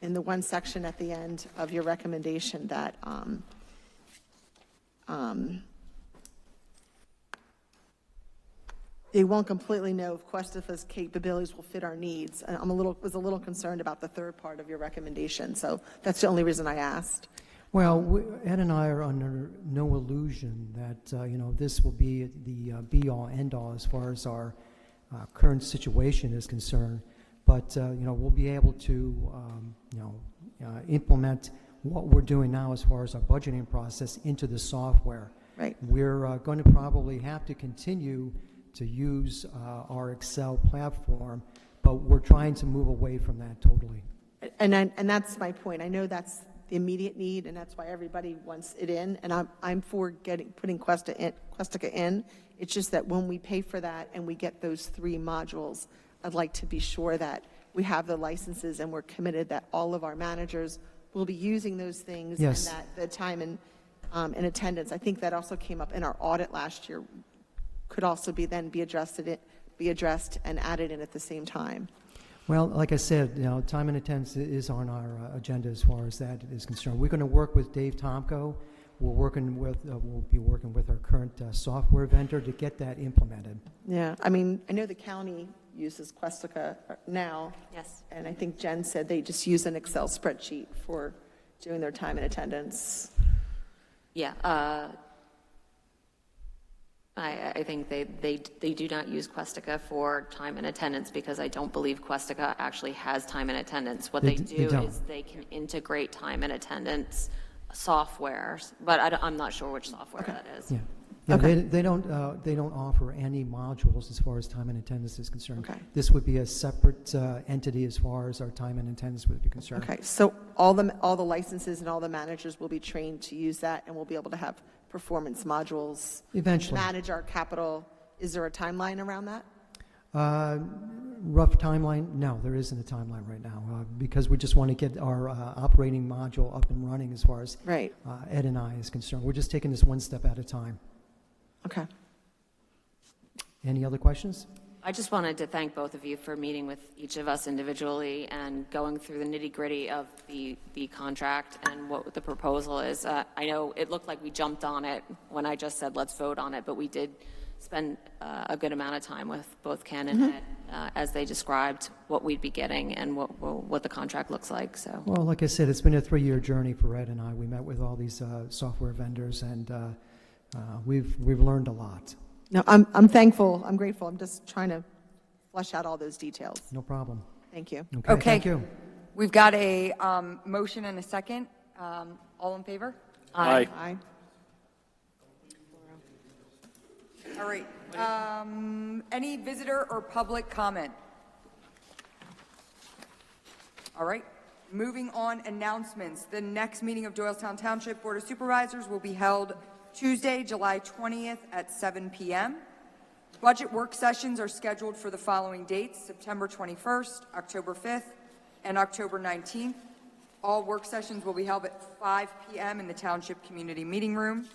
[SPEAKER 6] in the one section at the end of your recommendation that they won't completely know if Questifa's capabilities will fit our needs. And was a little concerned about the third part of your recommendation, so that's the only reason I asked.
[SPEAKER 21] Well, Ed and I are under no illusion that, this will be the be-all, end-all as far as our current situation is concerned. But, we'll be able to, implement what we're doing now as far as our budgeting process into the software.
[SPEAKER 6] Right.
[SPEAKER 21] We're going to probably have to continue to use our Excel platform, but we're trying to move away from that totally.
[SPEAKER 6] And that's my point. I know that's the immediate need, and that's why everybody wants it in. And I'm for putting Questica in. It's just that when we pay for that and we get those 3 modules, I'd like to be sure that we have the licenses and we're committed that all of our managers will be using those things.
[SPEAKER 21] Yes.
[SPEAKER 6] And that the time and attendance. I think that also came up in our audit last year. Could also be addressed and added in at the same time.
[SPEAKER 21] Well, like I said, time and attendance is on our agenda as far as that is concerned. We're going to work with Dave Tomko. We'll be working with our current software vendor to get that implemented.
[SPEAKER 6] Yeah, I mean, I know the county uses Questica now.
[SPEAKER 12] Yes.
[SPEAKER 6] And I think Jen said they just use an Excel spreadsheet for doing their time and attendance.
[SPEAKER 12] Yeah. I think they do not use Questica for time and attendance because I don't believe Questica actually has time and attendance. What they do is they can integrate time and attendance software, but I'm not sure which software that is.
[SPEAKER 21] Yeah. Yeah, okay. They don't offer any modules as far as time and attendance is concerned.
[SPEAKER 6] Okay.
[SPEAKER 21] This would be a separate entity as far as our time and attendance would be concerned.
[SPEAKER 6] Okay, so all the licenses and all the managers will be trained to use that, and we'll be able to have performance modules.
[SPEAKER 21] Eventually.
[SPEAKER 6] Manage our capital. Is there a timeline around that?
[SPEAKER 21] Rough timeline? No, there isn't a timeline right now because we just want to get our operating module up and running as far as
[SPEAKER 6] right.
[SPEAKER 21] Ed and I is concerned. We're just taking this one step at a time.
[SPEAKER 6] Okay.
[SPEAKER 21] Any other questions?
[SPEAKER 12] I just wanted to thank both of you for meeting with each of us individually and going through the nitty-gritty of the contract and what the proposal is. I know it looked like we jumped on it when I just said let's vote on it, but we did spend a good amount of time with both Ken and Ed as they described what we'd be getting and what the contract looks like. So.
[SPEAKER 21] Well, like I said, it's been a 3-year journey for Ed and I. We met with all these software vendors, and we've learned a lot.
[SPEAKER 6] No, I'm thankful. I'm grateful. I'm just trying to flesh out all those details.
[SPEAKER 21] No problem.
[SPEAKER 6] Thank you.
[SPEAKER 8] Okay.
[SPEAKER 21] Thank you.
[SPEAKER 8] We've got a motion and a second. All in favor?
[SPEAKER 14] Aye.
[SPEAKER 6] Aye.
[SPEAKER 8] All right. Any visitor or public comment? All right. Moving on, announcements. The next meeting of Doylestown Township Board of Supervisors will be held Tuesday, July 20th at 7 p.m. Budget work sessions are scheduled for the following dates: September 21st, October 5th, and October 19th. All work sessions will be held at 5 p.m. in the Township Community Meeting Room.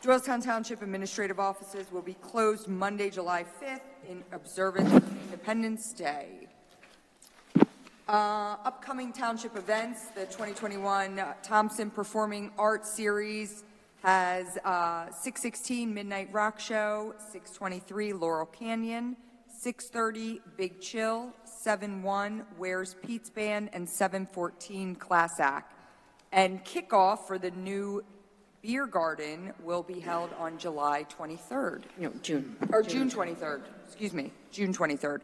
[SPEAKER 8] Doylestown Township administrative offices will be closed Monday, July 5th in observance of Independence Day. Upcoming township events: the 2021 Thompson Performing Arts Series has 6:16 Midnight Rock Show, 6:23 Laurel Canyon, 6:30 Big Chill, 7:1 Where's Pete's Band, and 7:14 Class Act. And kickoff for the new beer garden will be held on July 23rd.
[SPEAKER 12] No, June.
[SPEAKER 8] Or June 23rd. Excuse me, June 23rd.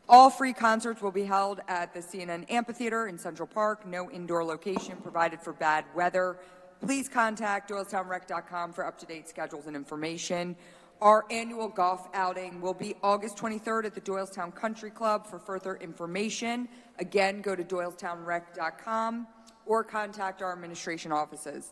[SPEAKER 8] All free concerts will be held at the CNN Amphitheater in Central Park. No indoor location provided for bad weather. Please contact doylestownrec.com for up-to-date schedules and information. Our annual golf outing will be August 23rd at the Doylestown Country Club. For further information, again, go to doylestownrec.com or contact our administration offices.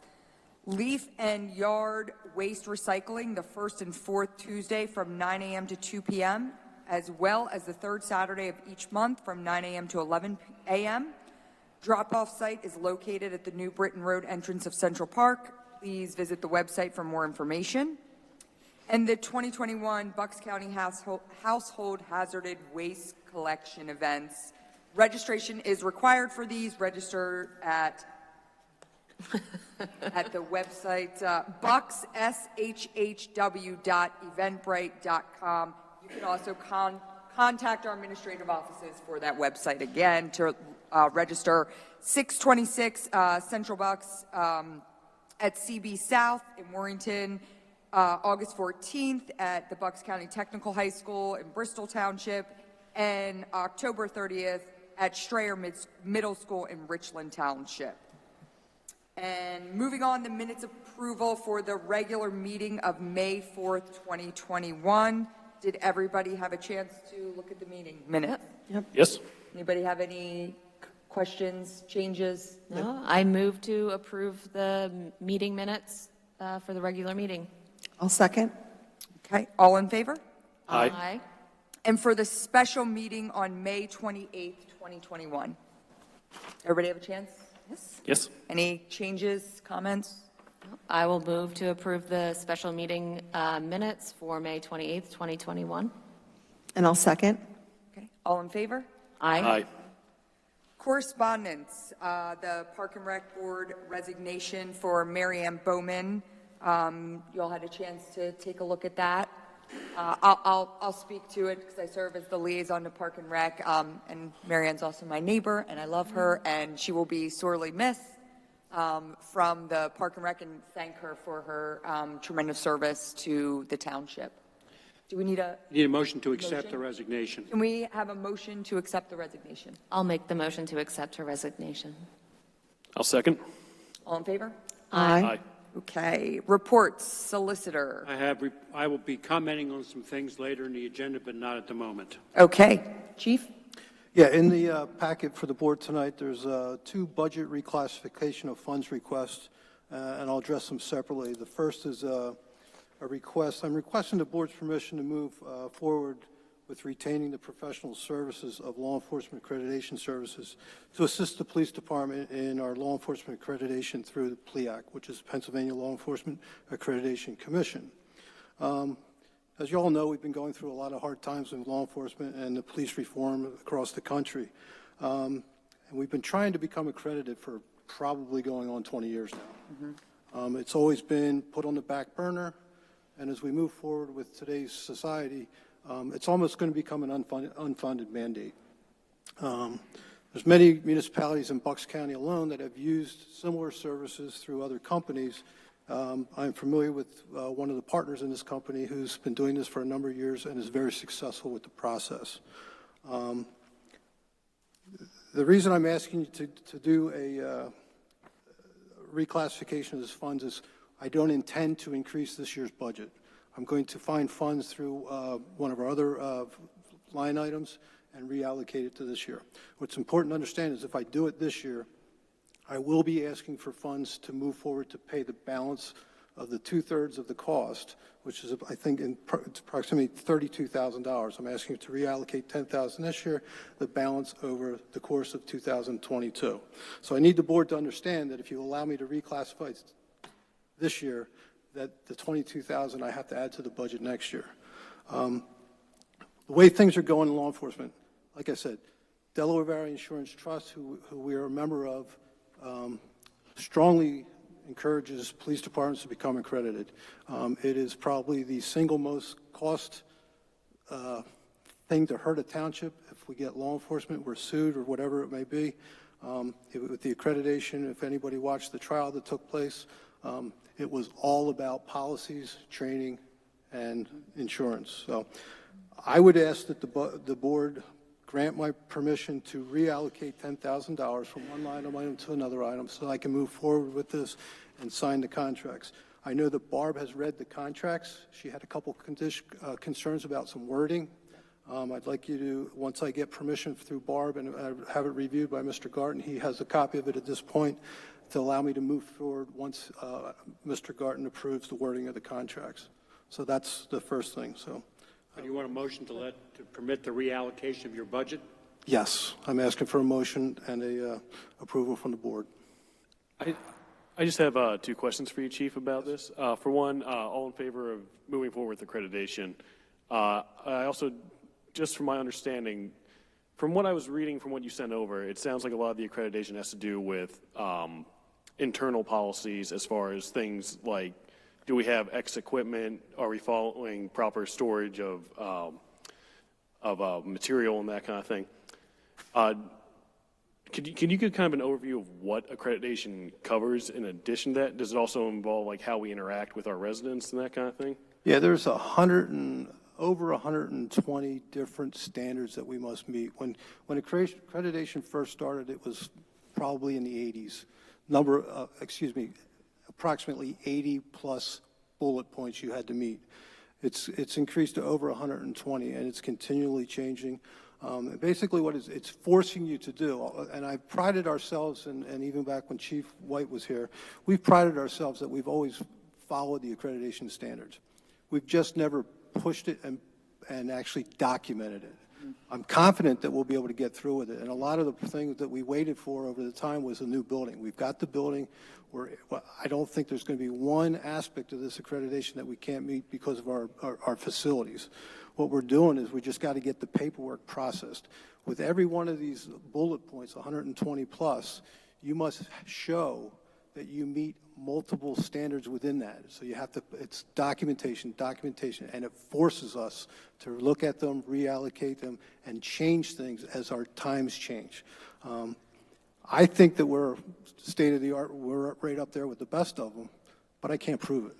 [SPEAKER 8] Leaf and yard waste recycling the first and fourth Tuesday from 9 a.m. to 2 p.m., as well as the third Saturday of each month from 9 a.m. to 11 a.m. Drop-off site is located at the New Britain Road entrance of Central Park. Please visit the website for more information. And the 2021 Bucks County Household Hazarded Waste Collection events. Registration is required for these. Register at the website buckshhw.eventbrite.com. You can also contact our administrative offices for that website again to register. 626 Central Bucks at CB South in Warrington, August 14th at the Bucks County Technical High School in Bristol Township, and October 30th at Strayer Middle School in Richland Township. And moving on, the minutes approval for the regular meeting of May 4th, 2021. Did everybody have a chance to look at the meeting minutes?
[SPEAKER 1] Yep.
[SPEAKER 14] Yes.
[SPEAKER 8] Anybody have any questions, changes?
[SPEAKER 12] No, I move to approve the meeting minutes for the regular meeting.
[SPEAKER 1] I'll second.
[SPEAKER 8] Okay, all in favor?
[SPEAKER 14] Aye.
[SPEAKER 8] And for the special meeting on May 28th, 2021. Everybody have a chance? Yes?
[SPEAKER 14] Yes.
[SPEAKER 8] Any changes, comments?
[SPEAKER 12] I will move to approve the special meeting minutes for May 28th, 2021.
[SPEAKER 1] And I'll second.
[SPEAKER 8] Okay, all in favor?
[SPEAKER 12] Aye.
[SPEAKER 8] Correspondence, the Park and Rec Board resignation for Mary Ann Bowman. You all had a chance to take a look at that. I'll speak to it because I serve as the liaison to Park and Rec, and Mary Ann's also my neighbor, and I love her, and she will be sorely missed from the Park and Rec, and thank her for her tremendous service to the township. Do we need a
[SPEAKER 18] motion to accept the resignation?
[SPEAKER 8] Can we have a motion to accept the resignation?
[SPEAKER 12] I'll make the motion to accept her resignation.
[SPEAKER 14] I'll second.
[SPEAKER 8] All in favor?
[SPEAKER 14] Aye.
[SPEAKER 8] Okay. Reports, solicitor.
[SPEAKER 18] I will be commenting on some things later in the agenda, but not at the moment.
[SPEAKER 8] Okay. Chief?
[SPEAKER 5] Yeah, in the packet for the board tonight, there's two budget reclassification of funds requests, and I'll address them separately. The first is a request. I'm requesting the board's permission to move forward with retaining the professional services of law enforcement accreditation services to assist the police department in our law enforcement accreditation through the PLEAC, which is the Pennsylvania Law Enforcement Accreditation Commission. As you all know, we've been going through a lot of hard times in law enforcement and the police reform across the country. And we've been trying to become accredited for probably going on 20 years now. It's always been put on the back burner, and as we move forward with today's society, it's almost going to become an unfunded mandate. There's many municipalities in Bucks County alone that have used similar services through other companies. I'm familiar with one of the partners in this company who's been doing this for a number of years and is very successful with the process. The reason I'm asking you to do a reclassification of this funds is I don't intend to increase this year's budget. I'm going to find funds through one of our other line items and reallocate it to this year. What's important to understand is if I do it this year, I will be asking for funds to move forward to pay the balance of the 2/3 of the cost, which is, I think, it's approximately $32,000. I'm asking to reallocate $10,000 this year, the balance over the course of 2022. So I need the board to understand that if you allow me to reclassify this year, that the $22,000 I have to add to the budget next year. The way things are going in law enforcement, like I said, Delaware Valley Insurance Trust, who we are a member of, strongly encourages police departments to become accredited. It is probably the single most cost thing to hurt a township. If we get law enforcement, we're sued or whatever it may be. With the accreditation, if anybody watched the trial that took place, it was all about policies, training, and insurance. So I would ask that the board grant my permission to reallocate $10,000 from one item to another item so I can move forward with this and sign the contracts. I know that Barb has read the contracts. She had a couple concerns about some wording. I'd like you to, once I get permission through Barb and have it reviewed by Mr. Garten, he has a copy of it at this point, to allow me to move forward once Mr. Garten approves the wording of the contracts. So that's the first thing. So.
[SPEAKER 18] Do you want a motion to permit the reallocation of your budget?
[SPEAKER 5] Yes, I'm asking for a motion and a approval from the board.
[SPEAKER 14] I just have two questions for you, Chief, about this. For one, all in favor of moving forward with accreditation. I also, just from my understanding, from what I was reading from what you sent over, it sounds like a lot of the accreditation has to do with internal policies as far as things like, do we have X equipment? Are we following proper storage of material and that kind of thing. Can you give kind of an overview of what accreditation covers in addition to that? Does it also involve like how we interact with our residents and that kind of thing?
[SPEAKER 5] Yeah, there's over 120 different standards that we must meet. When accreditation first started, it was probably in the 80s. Approximately 80 plus bullet points you had to meet. It's increased to over 120, and it's continually changing. Basically, what it's forcing you to do, and I prided ourselves, and even back when Chief White was here, we've prided ourselves that we've always followed the accreditation standards. We've just never pushed it and actually documented it. I'm confident that we'll be able to get through with it. And a lot of the things that we waited for over the time was a new building. We've got the building. I don't think there's going to be one aspect of this accreditation that we can't meet because of our facilities. What we're doing is we just got to get the paperwork processed. With every one of these bullet points, 120 plus, you must show that you meet multiple standards within that. So you have to, it's documentation, and it forces us to look at them, reallocate them, and change things as our times change. I think that we're state of the art, we're right up there with the best of them, but I can't prove it.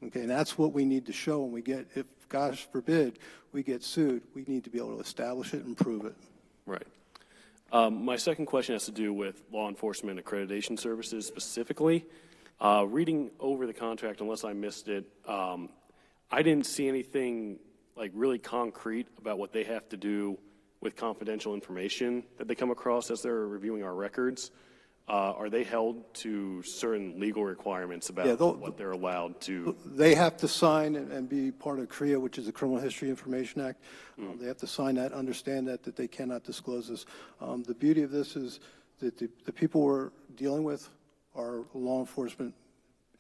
[SPEAKER 5] Okay, and that's what we need to show when we get, if gosh forbid, we get sued, we need to be able to establish it and prove it.
[SPEAKER 14] Right. My second question has to do with law enforcement accreditation services specifically. Reading over the contract, unless I missed it, I didn't see anything like really concrete about what they have to do with confidential information that they come across as they're reviewing our records. Are they held to certain legal requirements about what they're allowed to?
[SPEAKER 5] They have to sign and be part of CREA, which is the Criminal History Information Act. They have to sign that, understand that they cannot disclose this. The beauty of this is that the people we're dealing with are law enforcement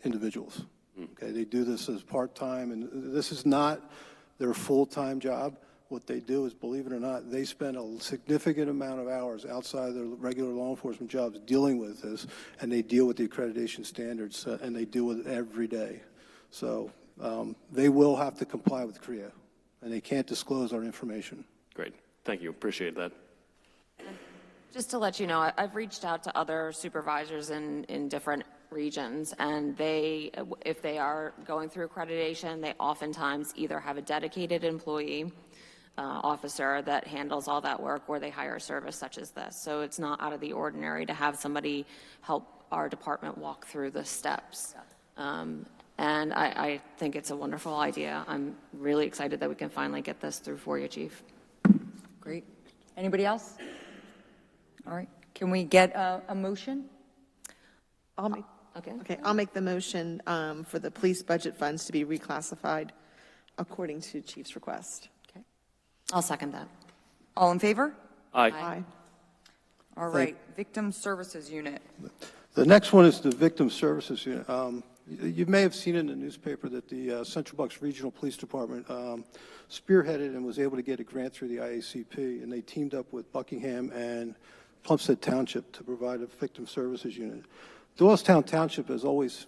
[SPEAKER 5] individuals. Okay, they do this as part-time, and this is not their full-time job. What they do is, believe it or not, they spend a significant amount of hours outside their regular law enforcement jobs dealing with this, and they deal with the accreditation standards, and they deal with it every day. So they will have to comply with CREA, and they can't disclose our information.
[SPEAKER 14] Great. Thank you. Appreciate that.
[SPEAKER 12] Just to let you know, I've reached out to other supervisors in different regions, and if they are going through accreditation, they oftentimes either have a dedicated employee officer that handles all that work, or they hire a service such as this. So it's not out of the ordinary to have somebody help our department walk through the steps. And I think it's a wonderful idea. I'm really excited that we can finally get this through for you, Chief.
[SPEAKER 8] Great. Anybody else? All right. Can we get a motion?
[SPEAKER 6] I'll make the motion for the police budget funds to be reclassified according to Chief's request.
[SPEAKER 12] I'll second that.
[SPEAKER 8] All in favor?
[SPEAKER 14] Aye.
[SPEAKER 8] All right. Victim Services Unit.
[SPEAKER 5] The next one is the Victim Services Unit. You may have seen in the newspaper that the Central Bucks Regional Police Department spearheaded and was able to get a grant through the IACP, and they teamed up with Buckingham and Plumstead Township to provide a Victim Services Unit. Doylestown Township has always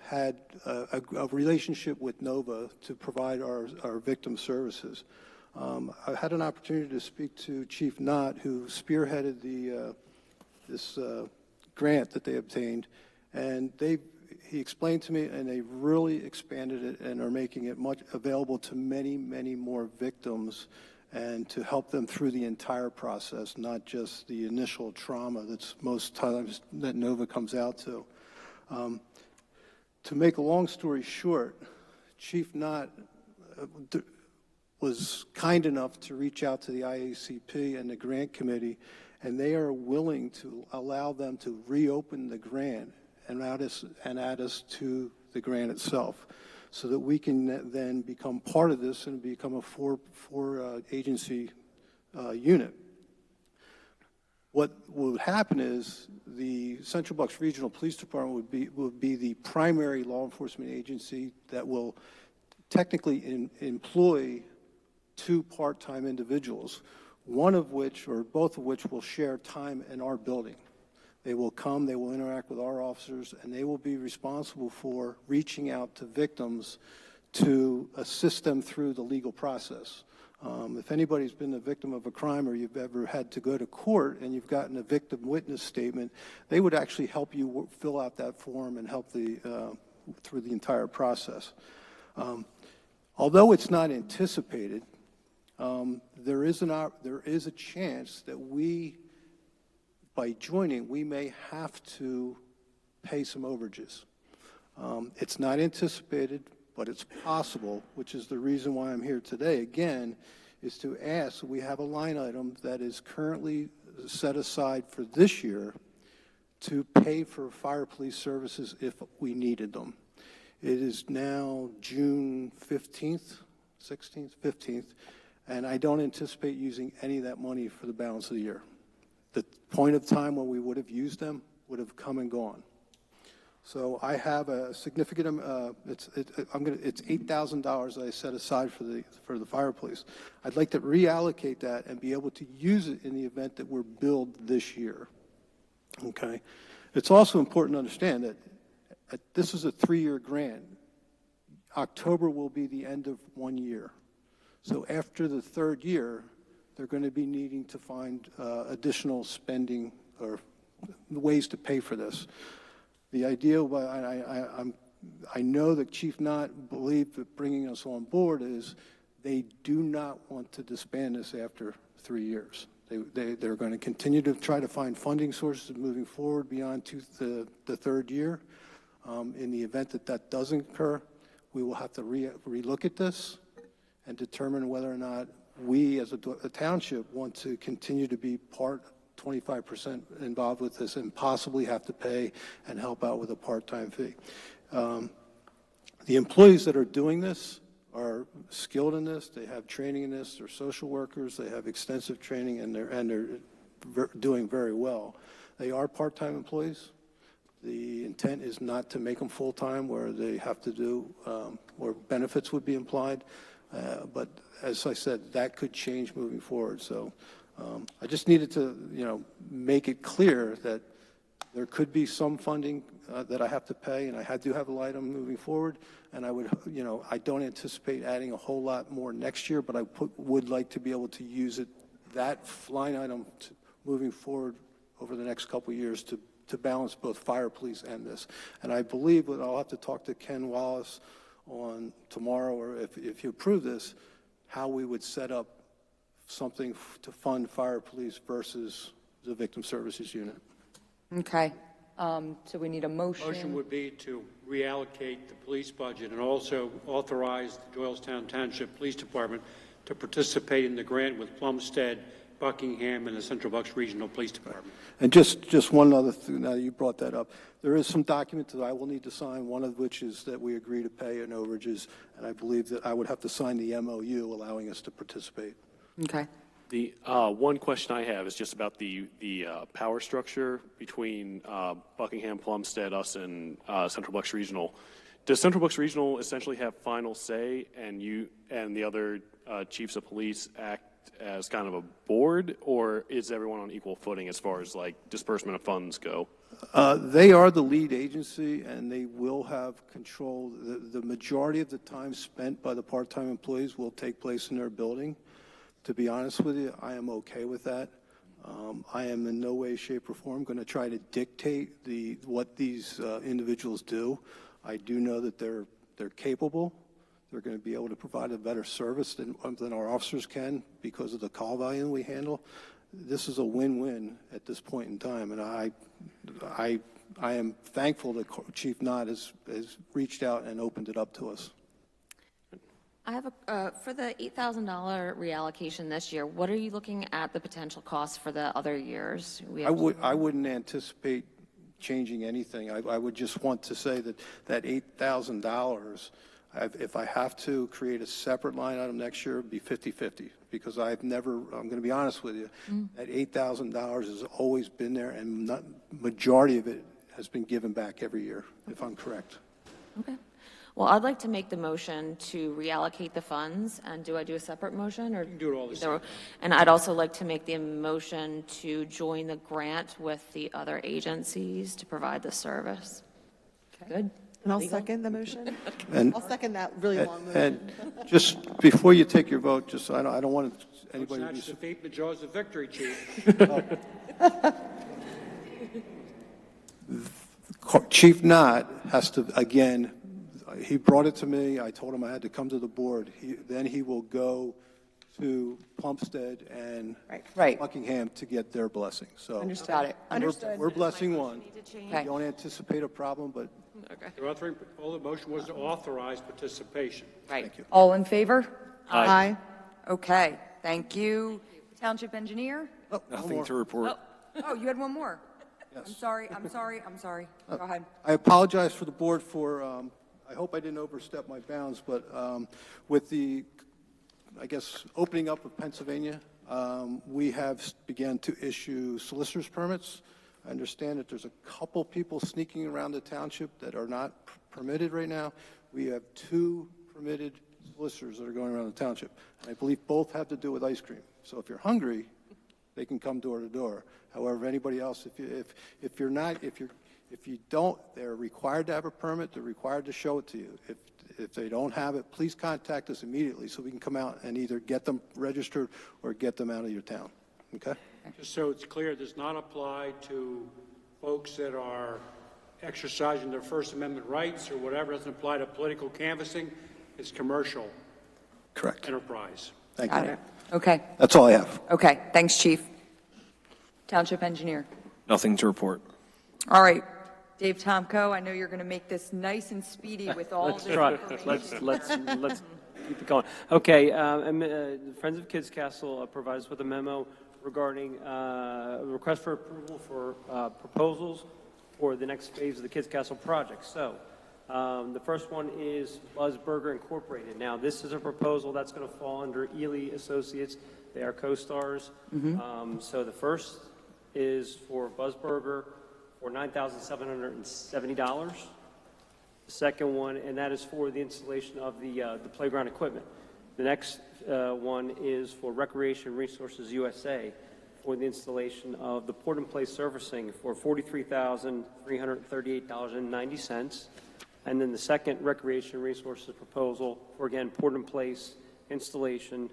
[SPEAKER 5] had a relationship with NOVA to provide our victim services. I had an opportunity to speak to Chief Knott, who spearheaded this grant that they obtained, and he explained to me, and they really expanded it and are making it much available to many, many more victims, and to help them through the entire process, not just the initial trauma that's most times that NOVA comes out to. To make a long story short, Chief Knott was kind enough to reach out to the IACP and the grant committee, and they are willing to allow them to reopen the grant and add us to the grant itself, so that we can then become part of this and become a four agency unit. What would happen is the Central Bucks Regional Police Department would be the primary law enforcement agency that will technically employ 2 part-time individuals, one of which or both of which will share time in our building. They will come, they will interact with our officers, and they will be responsible for reaching out to victims to assist them through the legal process. If anybody's been a victim of a crime or you've ever had to go to court and you've gotten a victim witness statement, they would actually help you fill out that form and help through the entire process. Although it's not anticipated, there is a chance that by joining, we may have to pay some overages. It's not anticipated, but it's possible, which is the reason why I'm here today, again, is to ask, we have a line item that is currently set aside for this year to pay for fire police services if we needed them. It is now June 15th, 16th, 15th, and I don't anticipate using any of that money for the balance of the year. The point of time when we would have used them would have come and gone. So I have a significant, it's $8,000 that I set aside for the fire police. I'd like to reallocate that and be able to use it in the event that we're billed this year. Okay. It's also important to understand that this is a 3-year grant. October will be the end of 1 year. So after the 3rd year, they're going to be needing to find additional spending or ways to pay for this. The idea, I know that Chief Knott believed that bringing us on board is they do not want to disband this after 3 years. They're going to continue to try to find funding sources moving forward beyond the 3rd year. In the event that that doesn't occur, we will have to relook at this and determine whether or not we as a township want to continue to be 25% involved with this and possibly have to pay and help out with a part-time fee. The employees that are doing this are skilled in this. They have training in this. They're social workers. They have extensive training, and they're doing very well. They are part-time employees. The intent is not to make them full-time where they have to do, where benefits would be implied. But as I said, that could change moving forward. So I just needed to, make it clear that there could be some funding that I have to pay, and I do have a line item moving forward. And I would, I don't anticipate adding a whole lot more next year, but I would like to be able to use that line item moving forward over the next couple of years to balance both fire, police, and this. And I believe that I'll have to talk to Ken Wallace on tomorrow, or if you approve this, how we would set up something to fund fire, police versus the victim services unit.
[SPEAKER 8] Okay. So we need a motion.
[SPEAKER 18] Motion would be to reallocate the police budget and also authorize the Doylestown Township Police Department to participate in the grant with Plumstead, Buckingham, and the Central Bucks Regional Police Department. And
[SPEAKER 5] just one other thing, now you brought that up. There is some documents that I will need to sign, one of which is that we agree to pay in overages, and I believe that I would have to sign the MOU allowing us to participate.
[SPEAKER 8] Okay.
[SPEAKER 14] The one question I have is just about the power structure between Buckingham, Plumstead, us, and Central Bucks Regional. Does Central Bucks Regional essentially have final say, and you and the other chiefs of police act as kind of a board, or is everyone on equal footing as far as like disbursement of funds go?
[SPEAKER 5] They are the lead agency, and they will have control. The majority of the time spent by the part-time employees will take place in their building. To be honest with you, I am okay with that. I am in no way, shape, or form going to try to dictate what these individuals do. I do know that they're capable. They're going to be able to provide a better service than our officers can because of the call volume we handle. This is a win-win at this point in time, and I am thankful that Chief Knott has reached out and opened it up to us.
[SPEAKER 12] I have for the $8,000 reallocation this year, what are you looking at the potential costs for the other years?
[SPEAKER 5] I wouldn't anticipate changing anything. I would just want to say that $8,000, if I have to create a separate line item next year, it'd be 50-50, because I'm going to be honest with you, that $8,000 has always been there, and majority of it has been given back every year, if I'm correct.
[SPEAKER 12] Okay. Well, I'd like to make the motion to reallocate the funds, and do I do a separate motion? Or
[SPEAKER 18] you can do it all the same.
[SPEAKER 12] And I'd also like to make the motion to join the grant with the other agencies to provide the service. Okay. Good?
[SPEAKER 6] And I'll second the motion.
[SPEAKER 5] And-
[SPEAKER 6] I'll second that really long motion.
[SPEAKER 5] And just before you take your vote, just, I don't want anybody to
[SPEAKER 18] Don't
[SPEAKER 5] be...
[SPEAKER 18] snatch defeat in the jaws of victory, Chief.
[SPEAKER 5] Chief Knott has to, again, he brought it to me. I told him I had to come to the board. Then he will go to Plumstead and Buckingham to get their blessing. So
[SPEAKER 8] Understood. Got it. Understood.
[SPEAKER 5] We're blessing one.
[SPEAKER 8] Okay.
[SPEAKER 5] We don't anticipate a problem, but
[SPEAKER 18] All the motion was to authorize participation.
[SPEAKER 8] Right.
[SPEAKER 5] Thank you.
[SPEAKER 8] All in favor?
[SPEAKER 18] Aye.
[SPEAKER 8] Okay, thank you. Township engineer?
[SPEAKER 7] Nothing to report.
[SPEAKER 8] Oh, you had one more?
[SPEAKER 5] Yes.
[SPEAKER 8] I'm sorry. Go ahead.
[SPEAKER 5] I apologize for the board for, I hope I didn't overstep my bounds, but with the, I guess, opening up of Pennsylvania, we have began to issue solicitor's permits. I understand that there's a couple people sneaking around the township that are not permitted right now. We have 2 permitted solicitors that are going around the township, and I believe both have to do with ice cream. So if you're hungry, they can come door to door. However, anybody else, if you don't, they're required to have a permit. They're required to show it to you. If they don't have it, please contact us immediately so we can come out and either get them registered or get them out of your town. Okay?
[SPEAKER 18] Just so it's clear, does not apply to folks that are exercising their First Amendment rights or whatever. It doesn't apply to political canvassing. It's commercial.
[SPEAKER 5] Correct.
[SPEAKER 18] Enterprise.
[SPEAKER 5] Thank
[SPEAKER 8] Got
[SPEAKER 5] you.
[SPEAKER 8] it. Okay.
[SPEAKER 5] That's all I have.
[SPEAKER 8] Okay, thanks, Chief. Township engineer.
[SPEAKER 7] Nothing to report.
[SPEAKER 8] All right, Dave Tomko, I know you're going to make this nice and speedy with all
[SPEAKER 17] Let's
[SPEAKER 8] this
[SPEAKER 17] try.
[SPEAKER 8] information.
[SPEAKER 17] Let's keep it going. Okay, Friends of Kids Castle provided us with a memo regarding a request for approval for proposals for the next phase of the Kids Castle project. So the first one is Buzz Burger Incorporated. Now, this is a proposal that's going to fall under Ely Associates. They are co-stars. So the first is for Buzz Burger for $9,770. The second one, and that is for the installation of the playground equipment. The next one is for Recreation Resources USA for the installation of the port and place surfacing for $43,338.90. And then the second Recreation Resources proposal for, again, port and place installation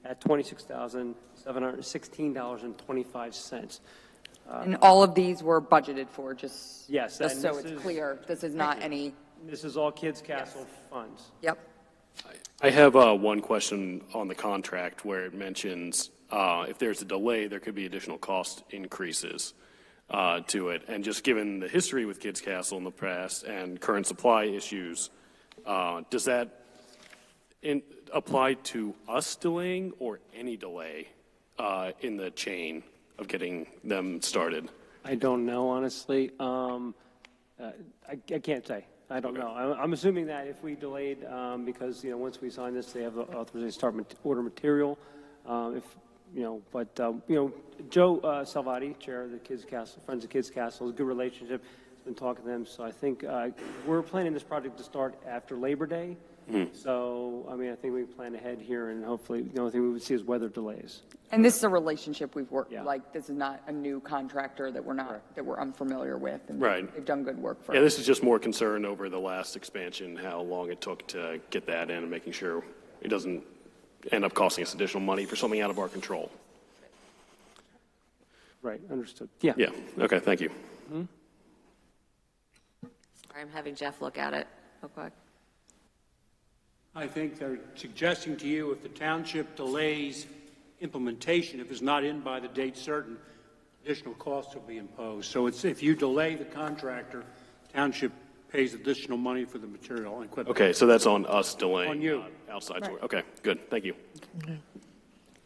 [SPEAKER 17] at $26,716.25.
[SPEAKER 8] And all of these were budgeted for, just so
[SPEAKER 17] this
[SPEAKER 8] it's
[SPEAKER 17] is-
[SPEAKER 8] clear. This is not any,
[SPEAKER 17] This is all Kids Castle funds.
[SPEAKER 8] yep.
[SPEAKER 14] I have one question on the contract where it mentions if there's a delay, there could be additional cost increases to it. And just given the history with Kids Castle in the past and current supply issues, does that apply to us delaying or any delay in the chain of getting them started?
[SPEAKER 17] I don't know, honestly. I can't say. I don't know. I'm assuming that if we delayed, because, once we sign this, they have the authorization to start order material. Joe Salvati, chair of the Kids Castle, Friends of Kids Castle, has a good relationship. He's been talking to them. So I think we're planning this project to start after Labor Day. So, I think we plan ahead here, and hopefully the only thing we would see is weather delays.
[SPEAKER 8] And this is a relationship we've worked, this is not a new contractor that we're unfamiliar with. And
[SPEAKER 14] Right.
[SPEAKER 8] They've done good work for
[SPEAKER 14] Yeah,
[SPEAKER 8] us.
[SPEAKER 14] this is just more concern over the last expansion, how long it took to get that in and making sure it doesn't end up costing us additional money for something out of our control.
[SPEAKER 17] Right, understood. Yeah.
[SPEAKER 14] Yeah, okay, thank you.
[SPEAKER 12] Sorry, I'm having Jeff look at it real quick.
[SPEAKER 18] I think they're suggesting to you if the township delays implementation, if it's not in by the date certain, additional costs will be imposed. So it's if you delay the contractor, township pays additional money for the material and equipment.
[SPEAKER 14] Okay, so that's on us delaying.
[SPEAKER 18] On you.
[SPEAKER 14] Not outside. Right. Okay, good, thank you.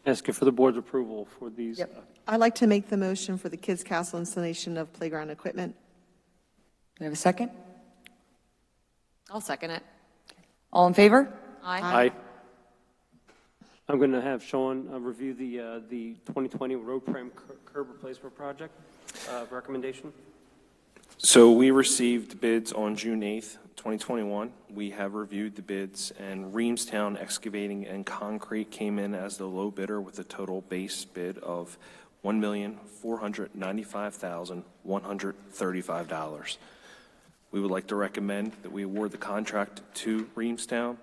[SPEAKER 17] Asking for the board's approval for these.
[SPEAKER 6] I'd like to make the motion for the Kids Castle installation of playground equipment.
[SPEAKER 8] Do we have a second?
[SPEAKER 12] I'll second it.
[SPEAKER 8] All in favor?
[SPEAKER 12] Aye.
[SPEAKER 17] I'm going to have Sean review the 2020 road frame curb replacement project recommendation.
[SPEAKER 7] So we received bids on June 8th, 2021. We have reviewed the bids, and Reamstown Excavating and Concrete came in as the low bidder with a total base bid of $1,495,135. We would like to recommend that we award the contract to Reamstown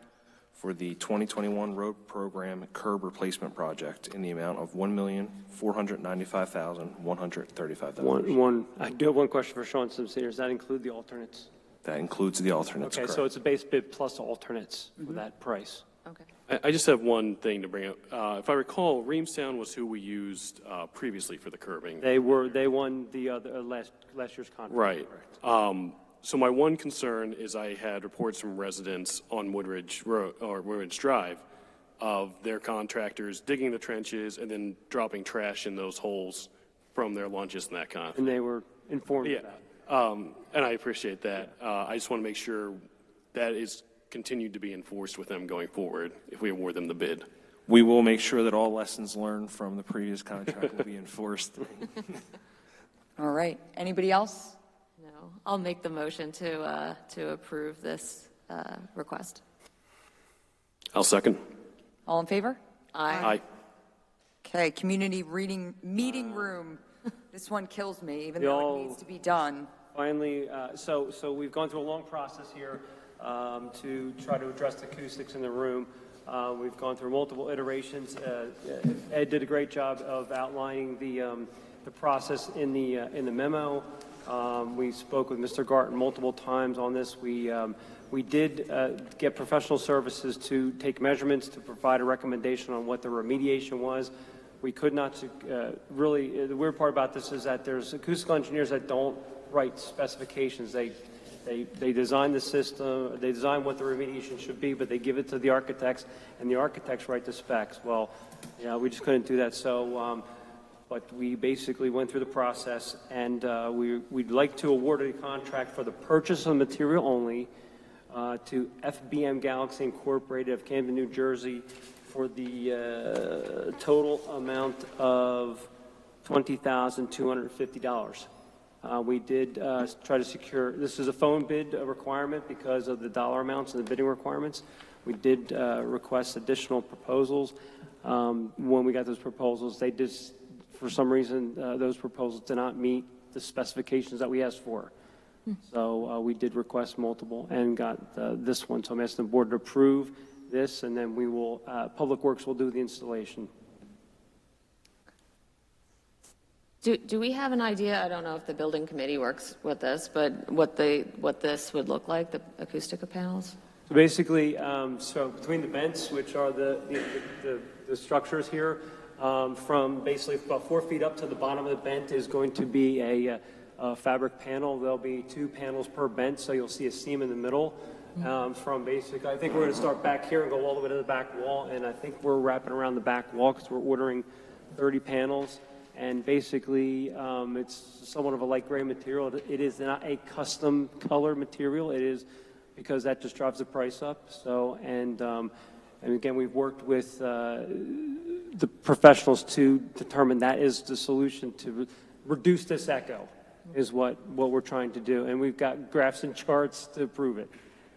[SPEAKER 7] for the 2021 road program curb replacement project in the amount of $1,495,135.
[SPEAKER 17] I do have one question for Sean Simpson. Does that include the alternates?
[SPEAKER 7] That includes the alternates,
[SPEAKER 17] Okay,
[SPEAKER 7] correct.
[SPEAKER 17] so it's a base bid plus alternates for that price.
[SPEAKER 12] Okay.
[SPEAKER 14] I just have one thing to bring up. If I recall, Reamstown was who we used previously for the curbing.
[SPEAKER 17] They won the other last year's contract.
[SPEAKER 14] Right. So my one concern is I had reports from residents on Woodridge Road or Woodridge Drive of their contractors digging the trenches and then dropping trash in those holes from their lunches and that kind of thing.
[SPEAKER 17] And they were informed of that.
[SPEAKER 14] And I appreciate that. I just want to make sure that is continued to be enforced with them going forward if we award them the bid.
[SPEAKER 7] We will make sure that all lessons learned from the previous contract will be enforced.
[SPEAKER 8] All right. Anybody else?
[SPEAKER 12] No, I'll make the motion to approve this request.
[SPEAKER 14] I'll second.
[SPEAKER 8] All in favor?
[SPEAKER 14] Aye.
[SPEAKER 8] Okay, community meeting room. This one kills me, even though it needs to be done.
[SPEAKER 17] Finally, so we've gone through a long process here to try to address the acoustics in the room. We've gone through multiple iterations. Ed did a great job of outlining the process in the memo. We spoke with Mr. Garten multiple times on this. We did get professional services to take measurements to provide a recommendation on what the remediation was. We could not really, the weird part about this is that there's acoustical engineers that don't write specifications. They design the system, they design what the remediation should be, but they give it to the architects, and the architects write the specs. Well, yeah, we just couldn't do that. So, but we basically went through the process, and we'd like to award a contract for the purchase of material only to FBM Galaxy Incorporated of Camden, New Jersey, for the total amount of $20,250. We did try to secure, this is a phone bid requirement because of the dollar amounts and the bidding requirements. We did request additional proposals. When we got those proposals, they just, for some reason, those proposals did not meet the specifications that we asked for. So we did request multiple and got this one. So I'm asking the board to approve this, and then we will, Public Works will do the installation.
[SPEAKER 12] Do we have an idea, I don't know if the building committee works with this, but what this would look like, the acoustic panels?
[SPEAKER 17] So basically, so between the vents, which are the structures here, from basically about 4 feet up to the bottom of the vent is going to be a fabric panel. There'll be 2 panels per vent, so you'll see a seam in the middle. From basically, I think we're going to start back here and go all the way to the back wall, and I think we're wrapping around the back wall because we're ordering 30 panels. And basically, it's somewhat of a light gray material. It is not a custom color material. It is because that just drives the price up. So, and again, we've worked with the professionals to determine that is the solution to reduce this echo, is what we're trying to do. And we've got graphs and charts to prove it.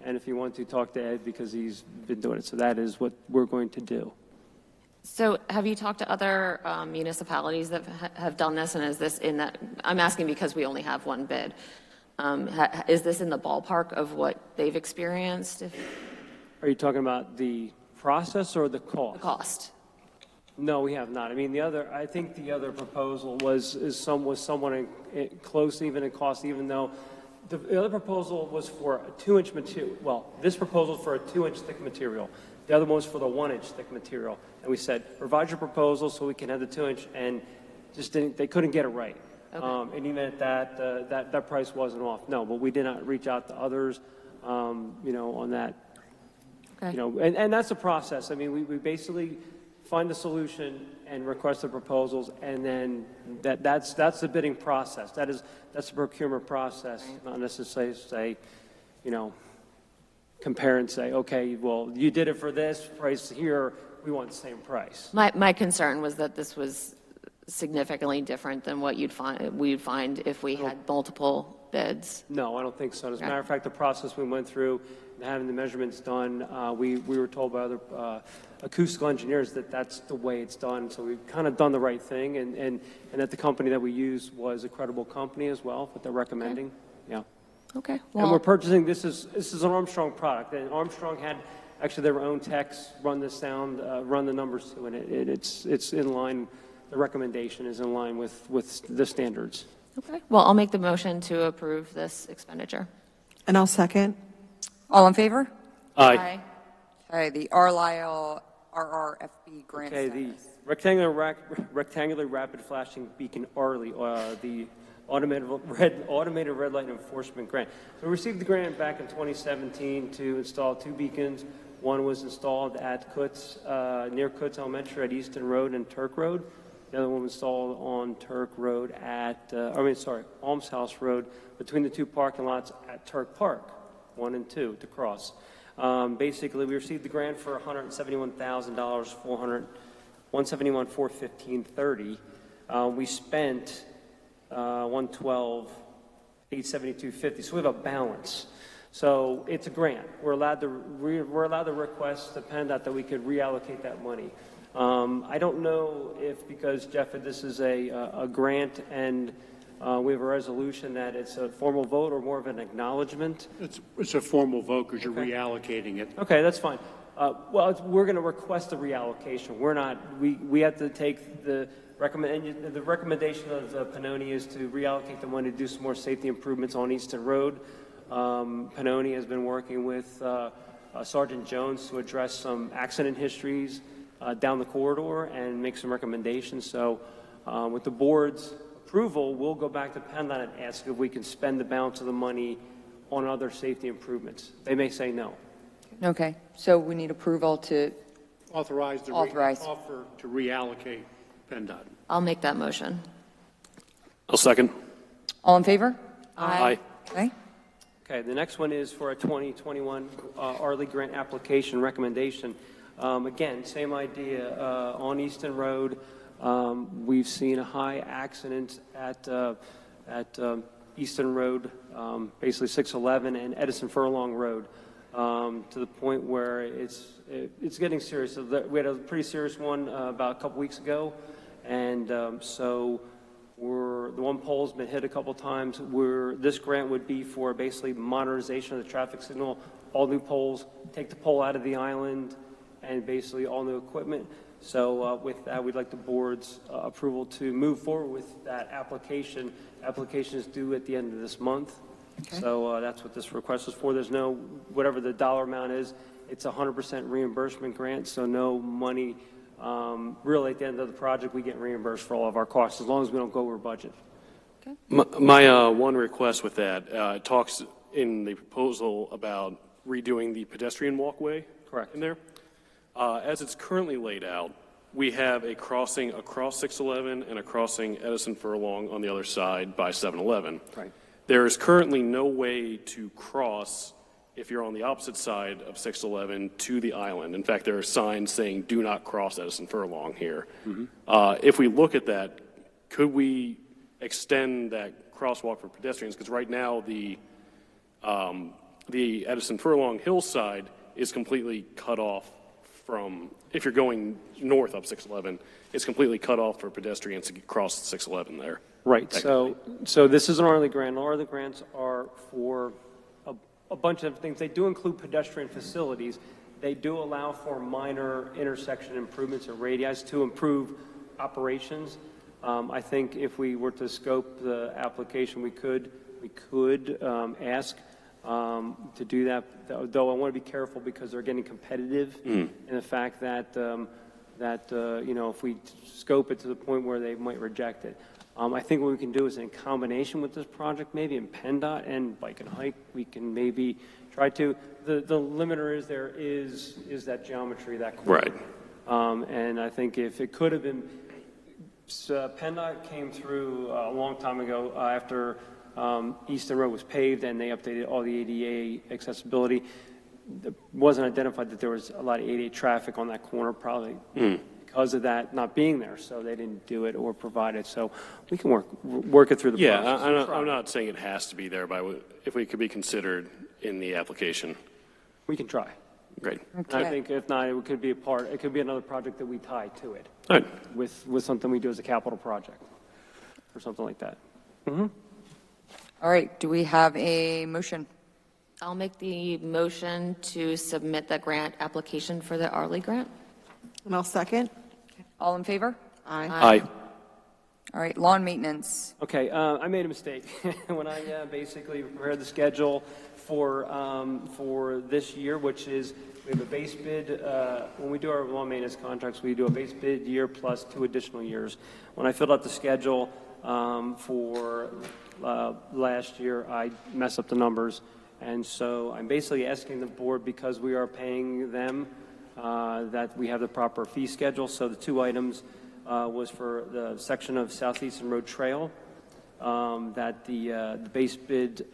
[SPEAKER 17] And if you want to, talk to Ed because he's been doing it. So that is what we're going to do.
[SPEAKER 12] So have you talked to other municipalities that have done this, and is this in that, I'm asking because we only have one bid. Is this in the ballpark of what they've experienced?
[SPEAKER 17] Are you talking about the process or the cost?
[SPEAKER 12] The cost.
[SPEAKER 17] No, we have not. I mean, I think the other proposal was somewhat close even in cost, even though the other proposal was for a 2-inch material. Well, this proposal for a 2-inch thick material. The other one was for the 1-inch thick material. And we said, provide your proposal so we can have the 2-inch, and they couldn't get it right. Okay. And even at that price wasn't off. No, but we did not reach out to others, on that. Okay. And that's the process. I mean, we basically find the solution and request the proposals, and then that's the bidding process. That's the procurement process, right. Not necessarily say, compare and say, okay, well, you did it for this price here, we want the same price.
[SPEAKER 12] My concern was that this was significantly different than what we'd find if we had multiple bids.
[SPEAKER 17] No, I don't think so. As a matter of fact, the process we went through and having the measurements done, we were told by other acoustical engineers that that's the way it's done. So we've kind of done the right thing, and that the company that we used was a credible company as well, what they're recommending. Okay. Yeah.
[SPEAKER 12] Okay.
[SPEAKER 17] And we're purchasing, this is an Armstrong product, and Armstrong had actually their own techs run the sound, run the numbers to it, and it's in line, the recommendation is in line with the standards.
[SPEAKER 12] Okay. Well, I'll make the motion to approve this expenditure.
[SPEAKER 6] And I'll second.
[SPEAKER 8] All in favor?
[SPEAKER 14] Aye.
[SPEAKER 8] Okay, the Arlisle RRFB grant
[SPEAKER 17] Okay, the
[SPEAKER 8] status.
[SPEAKER 17] rectangular rapid flashing beacon Arlie, the automated red light enforcement grant. So we received the grant back in 2017 to install 2 beacons. One was installed at Kutz, near Kutz Elementary at Easton Road and Turk Road. The other one was installed on Turk Road Alms House Road between the 2 parking lots at Turk Park, 1 and 2 to cross. Basically, we received the grant for $171,000, $171,415.30. We spent $112,872.50, so we have a balance. So it's a grant. We're allowed to request to PennDOT that we could reallocate that money. I don't know if, because Jeff, this is a grant and we have a resolution, that it's a formal vote or more of an acknowledgement.
[SPEAKER 18] It's a formal vote because you're reallocating it.
[SPEAKER 17] Okay, that's fine. Well, we're going to request a reallocation. We have to take the recommendation of the Pannoni is to reallocate the money to do some more safety improvements on Easton Road. Pannoni has been working with Sergeant Jones to address some accident histories down the corridor and make some recommendations. So with the board's approval, we'll go back to PennDOT and ask if we can spend the balance of the money on other safety improvements. They may say no.
[SPEAKER 8] Okay, so we need approval to
[SPEAKER 18] Authorize offer to reallocate PennDOT.
[SPEAKER 12] I'll make that motion.
[SPEAKER 14] I'll second.
[SPEAKER 8] All in favor?
[SPEAKER 14] Aye.
[SPEAKER 8] Okay.
[SPEAKER 17] Okay, the next one is for a 2021 Arlie grant application recommendation. Again, same idea. On Easton Road, we've seen a high accident at Easton Road, basically 611 and Edison Furlong Road, to the point where it's getting serious. So we had a pretty serious one about a couple weeks ago, and so the one pole's been hit a couple times. This grant would be for basically modernization of the traffic signal, all new poles, take the pole out of the island, and basically all new equipment. So with that, we'd like the board's approval to move forward with that application. Application is due at the end of this month. Okay. So that's what this request is for. There's no, whatever the dollar amount is, it's 100% reimbursement grant, so no money. Really, at the end of the project, we get reimbursed for all of our costs, as long as we don't go over budget.
[SPEAKER 12] Okay.
[SPEAKER 14] My one request with that, it talks in the proposal about redoing the pedestrian walkway.
[SPEAKER 17] Correct.
[SPEAKER 14] In there. As it's currently laid out, we have a crossing across 611 and a crossing Edison Furlong on the other side by 711.
[SPEAKER 17] Right.
[SPEAKER 14] There is currently no way to cross if you're on the opposite side of 611 to the island. In fact, there are signs saying do not cross Edison Furlong here. Mm-hmm. If we look at that, could we extend that crosswalk for pedestrians? Because right now the Edison Furlong hillside is completely cut off from, if you're going north up 611, it's completely cut off for pedestrians to cross 611 there.
[SPEAKER 17] Right. So this is an Arlie grant. Arlie grants are for a bunch of things. They do include pedestrian facilities. They do allow for minor intersection improvements and radii to improve operations. I think if we were to scope the application, we could ask to do that. Though I want to be careful because they're getting competitive in the fact that if we scope it to the point where they might reject it. I think what we can do is in combination with this project, maybe in PennDOT and Bike and Hike, we can maybe try to, the limiter is that geometry, that corner.
[SPEAKER 14] Right.
[SPEAKER 17] And I think if it could have been, PennDOT came through a long time ago after Easton Road was paved and they updated all the ADA accessibility. It wasn't identified that there was a lot of ADA traffic on that corner, probably because of that not being there, so they didn't do it or provide it. So we can work it through the process.
[SPEAKER 14] I'm not saying it has to be there, but if we could be considered in the application.
[SPEAKER 17] We can try.
[SPEAKER 14] Great.
[SPEAKER 17] Okay. I think if not, it could be it could be another project that we tie to it.
[SPEAKER 14] All right.
[SPEAKER 17] With something we do as a capital project or something like that. Mm-hmm.
[SPEAKER 8] All right, do we have a motion?
[SPEAKER 12] I'll make the motion to submit the grant application for the Arley grant.
[SPEAKER 6] And I'll second.
[SPEAKER 8] All in favor?
[SPEAKER 6] Aye.
[SPEAKER 14] Aye.
[SPEAKER 8] All right, lawn maintenance.
[SPEAKER 17] Okay, I made a mistake when I basically prepared the schedule for this year, which is we have a base bid. When we do our lawn maintenance contracts, we do a base bid year plus 2 additional years. When I filled out the schedule for last year, I messed up the numbers. And so I'm basically asking the board, because we are paying them, that we have the proper fee schedule. So the 2 items was for the section of Southeastern Road Trail, that the base bid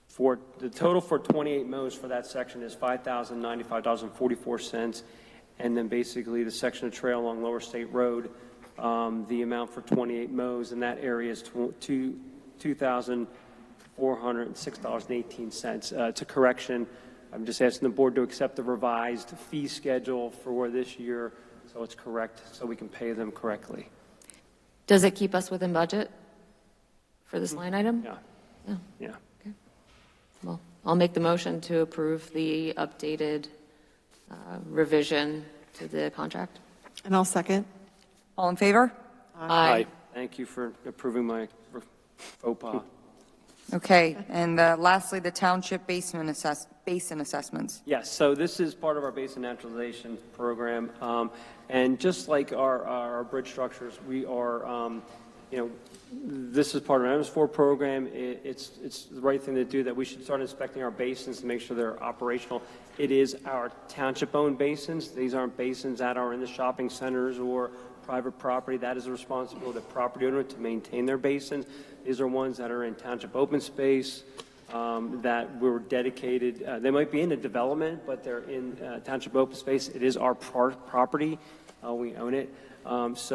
[SPEAKER 17] for the total for 28 mows for that section is $5,095.44. And then basically the section of trail along Lower State Road, the amount for 28 mows in that area is $2,406.18. To correction, I'm just asking the board to accept the revised fee schedule for this year, so it's correct, so we can pay them correctly.
[SPEAKER 12] Does it keep us within budget for this line item?
[SPEAKER 17] Yeah.
[SPEAKER 12] Yeah.
[SPEAKER 17] Yeah.
[SPEAKER 12] Okay. Well, I'll make the motion to approve the updated revision to the contract.
[SPEAKER 6] And I'll second.
[SPEAKER 8] All in favor?
[SPEAKER 12] Aye.
[SPEAKER 17] Thank you for approving my faux pas.
[SPEAKER 8] Okay, and lastly, the township basin assessments.
[SPEAKER 17] Yes, so this is part of our basin naturalization program. And just like our bridge structures, we are, this is part of our MS4 program. It's the right thing to do, that we should start inspecting our basins to make sure they're operational. It is our township-owned basins. These aren't basins that are in the shopping centers or private property. That is the responsibility of the property owner to maintain their basins. These are ones that are in township open space, that we're dedicated. They might be in a development, but they're in township open space. It is our property. We own it. As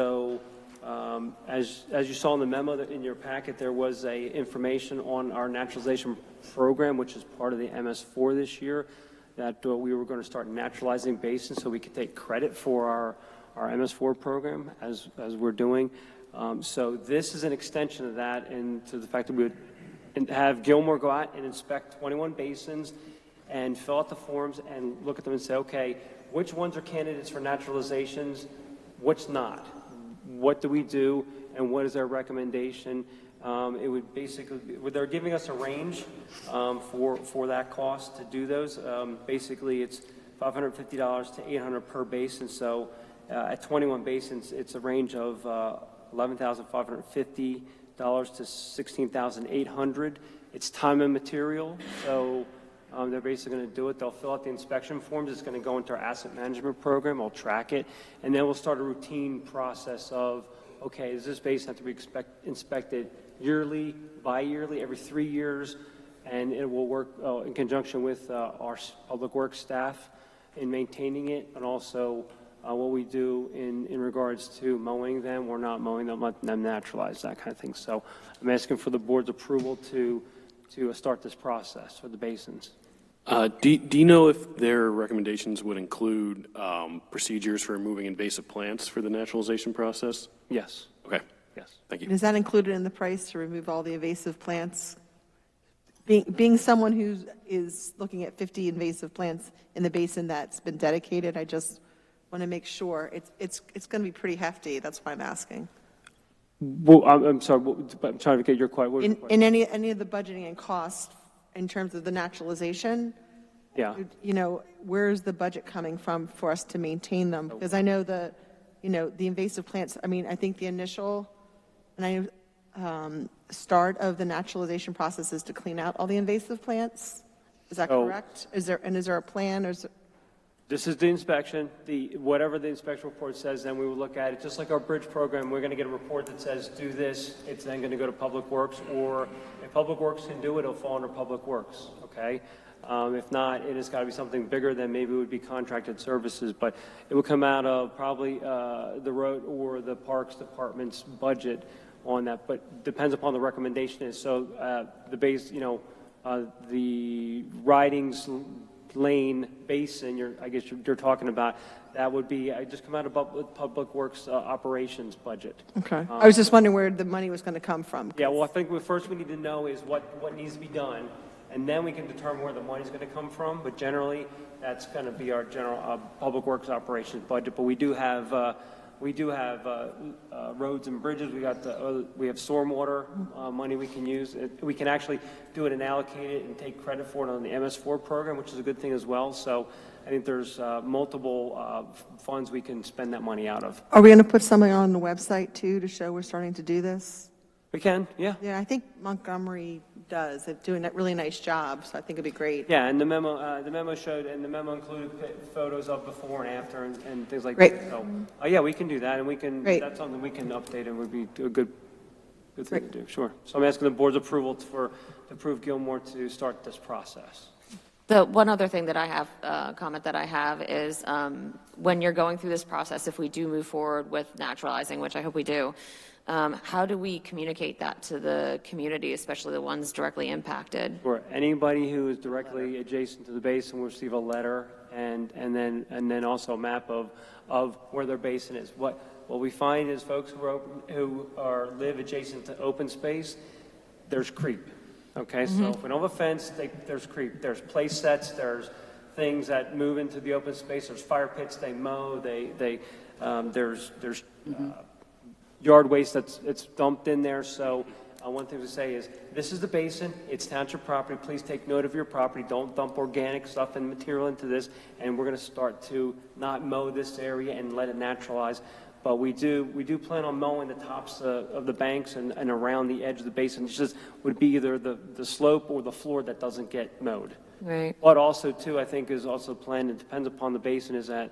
[SPEAKER 17] you saw in the memo in your packet, there was information on our naturalization program, which is part of the MS4 this year, that we were going to start naturalizing basins so we could take credit for our MS4 program as we're doing. So this is an extension of that, and to the fact that we would have Gilmore go out and inspect 21 basins and fill out the forms and look at them and say, okay, which ones are candidates for naturalizations, which not? What do we do, and what is their recommendation? It would basically, they're giving us a range for that cost to do those. Basically, it's $550 to $800 per basin. So at 21 basins, it's a range of $11,550 to $16,800. It's time and material, so they're basically going to do it. They'll fill out the inspection forms. It's going to go into our asset management program. We'll track it, and then we'll start a routine process of, okay, does this basin have to be inspected yearly, bi-yearly, every 3 years? And it will work in conjunction with our public works staff in maintaining it, and also what we do in regards to mowing them or not mowing them, letting them naturalize, that kind of thing. So I'm asking for the board's approval to start this process for the basins.
[SPEAKER 14] Do you know if their recommendations would include procedures for removing invasive plants for the naturalization process?
[SPEAKER 17] Yes.
[SPEAKER 14] Okay.
[SPEAKER 17] Yes.
[SPEAKER 14] Thank you.
[SPEAKER 6] And is that included in the price to remove all the invasive plants? Being someone who is looking at 50 invasive plants in the basin that's been dedicated, I just want to make sure it's going to be pretty hefty. That's why I'm asking.
[SPEAKER 17] Well, I'm sorry, I'm trying to get your question.
[SPEAKER 6] In any of the budgeting and cost in terms of the naturalization,
[SPEAKER 17] yeah,
[SPEAKER 6] where's the budget coming from for us to maintain them? Because I know the invasive plants. I mean, I think the initial start of the naturalization process is to clean out all the invasive plants. Is that correct? Is there a plan?
[SPEAKER 17] This is the inspection. Whatever the inspection report says, then we will look at it. Just like our bridge program, we're going to get a report that says, do this. It's then going to go to Public Works, or if Public Works can do it, it'll fall under Public Works, okay? If not, it has got to be something bigger, than maybe it would be contracted services, but it would come out of probably the road or the Parks Department's budget on that, but depends upon the recommendation is. So the base, the ridings lane basin I guess you're talking about, that would be, I just come out of Public Works operations budget.
[SPEAKER 6] Okay. I was just wondering where the money was going to come from.
[SPEAKER 17] Yeah, well, I think first we need to know is what needs to be done, and then we can determine where the money's going to come from. But generally, that's going to be our general Public Works operations budget. But we do have roads and bridges. We have stormwater money we can use. We can actually do it and allocate it and take credit for it on the MS4 program, which is a good thing as well. So I think there's multiple funds we can spend that money out of.
[SPEAKER 6] Are we going to put something on the website too to show we're starting to do this?
[SPEAKER 17] We can, yeah.
[SPEAKER 6] Yeah, I think Montgomery does. They're doing a really nice job, so I think it'd be great.
[SPEAKER 17] Yeah, and the memo showed, and the memo included photos of before and after and things like
[SPEAKER 6] Great.
[SPEAKER 17] that. So, yeah, we can do that, and we can.
[SPEAKER 6] Great.
[SPEAKER 17] That's something we can update, and would be a good thing to do. Sure. So I'm asking the board's approval to approve Gilmore to start this process.
[SPEAKER 12] The one other thing that I have, comment that I have is when you're going through this process, if we do move forward with naturalizing, which I hope we do, how do we communicate that to the community, especially the ones directly impacted?
[SPEAKER 17] Where anybody who is directly adjacent to the basin will receive a letter and then also a map of where their basin is. What we find is folks who live adjacent to open space, there's creep. Okay, so if we don't have a fence, there's creep. There's play sets. There's things that move into the open space. There's fire pits. They mow. There's yard waste that's dumped in there. So one thing to say is, this is the basin. It's township property. Please take note of your property. Don't dump organic stuff and material into this. And we're going to start to not mow this area and let it naturalize. But we do plan on mowing the tops of the banks and around the edge of the basin. It just would be either the slope or the floor that doesn't get mowed.
[SPEAKER 12] Right.
[SPEAKER 17] But also, too, I think is also planned, it depends upon the basin, is that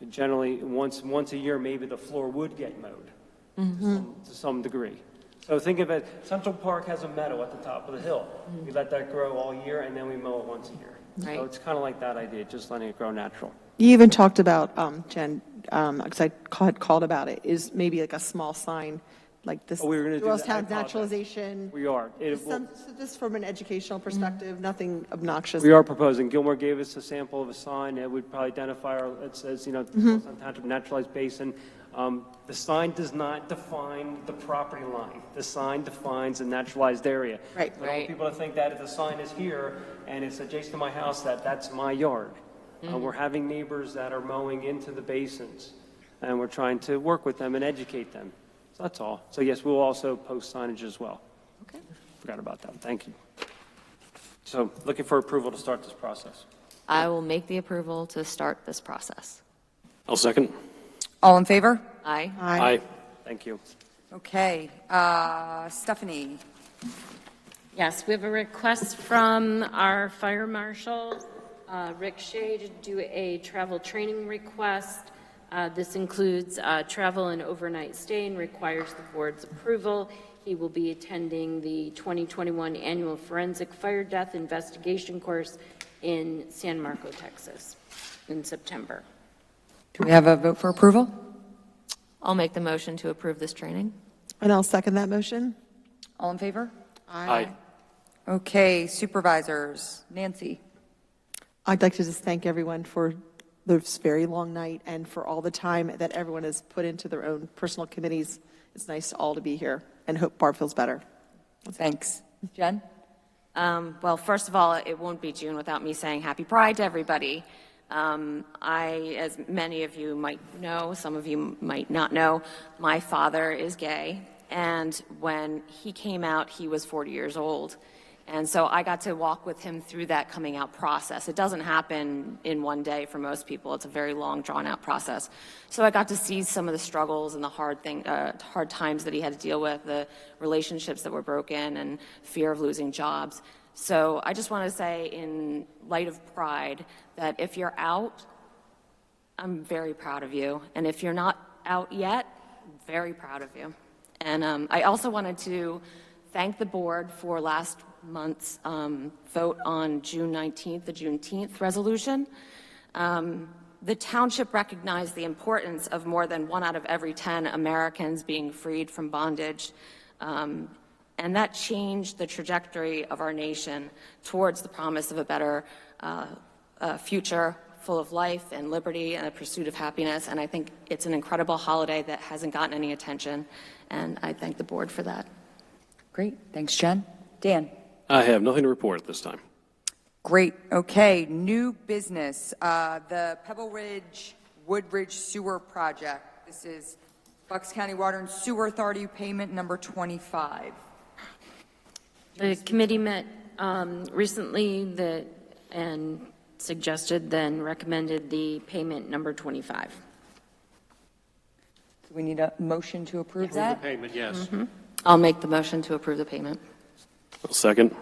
[SPEAKER 17] generally once a year, maybe the floor would get mowed to some degree. So think of it, Central Park has a meadow at the top of the hill. We let that grow all year, and then we mow it once a year.
[SPEAKER 12] Right.
[SPEAKER 17] So it's kind of like that idea, just letting it grow natural.
[SPEAKER 6] You even talked about, Jen, because I had called about it, is maybe like a small sign, like this.
[SPEAKER 17] We were going to do that. I
[SPEAKER 6] Doylestown
[SPEAKER 17] apologize.
[SPEAKER 6] naturalization.
[SPEAKER 17] We are.
[SPEAKER 6] So just from an educational perspective, nothing obnoxious.
[SPEAKER 17] We are proposing. Gilmore gave us a sample of a sign that would probably identify it says, Doylestown Township naturalized basin. The sign does not define the property line. The sign defines a naturalized area.
[SPEAKER 6] Right.
[SPEAKER 17] I don't want people to think that if the sign is here and it's adjacent to my house, that's my yard. We're having neighbors that are mowing into the basins, and we're trying to work with them and educate them. So that's all. So yes, we'll also post signage as well.
[SPEAKER 12] Okay.
[SPEAKER 17] Forgot about that. Thank you. So looking for approval to start this process.
[SPEAKER 12] I will make the approval to start this process.
[SPEAKER 14] I'll second.
[SPEAKER 8] All in favor?
[SPEAKER 12] Aye.
[SPEAKER 17] Aye. Thank you.
[SPEAKER 8] Okay. Stephanie.
[SPEAKER 13] Yes, we have a request from our fire marshal, Rick Shea, to do a travel training request. This includes travel and overnight stay and requires the board's approval. He will be attending the 2021 annual Forensic Fire Death Investigation course in San Marco, Texas, in September.
[SPEAKER 8] Do we have a vote for approval?
[SPEAKER 12] I'll make the motion to approve this training.
[SPEAKER 6] And I'll second that motion.
[SPEAKER 8] All in favor?
[SPEAKER 17] Aye.
[SPEAKER 8] Okay, supervisors. Nancy.
[SPEAKER 6] I'd like to just thank everyone for this very long night and for all the time that everyone has put into their own personal committees. It's nice all to be here, and hope Barb feels better.
[SPEAKER 8] Thanks. Jen?
[SPEAKER 12] Well, first of all, it won't be June without me saying Happy Pride to everybody. As many of you might know, some of you might not know, my father is gay, and when he came out, he was 40 years old. And so I got to walk with him through that coming out process. It doesn't happen in one day for most people. It's a very long, drawn-out process. So I got to see some of the struggles and the hard times that he had to deal with, the relationships that were broken, and fear of losing jobs. So I just want to say, in light of Pride, that if you're out, I'm very proud of you. And if you're not out yet, I'm very proud of you. And I also wanted to thank the board for last month's vote on June 19th, the Juneteenth resolution. The township recognized the importance of more than 1 out of every 10 Americans being freed from bondage. And that changed the trajectory of our nation towards the promise of a better a future full of life and liberty and a pursuit of happiness. And I think it's an incredible holiday that hasn't gotten any attention. And I thank the board for that.
[SPEAKER 8] Great. Thanks, Jen. Dan?
[SPEAKER 14] I have nothing to report at this time.
[SPEAKER 8] Great. Okay. New business. The Pebble Ridge Woodridge Sewer Project. This is Bucks County Water and Sewer Authority payment number 25.
[SPEAKER 13] The committee met recently and suggested, then recommended the payment number 25.
[SPEAKER 8] Do we need a motion to approve that?
[SPEAKER 18] The payment, yes.
[SPEAKER 12] I'll make the motion to approve the payment.
[SPEAKER 14] I'll second.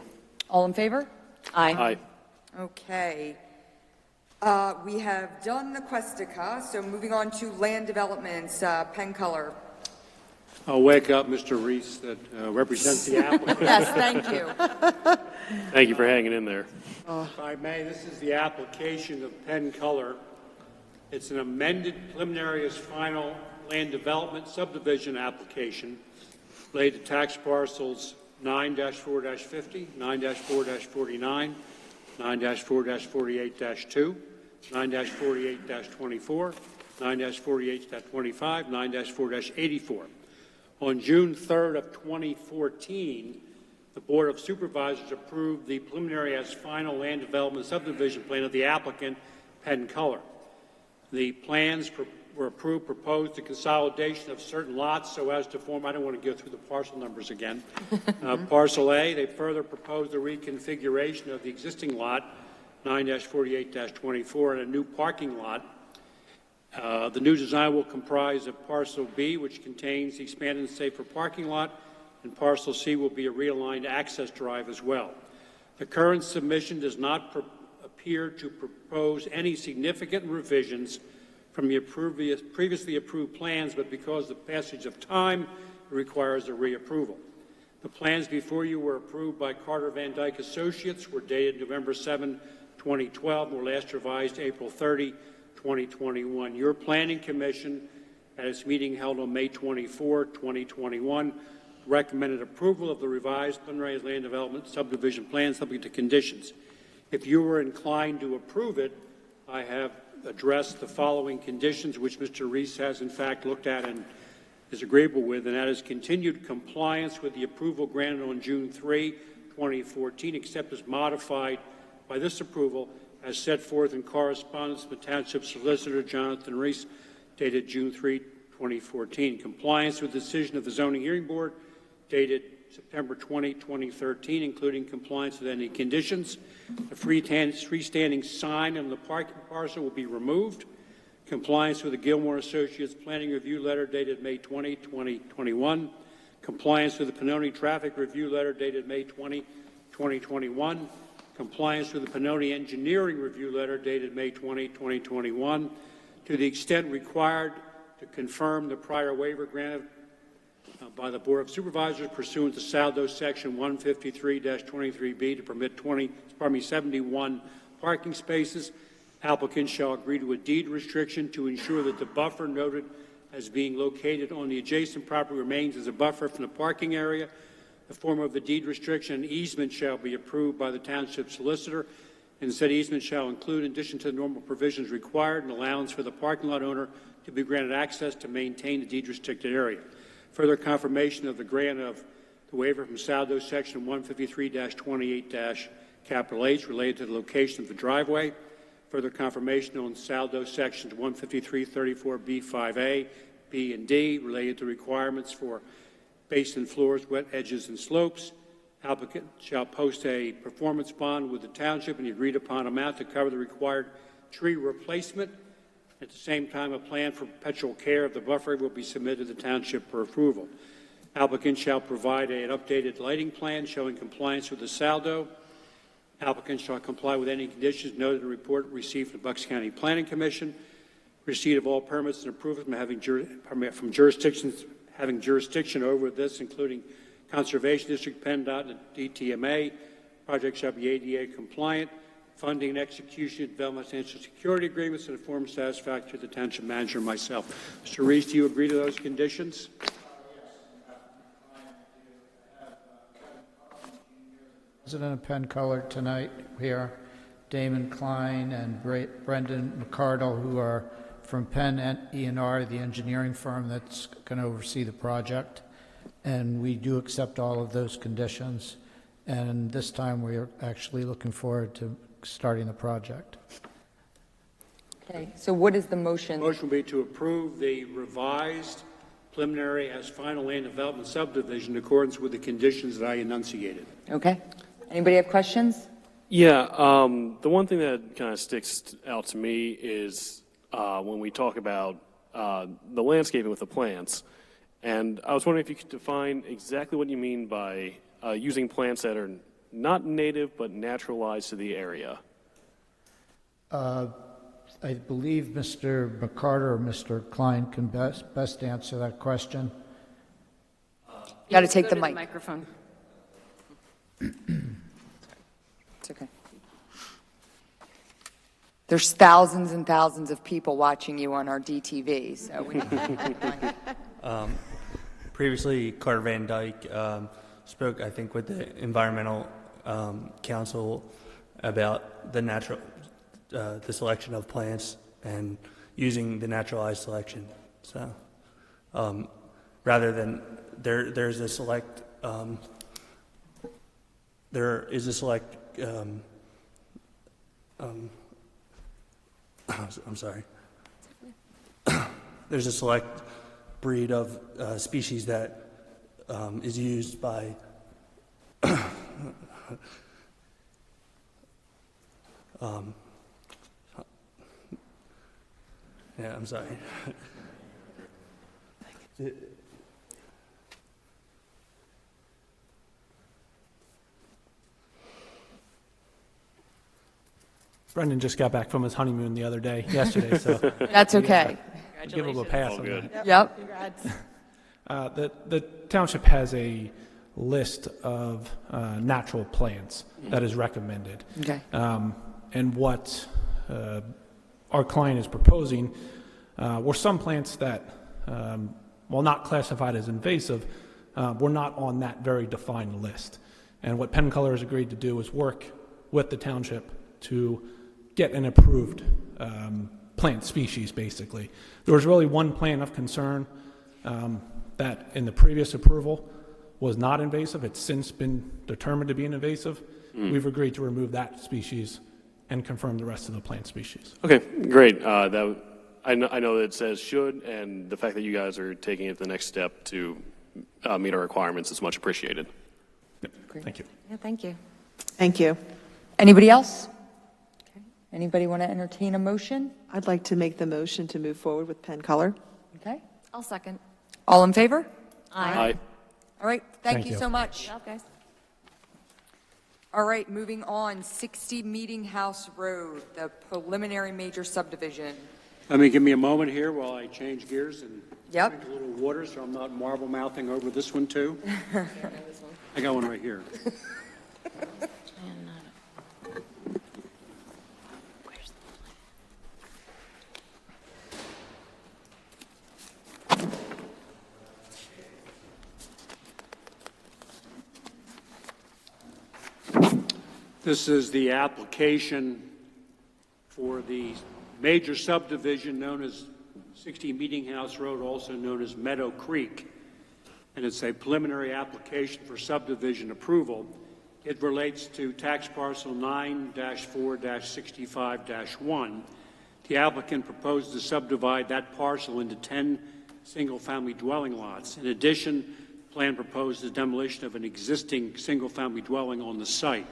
[SPEAKER 8] All in favor?
[SPEAKER 12] Aye.
[SPEAKER 14] Aye.
[SPEAKER 8] Okay. We have done the Questica, so moving on to land developments, Penn Color.
[SPEAKER 18] I'll wake up Mr. Reese that represents the applicant.
[SPEAKER 8] Yes, thank you.
[SPEAKER 14] Thank you for hanging in there.
[SPEAKER 18] If I may, this is the application of Penn Color. It's an amended preliminary as final land development subdivision application related to tax parcels 9-4-50, 9-4-49, 9-4-48-2, 9-48-24, 9-48-25, 9-4-84. On June 3rd of 2014, the Board of Supervisors approved the preliminary as final land development subdivision plan of the applicant, Penn Color. The plans were approved, proposed the consolidation of certain lots so as to form, I don't want to go through the parcel numbers again. Parcel A, they further proposed the reconfiguration of the existing lot, 9-48-24, and a new parking lot. The new design will comprise of Parcel B, which contains the expanded and safer parking lot, and Parcel C will be a realigned access drive as well. The current submission does not appear to propose any significant revisions from the previously approved plans, but because of the passage of time, it requires a reapproval. The plans before you were approved by Carter Van Dyke Associates, were dated November 7, 2012, and were last revised April 30, 2021. Your Planning Commission, at its meeting held on May 24, 2021, recommended approval of the revised preliminary land development subdivision plan subject to conditions. If you were inclined to approve it, I have addressed the following conditions, which Mr. Reese has in fact looked at and is agreeable with, and that is continued compliance with the approval granted on June 3, 2014, except as modified by this approval as set forth in correspondence with Township Solicitor Jonathan Reese, dated June 3, 2014. Compliance with the decision of the Zoning Hearing Board, dated September 20, 2013, including compliance with any conditions. The freestanding sign on the parking parcel will be removed. Compliance with the Gilmore Associates Planning Review Letter dated May 20, 2021. Compliance with the Pannoni Traffic Review Letter dated May 20, 2021. Compliance with the Pannoni Engineering Review Letter dated May 20, 2021. To the extent required to confirm the prior waiver granted by the Board of Supervisors pursuant to Saldo Section 153-23B to permit 71 parking spaces, applicants shall agree to a deed restriction to ensure that the buffer noted as being located on the adjacent property remains as a buffer from the parking area. The form of the deed restriction and easement shall be approved by the Township Solicitor, and said easement shall include, in addition to the normal provisions required, an allowance for the parking lot owner to be granted access to maintain the deed restricted area. Further confirmation of the grant of the waiver from Saldo Section 153-28-H related to the location of the driveway. Further confirmation on Saldo Sections 153-34B5A, B, and D related to requirements for basin floors, wet edges, and slopes. Applicant shall post a performance bond with the township and the agreed upon amount to cover the required tree replacement. At the same time, a plan for perpetual care of the buffer will be submitted to the township for approval. Applicant shall provide an updated lighting plan showing compliance with the Saldo. Applicant shall comply with any conditions noted in the report received from the Bucks County Planning Commission. Receipt of all permits and approvals from jurisdictions having jurisdiction over this, including Conservation District, PennDOT, and DTMA. Project shall be ADA compliant. Funding and execution of development financial security agreements in a form satisfactory to the township manager and myself. Mr. Reese, do you agree to those conditions?
[SPEAKER 4] President of Penn Color tonight here. Damon Klein and Brendan McCardle, who are from Penn E&R, the engineering firm that's going to oversee the project. And we do accept all of those conditions. And this time we are actually looking forward to starting the project.
[SPEAKER 8] Okay, so what is the motion?
[SPEAKER 18] Motion will be to approve the revised preliminary as final land development subdivision in accordance with the conditions that I enunciated.
[SPEAKER 8] Okay. Anybody have questions?
[SPEAKER 14] Yeah, the one thing that kind of sticks out to me is when we talk about the landscaping with the plants. And I was wondering if you could define exactly what you mean by using plants that are not native but naturalized to the area.
[SPEAKER 4] I believe Mr. McCarter or Mr. Klein can best answer that question.
[SPEAKER 8] You got to take the
[SPEAKER 13] Go to
[SPEAKER 8] mic.
[SPEAKER 13] Microphone.
[SPEAKER 8] It's okay. There's thousands and thousands of people watching you on our DTV, so we
[SPEAKER 22] Previously, Carter Van Dyke spoke, I think, with the Environmental Council about the selection of plants and using the naturalized selection. So, rather than there is a select I'm sorry. There's a select breed of species that is used by yeah, I'm sorry.
[SPEAKER 23] Brendan just got back from his honeymoon yesterday, so.
[SPEAKER 8] That's okay.
[SPEAKER 23] Give him a pass on that.
[SPEAKER 8] Yep.
[SPEAKER 23] The township has a list of natural plants that is recommended.
[SPEAKER 8] Okay.
[SPEAKER 23] And what our client is proposing were some plants that, while not classified as invasive, were not on that very defined list. And what Penn Color has agreed to do is work with the township to get an approved plant species, basically. There was really one plant of concern that in the previous approval was not invasive. It's since been determined to be an invasive. We've agreed to remove that species and confirm the rest of the plant species.
[SPEAKER 14] Okay, great. I know that it says should, and the fact that you guys are taking it the next step to meet our requirements is much appreciated.
[SPEAKER 23] Yep. Thank you.
[SPEAKER 12] Yeah, thank you.
[SPEAKER 6] Thank you.
[SPEAKER 8] Anybody else? Okay. Anybody want to entertain a motion?
[SPEAKER 6] I'd like to make the motion to move forward with Penn Color.
[SPEAKER 8] Okay.
[SPEAKER 12] I'll second.
[SPEAKER 8] All in favor?
[SPEAKER 14] Aye.
[SPEAKER 8] All right. Thank you
[SPEAKER 23] you.
[SPEAKER 8] so much.
[SPEAKER 12] Good job, guys.
[SPEAKER 8] All right, moving on. 60 Meeting House Road, the preliminary major subdivision.
[SPEAKER 18] Give me a moment here while I change gears and
[SPEAKER 8] Yep.
[SPEAKER 18] drink a little water so I'm not marble mouthing over this one too. I got one right here. This is the application for the major subdivision known as 60 Meeting House Road, also known as Meadow Creek. And it's a preliminary application for subdivision approval. It relates to tax parcel 9-4-65-1. The applicant proposed to subdivide that parcel into 10 single-family dwelling lots. In addition, the plan proposed the demolition of an existing single-family dwelling on the site.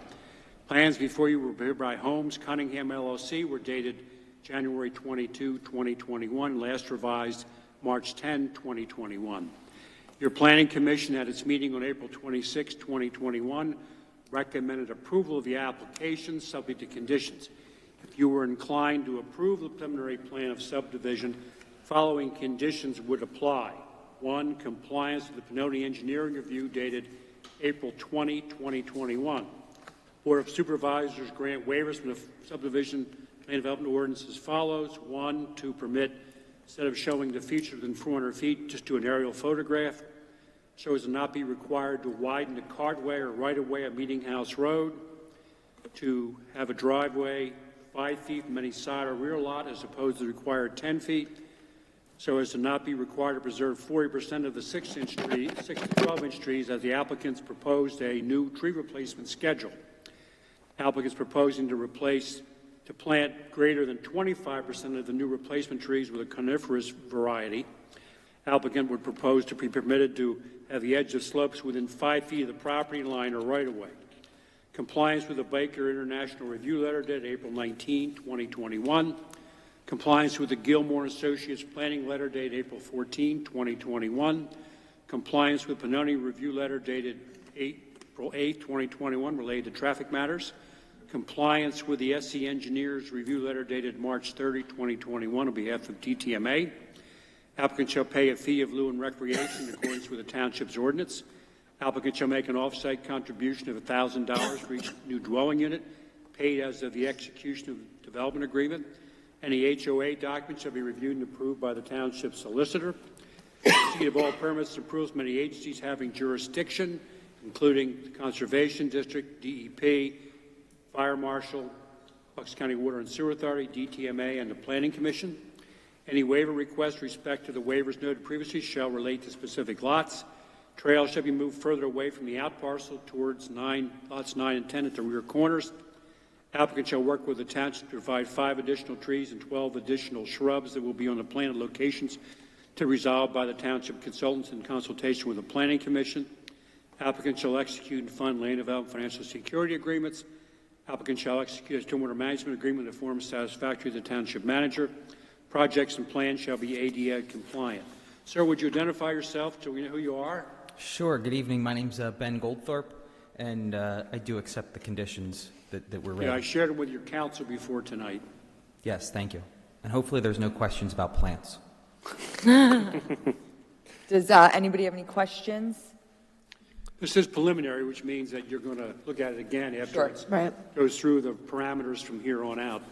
[SPEAKER 18] Plans before you were prepared by Homes Cunningham LLC were dated January 22, 2021, last revised March 10, 2021. Your Planning Commission at its meeting on April 26, 2021, recommended approval of the application subject to conditions. If you were inclined to approve the preliminary plan of subdivision, following conditions would apply. 1, compliance with the Pinoti Engineering Review dated April 20, 2021. Board of Supervisors grant waivers from the subdivision plan development ordinance as follows. 1, to permit, instead of showing the feature within 400 feet, just do an aerial photograph, so as to not be required to widen the cartway or right-of-way at Meeting House Road. to have a driveway 5 feet from any side or rear lot as opposed to the required 10 feet, so as to not be required to preserve 40% of the 6-inch trees, 6 to 12-inch trees, as the applicants proposed a new tree replacement schedule. Applicants proposing to plant greater than 25% of the new replacement trees with a coniferous variety. Applicant would propose to be permitted to have the edge of slopes within 5 feet of the property line or right-of-way. Compliance with the Baker International Review Letter dated April 19, 2021. Compliance with the Gilmore Associates Planning Letter dated April 14, 2021. Compliance with Pannoni Review Letter dated April 8, 2021 related to traffic matters. Compliance with the SC Engineers Review Letter dated March 30, 2021 on behalf of DTMA. Applicant shall pay a fee of lieu and recreation in accordance with the Township's ordinance. Applicant shall make an off-site contribution of $1,000 for each new dwelling unit, paid as of the execution of the development agreement. Any HOA document shall be reviewed and approved by the Township solicitor. Receipt of all permits and approvals from any agencies having jurisdiction, including the Conservation District, DEP, Fire Marshal, Bucks County Water and Sewer Authority, DTMA, and the Planning Commission. Any waiver request with respect to the waivers noted previously shall relate to specific lots. Trails shall be moved further away from the out parcel towards lots 9 and 10 at the rear corners. Applicant shall work with the township to provide 5 additional trees and 12 additional shrubs that will be on the planted locations to be resolved by the township consultants in consultation with the Planning Commission. Applicant shall execute and fund land development financial security agreements. Applicant shall execute a stormwater management agreement in a form satisfactory to the township manager. Projects and plans shall be ADA compliant. Sir, would you identify yourself so we know who you are?
[SPEAKER 3] Sure. Good evening. My name's Ben Goldthorpe, and I do accept the conditions that were read.
[SPEAKER 18] Yeah, I shared them with your counsel before tonight.
[SPEAKER 3] Yes, thank you. And hopefully there's no questions about plants.
[SPEAKER 8] Does anybody have any questions?
[SPEAKER 18] This is preliminary, which means that you're going to look at it again after it goes through the parameters from here on out.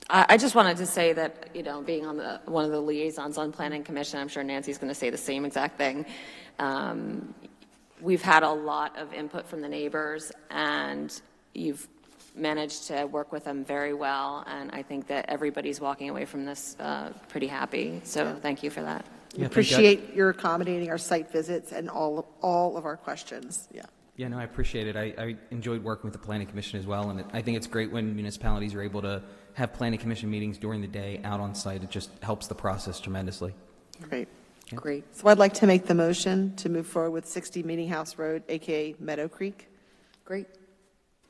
[SPEAKER 12] I just wanted to say that, being on one of the liaisons on Planning Commission, I'm sure Nancy's going to say the same exact thing. We've had a lot of input from the neighbors, and you've managed to work with them very well, and I think that everybody's walking away from this pretty happy, so thank you for that.
[SPEAKER 6] We appreciate your accommodating our site visits and all of our questions.
[SPEAKER 3] Yeah, no, I appreciate it. I enjoyed working with the Planning Commission as well, and I think it's great when municipalities are able to have Planning Commission meetings during the day out on site. It just helps the process tremendously.
[SPEAKER 6] Great.
[SPEAKER 3] Yeah.
[SPEAKER 6] Great. So I'd like to make the motion to move forward with 60 Meeting House Road, a.k.a. Meadow Creek.
[SPEAKER 8] Great. Do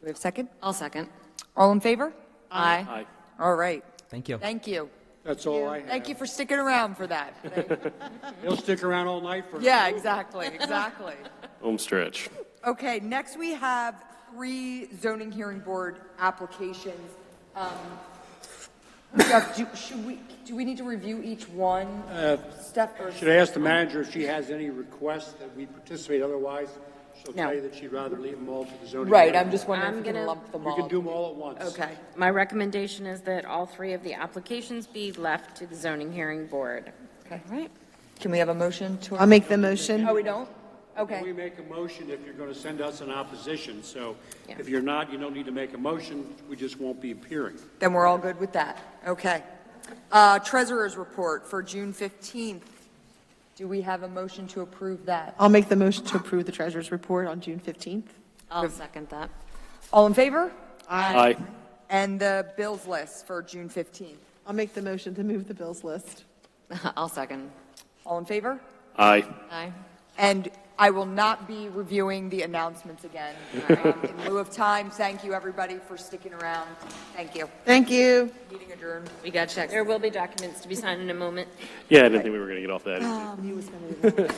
[SPEAKER 8] we have a second?
[SPEAKER 12] I'll second.
[SPEAKER 8] All in favor?
[SPEAKER 12] Aye.
[SPEAKER 18] Aye.
[SPEAKER 8] All right.
[SPEAKER 3] Thank you.
[SPEAKER 8] Thank you.
[SPEAKER 18] That's all I have.
[SPEAKER 8] Thank you for sticking around for that.
[SPEAKER 18] He'll stick around all night for
[SPEAKER 8] Yeah, exactly.
[SPEAKER 14] Home stretch.
[SPEAKER 8] Okay, next we have 3 zoning hearing board applications. Jeff, do we need to review each one? Steph, or
[SPEAKER 18] Should I ask the manager if she has any requests that we participate? Otherwise, she'll
[SPEAKER 8] No.
[SPEAKER 18] tell you that she'd rather leave them all to the zoning.
[SPEAKER 8] Right,
[SPEAKER 18] hearing.
[SPEAKER 8] I'm just wondering
[SPEAKER 13] I'm
[SPEAKER 8] if you can
[SPEAKER 13] gonna-
[SPEAKER 8] lump them
[SPEAKER 18] We
[SPEAKER 8] all.
[SPEAKER 18] can do them all at once.
[SPEAKER 8] Okay.
[SPEAKER 13] My recommendation is that all 3 of the applications be left to the zoning hearing board.
[SPEAKER 8] Okay. All right. Can we have a motion to?
[SPEAKER 6] I'll make the motion.
[SPEAKER 8] Oh, we don't? Okay.
[SPEAKER 18] We make a motion if you're going to send us an opposition. So if you're not, you don't need to make a motion. We just won't be appearing.
[SPEAKER 8] Then we're all good with that. Okay. Treasurer's report for June 15th. Do we have a motion to approve that?
[SPEAKER 6] I'll make the motion to approve the treasurer's report on June 15th.
[SPEAKER 12] I'll second that.
[SPEAKER 8] All in favor?
[SPEAKER 14] Aye.
[SPEAKER 8] And the bills list for June 15th.
[SPEAKER 6] I'll make the motion to move the bills list.
[SPEAKER 12] I'll second.
[SPEAKER 8] All in favor?
[SPEAKER 14] Aye.
[SPEAKER 12] Aye.
[SPEAKER 8] And I will not be reviewing the announcements again. In lieu of time, thank you, everybody, for sticking around. Thank you.
[SPEAKER 6] Thank you.
[SPEAKER 8] Meeting adjourned.
[SPEAKER 12] We got checks.
[SPEAKER 13] There will be documents to be signed in a moment.
[SPEAKER 14] Yeah, I didn't think we were going to get off that.
[SPEAKER 6] He was going to